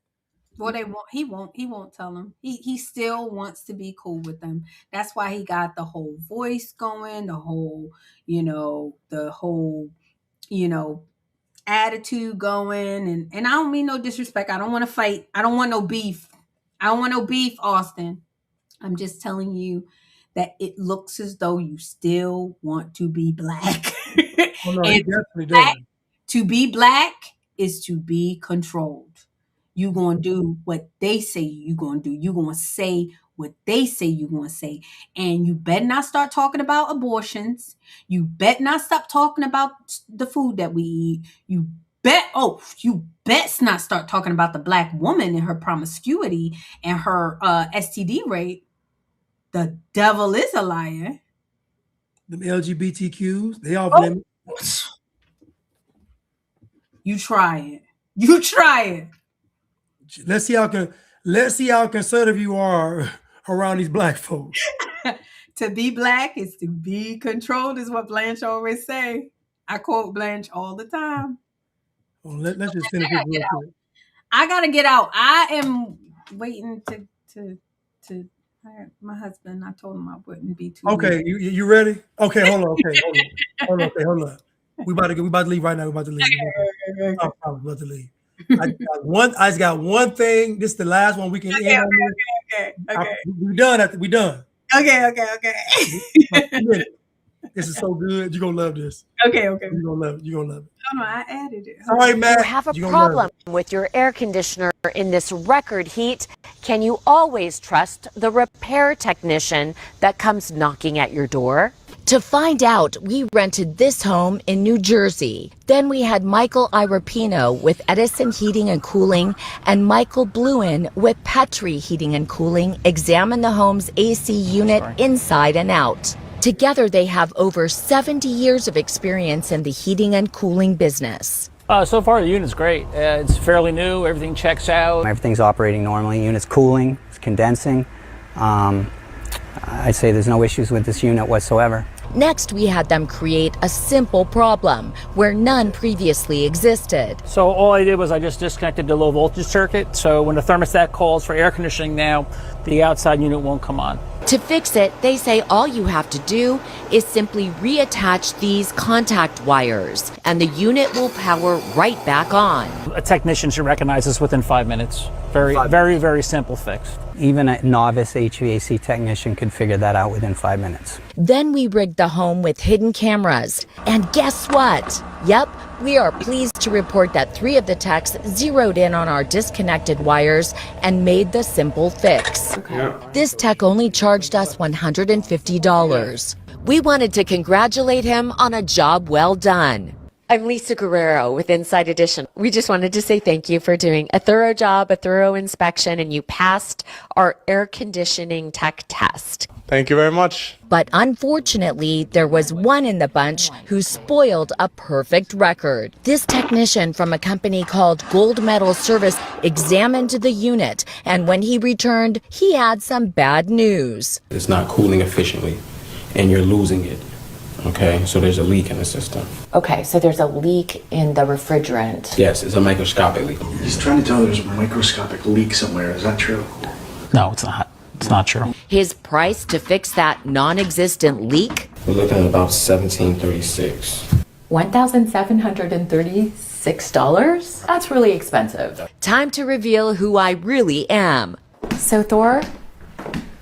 Well, he won't tell them. He still wants to be cool with them. That's why he got the whole voice going, the whole attitude going. And I don't mean no disrespect. I don't want to fight. I don't want no beef. I don't want no beef, Austin. I'm just telling you that it looks as though you still want to be Black. Oh, no, he definitely does. To be Black is to be controlled. You're going to do what they say you're going to do. You're going to say what they say you're going to say. And you better not start talking about abortions. You better not stop talking about the food that we eat. You best not start talking about the Black woman and her promiscuity and her STD rate. The devil is a liar. The LGBTQs, they all blame it. You try it. You try it. Let's see how conservative you are around these Black folks. To be Black is to be controlled, is what Blanche always say. I quote Blanche all the time. Well, let's just finish this real quick. I gotta get out. I am waiting to my husband. I told him I wouldn't be too. Okay, you ready? Okay, hold on. Hold on. We about to leave right now. We're about to leave. I'm about to leave. I just got one thing. This is the last one we can end on. Okay. We're done. We done. Okay. This is so good. You're gonna love this. Okay. You're gonna love it. No, I added it. All right, Matt. You have a problem with your air conditioner in this record heat. Can you always trust the repair technician that comes knocking at your door? To find out, we rented this home in New Jersey. Then we had Michael Irapino with Edison Heating and Cooling and Michael Bluin with Petrie Heating and Cooling examine the home's AC unit inside and out. Together, they have over 70 years of experience in the heating and cooling business. So far, the unit's great. It's fairly new. Everything checks out. Everything's operating normally. Unit's cooling. It's condensing. I'd say there's no issues with this unit whatsoever. Next, we had them create a simple problem where none previously existed. So all I did was I just disconnected the low voltage circuit. So when the thermostat calls for air conditioning now, the outside unit won't come on. To fix it, they say all you have to do is simply reattach these contact wires and the unit will power right back on. A technician should recognize this within 5 minutes. Very simple fix. Even a novice HVAC technician could figure that out within 5 minutes. Then we rigged the home with hidden cameras. And guess what? Yep, we are pleased to report that 3 of the techs zeroed in on our disconnected wires and made the simple fix. This tech only charged us $150. We wanted to congratulate him on a job well done. I'm Lisa Guerrero with Inside Edition. We just wanted to say thank you for doing a thorough job, a thorough inspection, and you passed our air conditioning tech test. Thank you very much. But unfortunately, there was one in the bunch who spoiled a perfect record. This technician from a company called Gold Medal Service examined the unit, and when he returned, he had some bad news. It's not cooling efficiently, and you're losing it. Okay, so there's a leak in the system. Okay, so there's a leak in the refrigerant. Yes, it's a microscopic leak. He's trying to tell there's a microscopic leak somewhere. Is that true? No, it's not. It's not true. His price to fix that non-existent leak? We're looking at about $1,736. $1,736? That's really expensive. Time to reveal who I really am. So Thor,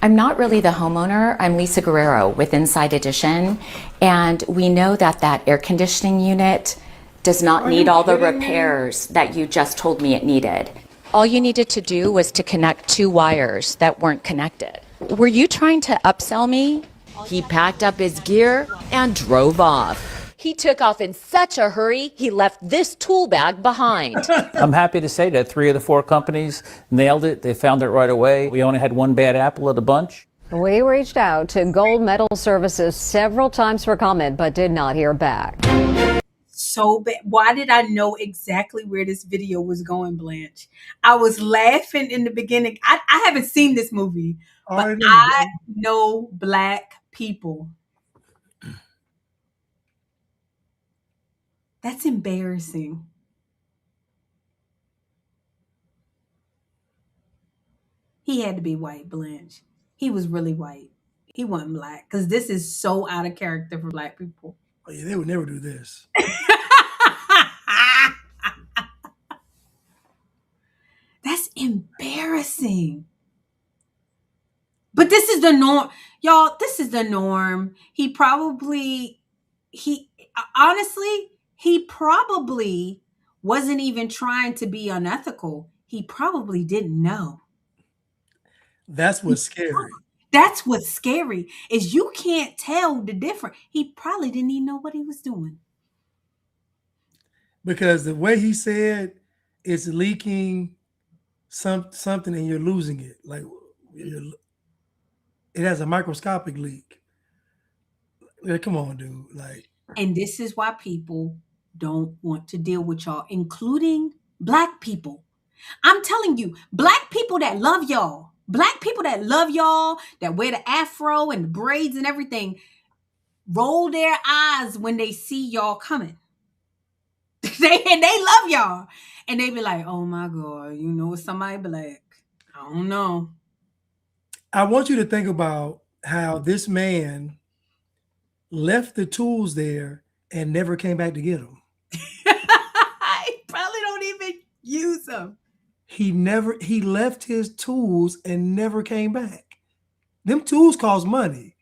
I'm not really the homeowner. I'm Lisa Guerrero with Inside Edition. And we know that that air conditioning unit does not need all the repairs that you just told me it needed. All you needed to do was to connect 2 wires that weren't connected. Were you trying to upsell me? He packed up his gear and drove off. He took off in such a hurry, he left this tool bag behind. I'm happy to say that 3 of the 4 companies nailed it. They found it right away. We only had one bad apple of the bunch. We reached out to Gold Medal Services several times for comment, but did not hear back. So bad. Why did I know exactly where this video was going, Blanche? I was laughing in the beginning. I haven't seen this movie, but I know Black people. That's embarrassing. He had to be white, Blanche. He was really white. He wasn't Black, because this is so out of character for Black people. Oh, yeah, they would never do this. That's embarrassing. But this is the norm. Y'all, this is the norm. He probably wasn't even trying to be unethical. He probably didn't know. That's what's scary. That's what's scary, is you can't tell the difference. He probably didn't even know what he was doing. Because the way he said it's leaking something and you're losing it. Like it has a microscopic leak. Like, come on, dude. Like, and this is why people don't want to deal with y'all, including Black people. I'm telling you, Black people that love y'all, that wear the afro and the braids and everything, roll their eyes when they see y'all coming. they love y'all. And they be like, oh my God, it's somebody Black. I don't know. I want you to think about how this man left the tools there and never came back to get them. I probably don't even use them. He left his tools and never came back. Them tools cost money.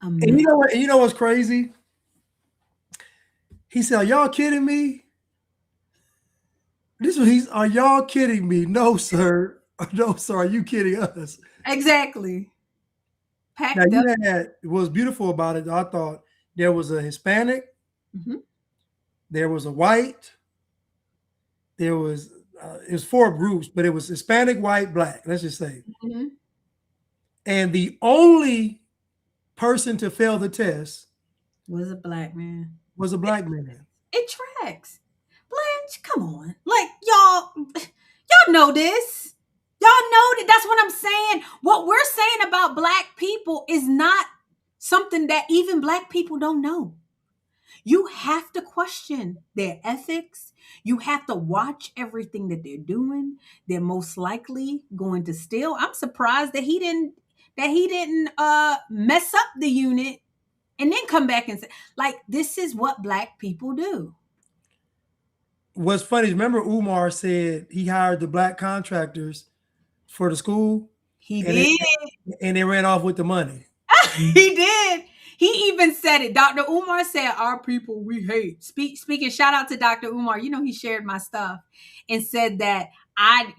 And you know what? You know what's crazy? He said, "Are y'all kidding me?" Are y'all kidding me? No, sir. No, sir. Are you kidding us? Exactly. Packed now, up. What's beautiful about it, I thought there was a Hispanic, there was a white, there was it was 4 groups, but it was Hispanic, white, Black. Let's just say, and the only person to fail the test was a Black man. It tracks. Blanche, come on. Like, y'all know this. Y'all know that. That's what I'm saying. What we're saying about black people is not something that even black people don't know. You have to question their ethics. You have to watch everything that they're doing. They're most likely going to steal. I'm surprised that he didn't mess up the unit and then come back and say, like, this is what black people do. What's funny is, remember Umar said he hired the black contractors for the school? He did. And they ran off with the money. He did. He even said it. Dr. Umar said, our people we hate. Speaking, shout out to Dr. Umar. You know, he shared my stuff and said that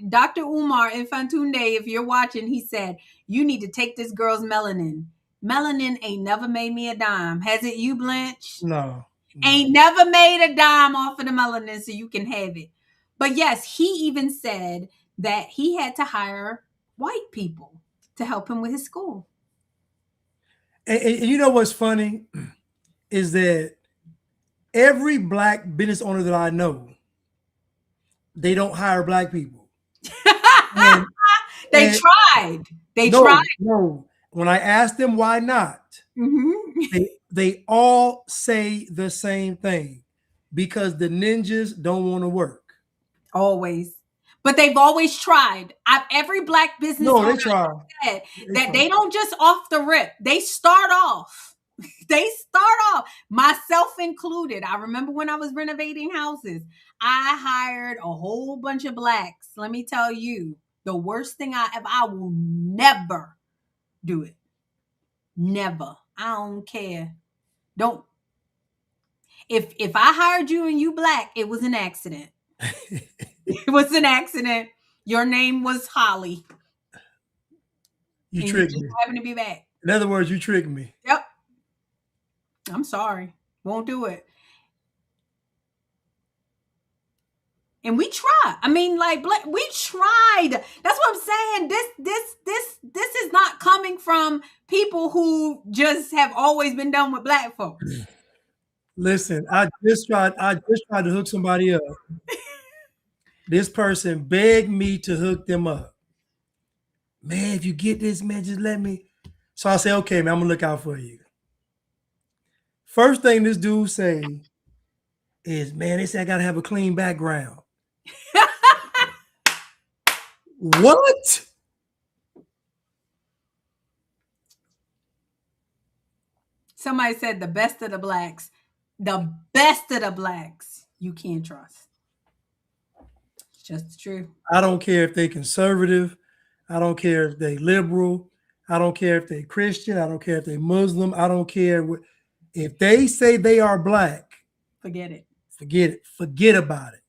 Dr. Umar Infantunde, if you're watching, he said, you need to take this girl's melanin. Melanin ain't never made me a dime. Has it you, Blanche? No. Ain't never made a dime off of the melanin, so you can have it. But yes, he even said that he had to hire white people to help him with his school. And you know what's funny is that every black business owner that I know, they don't hire black people. They tried. No. When I asked them why not, they all say the same thing. Because the ninjas don't want to work. Always. But they've always tried. Every black business owner said that they don't just off the rip. They start off. Myself included. I remember when I was renovating houses, I hired a whole bunch of blacks. Let me tell you, the worst thing I will never do it. Never. I don't care. Don't. If I hired you and you black, it was an accident. It was an accident. Your name was Holly. You tricked me. Happened to be back. In other words, you tricked me. Yep. I'm sorry. Won't do it. And we tried. I mean, like, we tried. That's what I'm saying. This is not coming from people who just have always been done with black folks. Listen, I just tried to hook somebody up. This person begged me to hook them up. Man, if you get this, man, just let me. So I say, okay, man, I'm gonna look out for you. First thing this dude say is, man, they say I gotta have a clean background. What? Somebody said the best of the blacks. The best of the blacks you can't trust. It's just the truth. I don't care if they conservative. I don't care if they liberal. I don't care if they Christian. I don't care if they Muslim. I don't care what. If they say they are black, forget it. Forget it. Forget about it.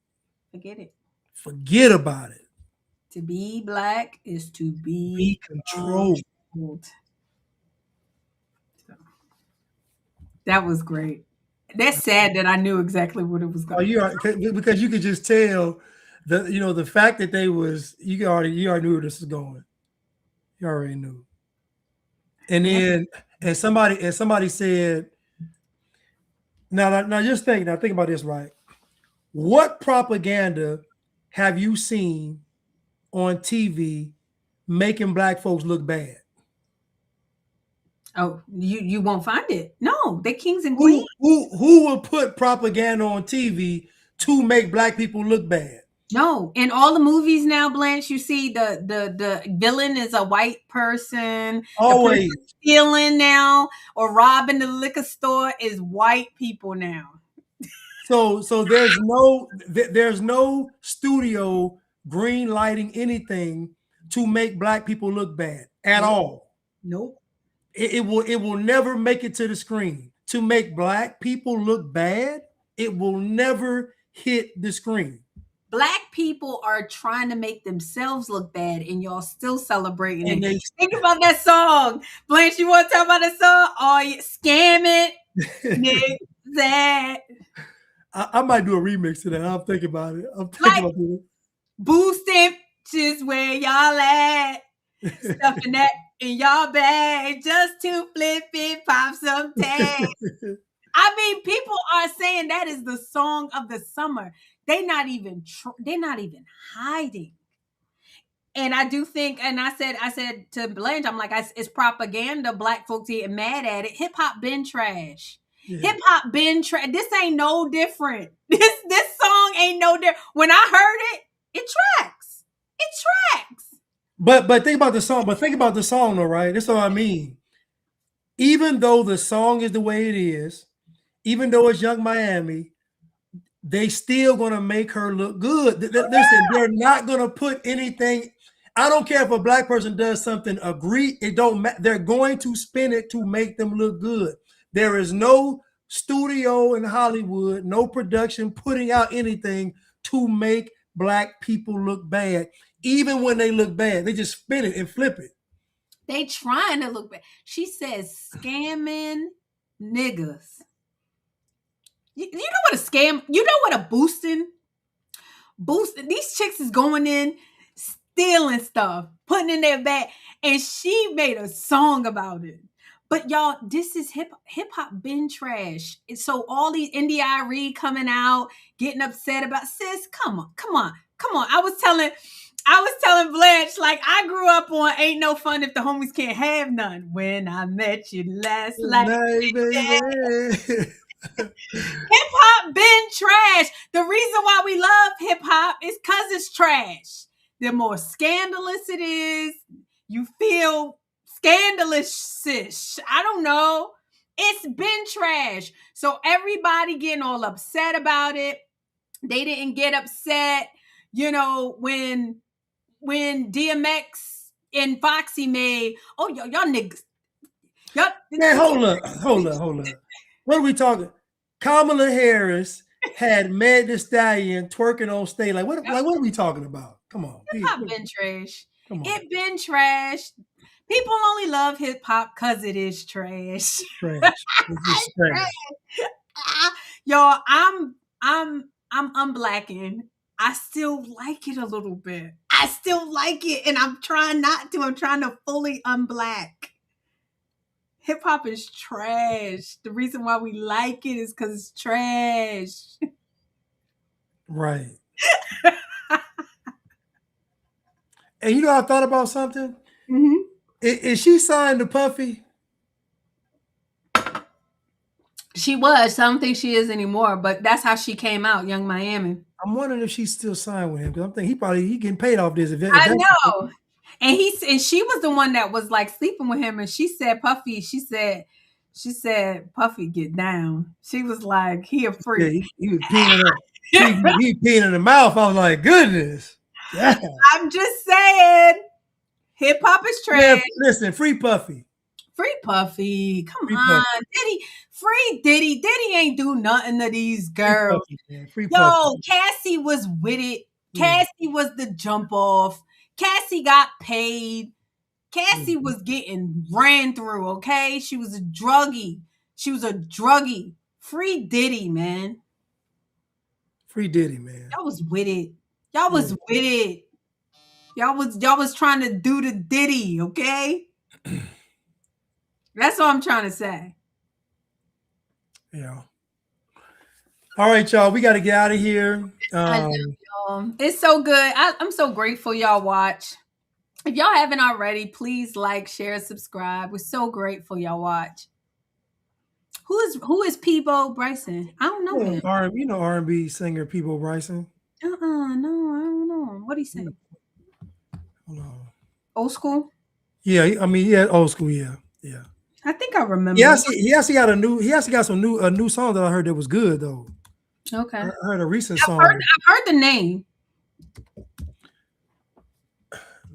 Forget it. Forget about it. To be black is to be controlled. That was great. That's sad that I knew exactly what it was going. Oh, you are, because you could just tell the fact that they was you already knew where this was going. You already knew. And then somebody said, now just think about this, right? What propaganda have you seen on TV making black folks look bad? Oh, you won't find it. No, they're kings and queens. Who will put propaganda on TV to make black people look bad? No, in all the movies now, Blanche, you see the villain is a white person. Always. The person stealing now or robbing the liquor store is white people now. So there's no studio green lighting anything to make black people look bad at all. Nope. It will never make it to the screen. To make black people look bad, it will never hit the screen. Black people are trying to make themselves look bad, and y'all still celebrating it. Think about that song. Blanche, you want to talk about that song? Oh, yeah, scam it. That. I might do a remix to that. I'm thinking about it. I'm thinking about it. Boosting just where y'all at. Stuffing that in y'all bag just to flip it, pop some tags. I mean, people are saying that is the song of the summer. They're not even hiding. And I do think, and I said to Blanche, I'm like, it's propaganda. Black folks getting mad at it. Hip hop been trash. Yeah. Hip hop been trash. This ain't no different. This song ain't no different. When I heard it, it tracks. It tracks. But think about the song. But think about the song, though, right? That's what I mean. Even though the song is the way it is, even though it's Young Miami, they still gonna make her look good. Listen, they're not gonna put anything. I don't care if a black person does something. It don't matter. They're going to spin it to make them look good. There is no studio in Hollywood, no production putting out anything to make black people look bad. Even when they look bad, they just spin it and flip it. They trying to look bad. She says scamming niggas. You know what a scam? You know what a boosting? These chicks is going in, stealing stuff, putting in their bag, and she made a song about it. But y'all, this is hip hop been trash. And so all these NDIRE coming out, getting upset about, sis, come on. I was telling Blanche, like, I grew up on Ain't No Fun If the Homies Can't Have None. When I met you last night, baby. Hip hop been trash. The reason why we love hip hop is because it's trash. The more scandalous it is, you feel scandalous-ish. I don't know. It's been trash. So everybody getting all upset about it. They didn't get upset, when DMX and Foxy made, y'all niggas. Man, hold up. What are we talking? Kamala Harris had Meg Thee Stallion twerking on stage. What are we talking about? Come on. Hip hop been trash. It been trash. People only love hip hop because it is trash. Trash. It's trash. Y'all, I'm unblacking. I still like it a little bit. I still like it, and I'm trying not to. I'm trying to fully unblack. Hip hop is trash. The reason why we like it is because it's trash. Right. And I thought about something. Mm-hmm. Is she signed to Puffy? She was. I don't think she is anymore, but that's how she came out, Young Miami. I'm wondering if she's still signed with him, because I'm thinking he getting paid off this event. I know. And she was the one that was like sleeping with him, and she said Puffy get down. She was like, he a freak. Yeah, he was peeing he peeing in the mouth. I was like, goodness. Yeah. I'm just saying, hip hop is trash. Yeah, listen, free Puffy. Free Puffy. Come on. Puffy. Diddy. Diddy ain't do nothing to these girls. Free Puffy. Cassie was with it. Cassie was the jump off. Cassie got paid. Cassie was getting ran through, okay? She was a druggie. Free Diddy, man. Free Diddy, man. Y'all was with it. Y'all was trying to do the Diddy, okay? That's what I'm trying to say. Yeah. All right, y'all. We got to get out of here. I know, y'all. It's so good. I'm so grateful y'all watch. If y'all haven't already, please like, share, subscribe. We're so grateful y'all watch. Who is Peebo Bryson? I don't know him. R&B singer Peebo Bryson. No, I don't know. What do you say? Hold on. Old school? Yeah, old school. Yeah. I think I remember. He actually got a new song that I heard that was good though. Okay. I heard a recent song. I've heard the name.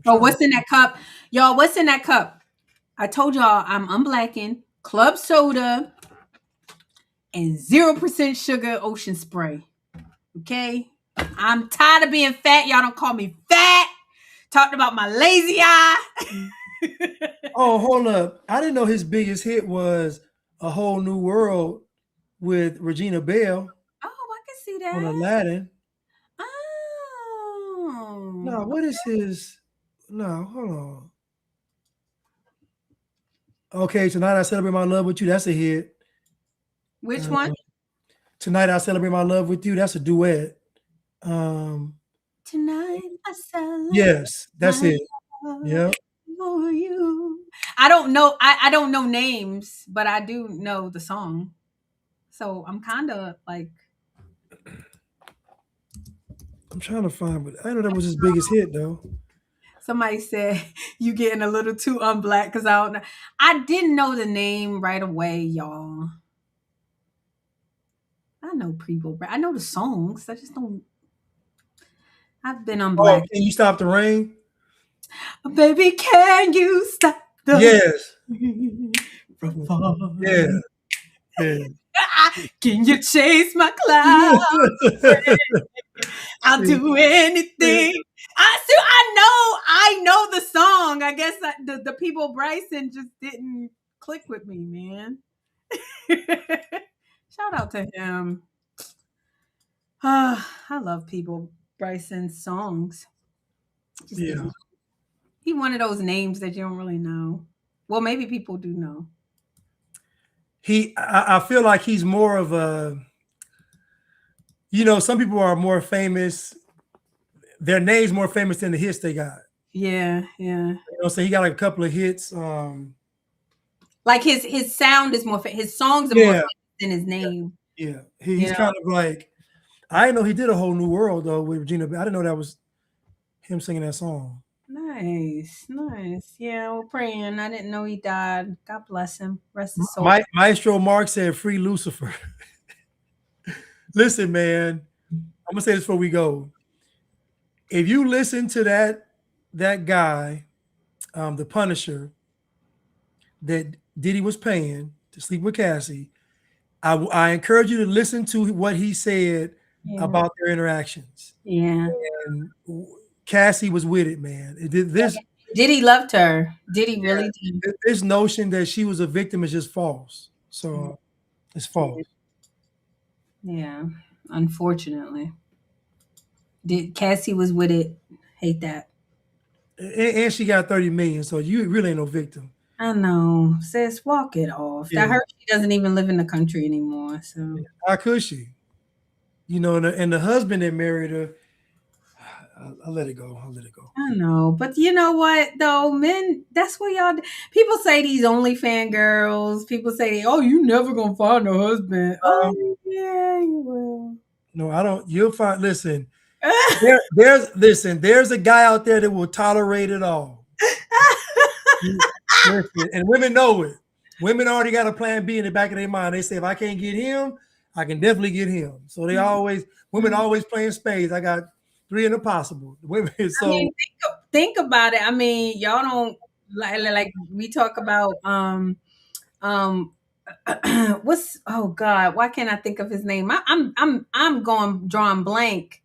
What's in that cup? Y'all, what's in that cup? I told y'all I'm unblacking, club soda, and 0% sugar ocean spray. Okay? I'm tired of being fat. Y'all don't call me fat. Talked about my lazy eye. Oh, hold up. I didn't know his biggest hit was A Whole New World with Regina Bell. Oh, I can see that. On Aladdin. Oh. No, what is his? No, hold on. Okay, Tonight I Celebrate My Love With You. That's a hit. Which one? Tonight I Celebrate My Love With You. That's a duet. Tonight I celebrate Yes, that's my it. love Yeah. for you. I don't know. I don't know names, but I do know the song. So I'm kind of like, I'm trying to find, but I know that was his biggest hit though. somebody said you getting a little too unblack because I don't know. I didn't know the name right away, y'all. I know people. I know the songs. I just don't. I've been Oh, unblack. Can You Stop the Rain? Baby, can you stop the Yes. rain from falling? Yeah. Yeah. Can you chase my cloud? I'll See, do anything. I know the song. I guess the people Bryson just didn't click with me, man. Shout out to him. I love people Bryson's songs. Just yeah. didn't. He one of those names that you don't really know. Well, maybe people do know. I feel like he's more of a, some people are more famous, their name's more famous than the hits they got. Yeah, yeah. So he got like a couple of hits. Like his sound is more. His songs are more Yeah. famous than his name. Yeah. He's kind of like, I didn't know he did A Whole New World though with Regina. I didn't know that was him singing that song. Nice, nice. Yeah, we're praying. I didn't know he died. God bless him. Rest his soul. Maestro Mark said, "Free Lucifer." Listen, man, I'm gonna say this before we go. If you listen to that guy, the Punisher, that Diddy was paying to sleep with Cassie, I encourage you to listen to what he said about their interactions. Yeah. And Cassie was with it, man. Diddy loved her. Diddy really did. This notion that she was a victim is just false. So it's false. Yeah, unfortunately. Cassie was with it. Hate that. And she got 30 million, so you really ain't no victim. I know. Sis, walk it off. Yeah. I heard she doesn't even live in the country anymore. So How could she? And the husband that married her, I'll let it go. I'll let it go. I know. But you know what though? Men, that's what y'all do. People say these OnlyFans girls, people say, oh, you never gonna find a husband. Oh yeah, you will. No, I don't. You'll find. Listen, there's a guy out there that will tolerate it all. Listen, and women know it. Women already got a plan B in the back of their mind. They say, if I can't get him, I can definitely get him. So women always playing spades. I got 3 in the possible. Women. So I mean, think about it. I mean, y'all don't like we talk about what's, oh God, why can't I think of his name? I'm going drawing blank.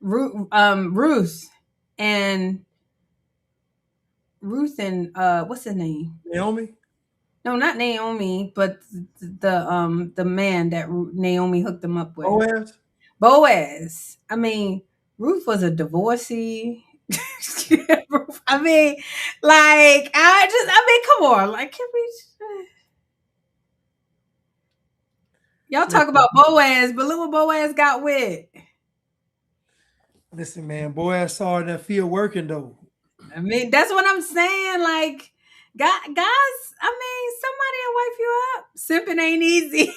Ruth and what's his name? Naomi? No, not Naomi, but the man that Naomi hooked him up with. Boaz. I mean, Ruth was a divorcee. I mean, come on. Like, can we y'all talk about Boaz, but look what Boaz got with. Listen, man, Boaz saw her in that field working though. I mean, that's what I'm saying. Like, guys, I mean, somebody will wipe you up. Simping ain't easy.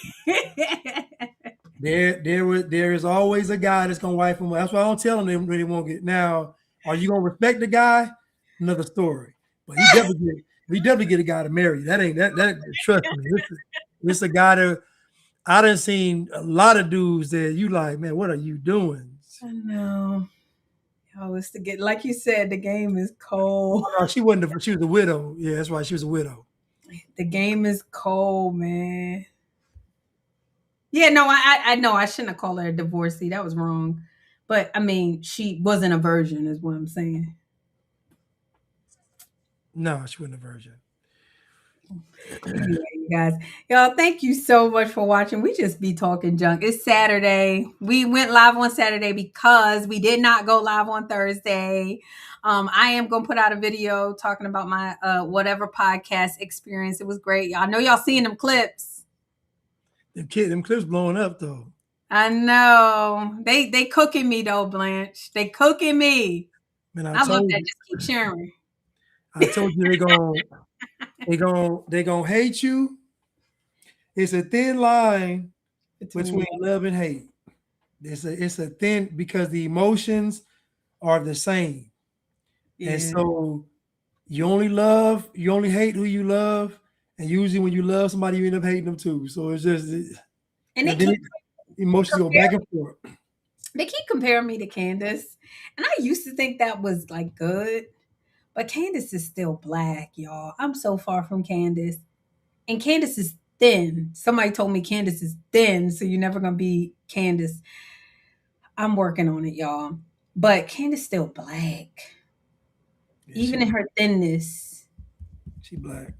There is always a guy that's gonna wipe him up. That's why I don't tell them they really won't get. Now, are you gonna respect the guy? Another story. But we definitely get a guy to marry. That ain't that. Trust me, this a guy that I done seen a lot of dudes that you like, man. What are you doing? I know. Oh, it's like you said, the game is cold. Oh, no, she wasn't. She was a widow. Yeah, that's right. She was a widow. The game is cold, man. Yeah, no, I know I shouldn't have called her a divorcee. That was wrong. But I mean, she wasn't a virgin, is what I'm saying. No, she wasn't a virgin. Anyway, you guys, y'all, thank you so much for watching. We just be talking junk. It's Saturday. We went live on Saturday because we did not go live on Thursday. I am gonna put out a video talking about my whatever podcast experience. It was great. I know y'all seeing them clips. Them clips blowing up though. I know. They cooking me though, Blanche. They cooking me. Man, I love that. Just keep sharing. I told you they gonna hate you. It's a thin line between love and hate. It's a thin because the emotions are the same. And so you only hate who you love, and usually when you love somebody, you end up hating them too. So it's just And then emotions go back and forth. They keep comparing me to Candace, and I used to think that was like good, but Candace is still black, y'all. I'm so far from Candace, and Candace is thin. Somebody told me Candace is thin, so you're never gonna be Candace. I'm working on it, y'all. But Candace still black, even in her thinness. She black.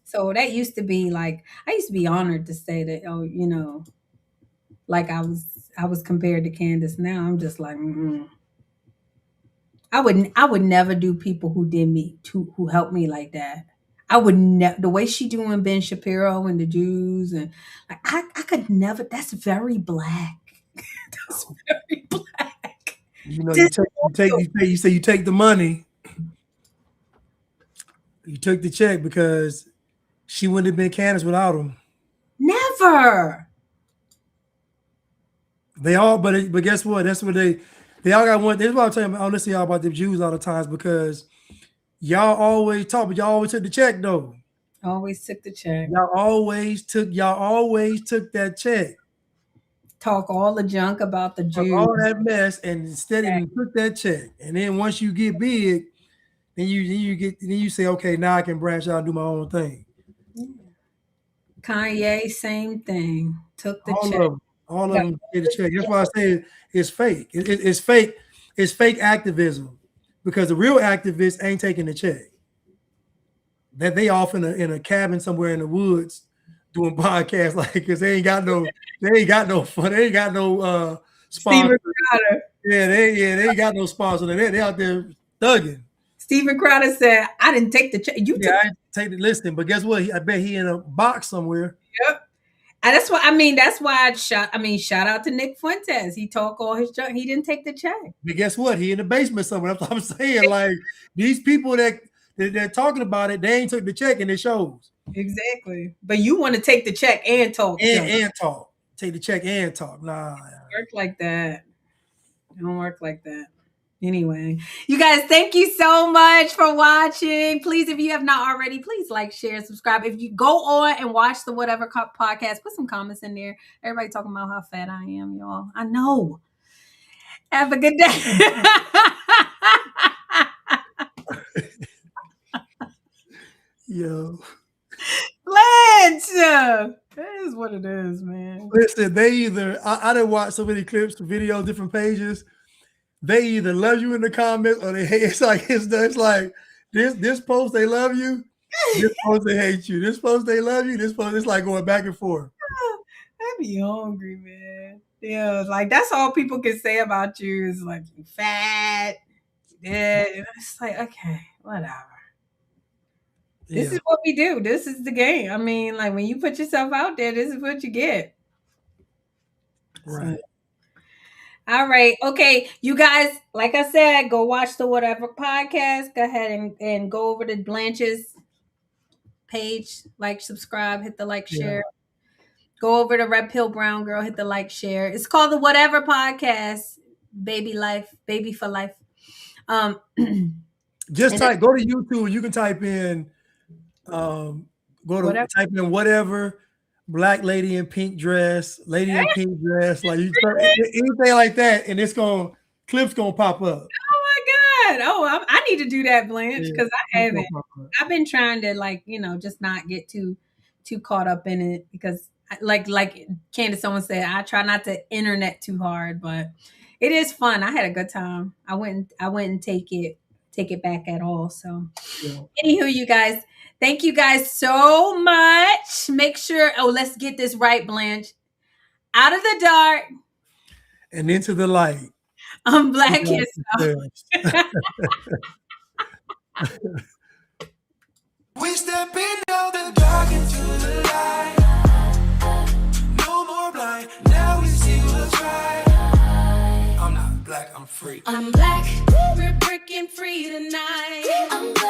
So that used to be like I used to be honored to say that. Oh, like I was compared to Candace. Now I'm just like, I would never do people who did me who helped me like that. I would never the way she doing Ben Shapiro and the Jews and like I could never. That's very black. That's very black. You say you take the money. You took the check because she wouldn't have been Candace without him. Never. They all, but guess what? That's what they all got one. That's why I'm telling you, I listen to y'all about the Jews all the times because y'all always talk, but y'all always took the check though. Always took the check. Y'all always took that check. Talk all the junk about the Jews. All that mess, and instead you took that check. And then once you get big, then you say, okay, now I can branch out and do my own thing. Kanye, same thing. Took the check. All of them did the check. That's why I say it's fake. It's fake. It's fake activism because the real activists ain't taking the check. That they off in a cabin somewhere in the woods doing podcasts like because they ain't got no fun. They ain't got no sponsor. They ain't got no sponsor. They out there thugging. Steven Crowder said, "I didn't take the check. You took I didn't take the listing, but guess what? I bet he in a box somewhere." Yep. And that's why shout out to Nick Fuentes. He talk all his junk. He didn't take the check. But guess what? He in the basement somewhere. That's what I'm saying. Like these people that they're talking about it, they ain't took the check and it shows. Exactly. But you want to take the check and talk. And talk. Take the check and talk. Nah. It don't work like that. It don't work like that. Anyway, you guys, thank you so much for watching. Please, if you have not already, please like, share, subscribe. If you go on and watch the Whatever podcast, put some comments in there. Everybody talking about how fat I am, y'all. I know. Have a good day. Yo. Blanche. That is what it is, man. Listen, they either I didn't watch so many clips, videos, different pages. They either love you in the comments or they hate. It's like this post they love you, this post they hate you. This post they love you, this post it's like going back and forth. I be hungry, man. Yeah, like that's all people can say about you is like you fat. Yeah, it's like okay, whatever. This is what we do. This is the game. I mean, like when you put yourself out there, this is what you get. Right. So, all right. Okay. You guys, like I said, go watch the Whatever podcast. Go ahead and go over to Blanche's page, like, subscribe, hit the like, share. Go over to Red Pill Brown Girl, hit the like, share. It's called the Whatever podcast. Baby life, baby for life. Just type, go to YouTube. You can type in, type in whatever. Black lady in pink dress, lady in pink dress, like you anything like that, and clips gonna pop up. Oh my god! Oh, I need to do that, Blanche, because I haven't. I've been trying to just not get too caught up in it because like Candace, someone said, I try not to internet too hard, but it is fun. I had a good time. I wouldn't take it back at all. So, anywho, you guys. Thank you guys so much. Make sure, let's get this right, Blanche. Out of the dark. And into the light. Unblack yourself. We stepping out the dark into the light. No more blind. Now free. I'm black, we're breaking free tonight. I'm black.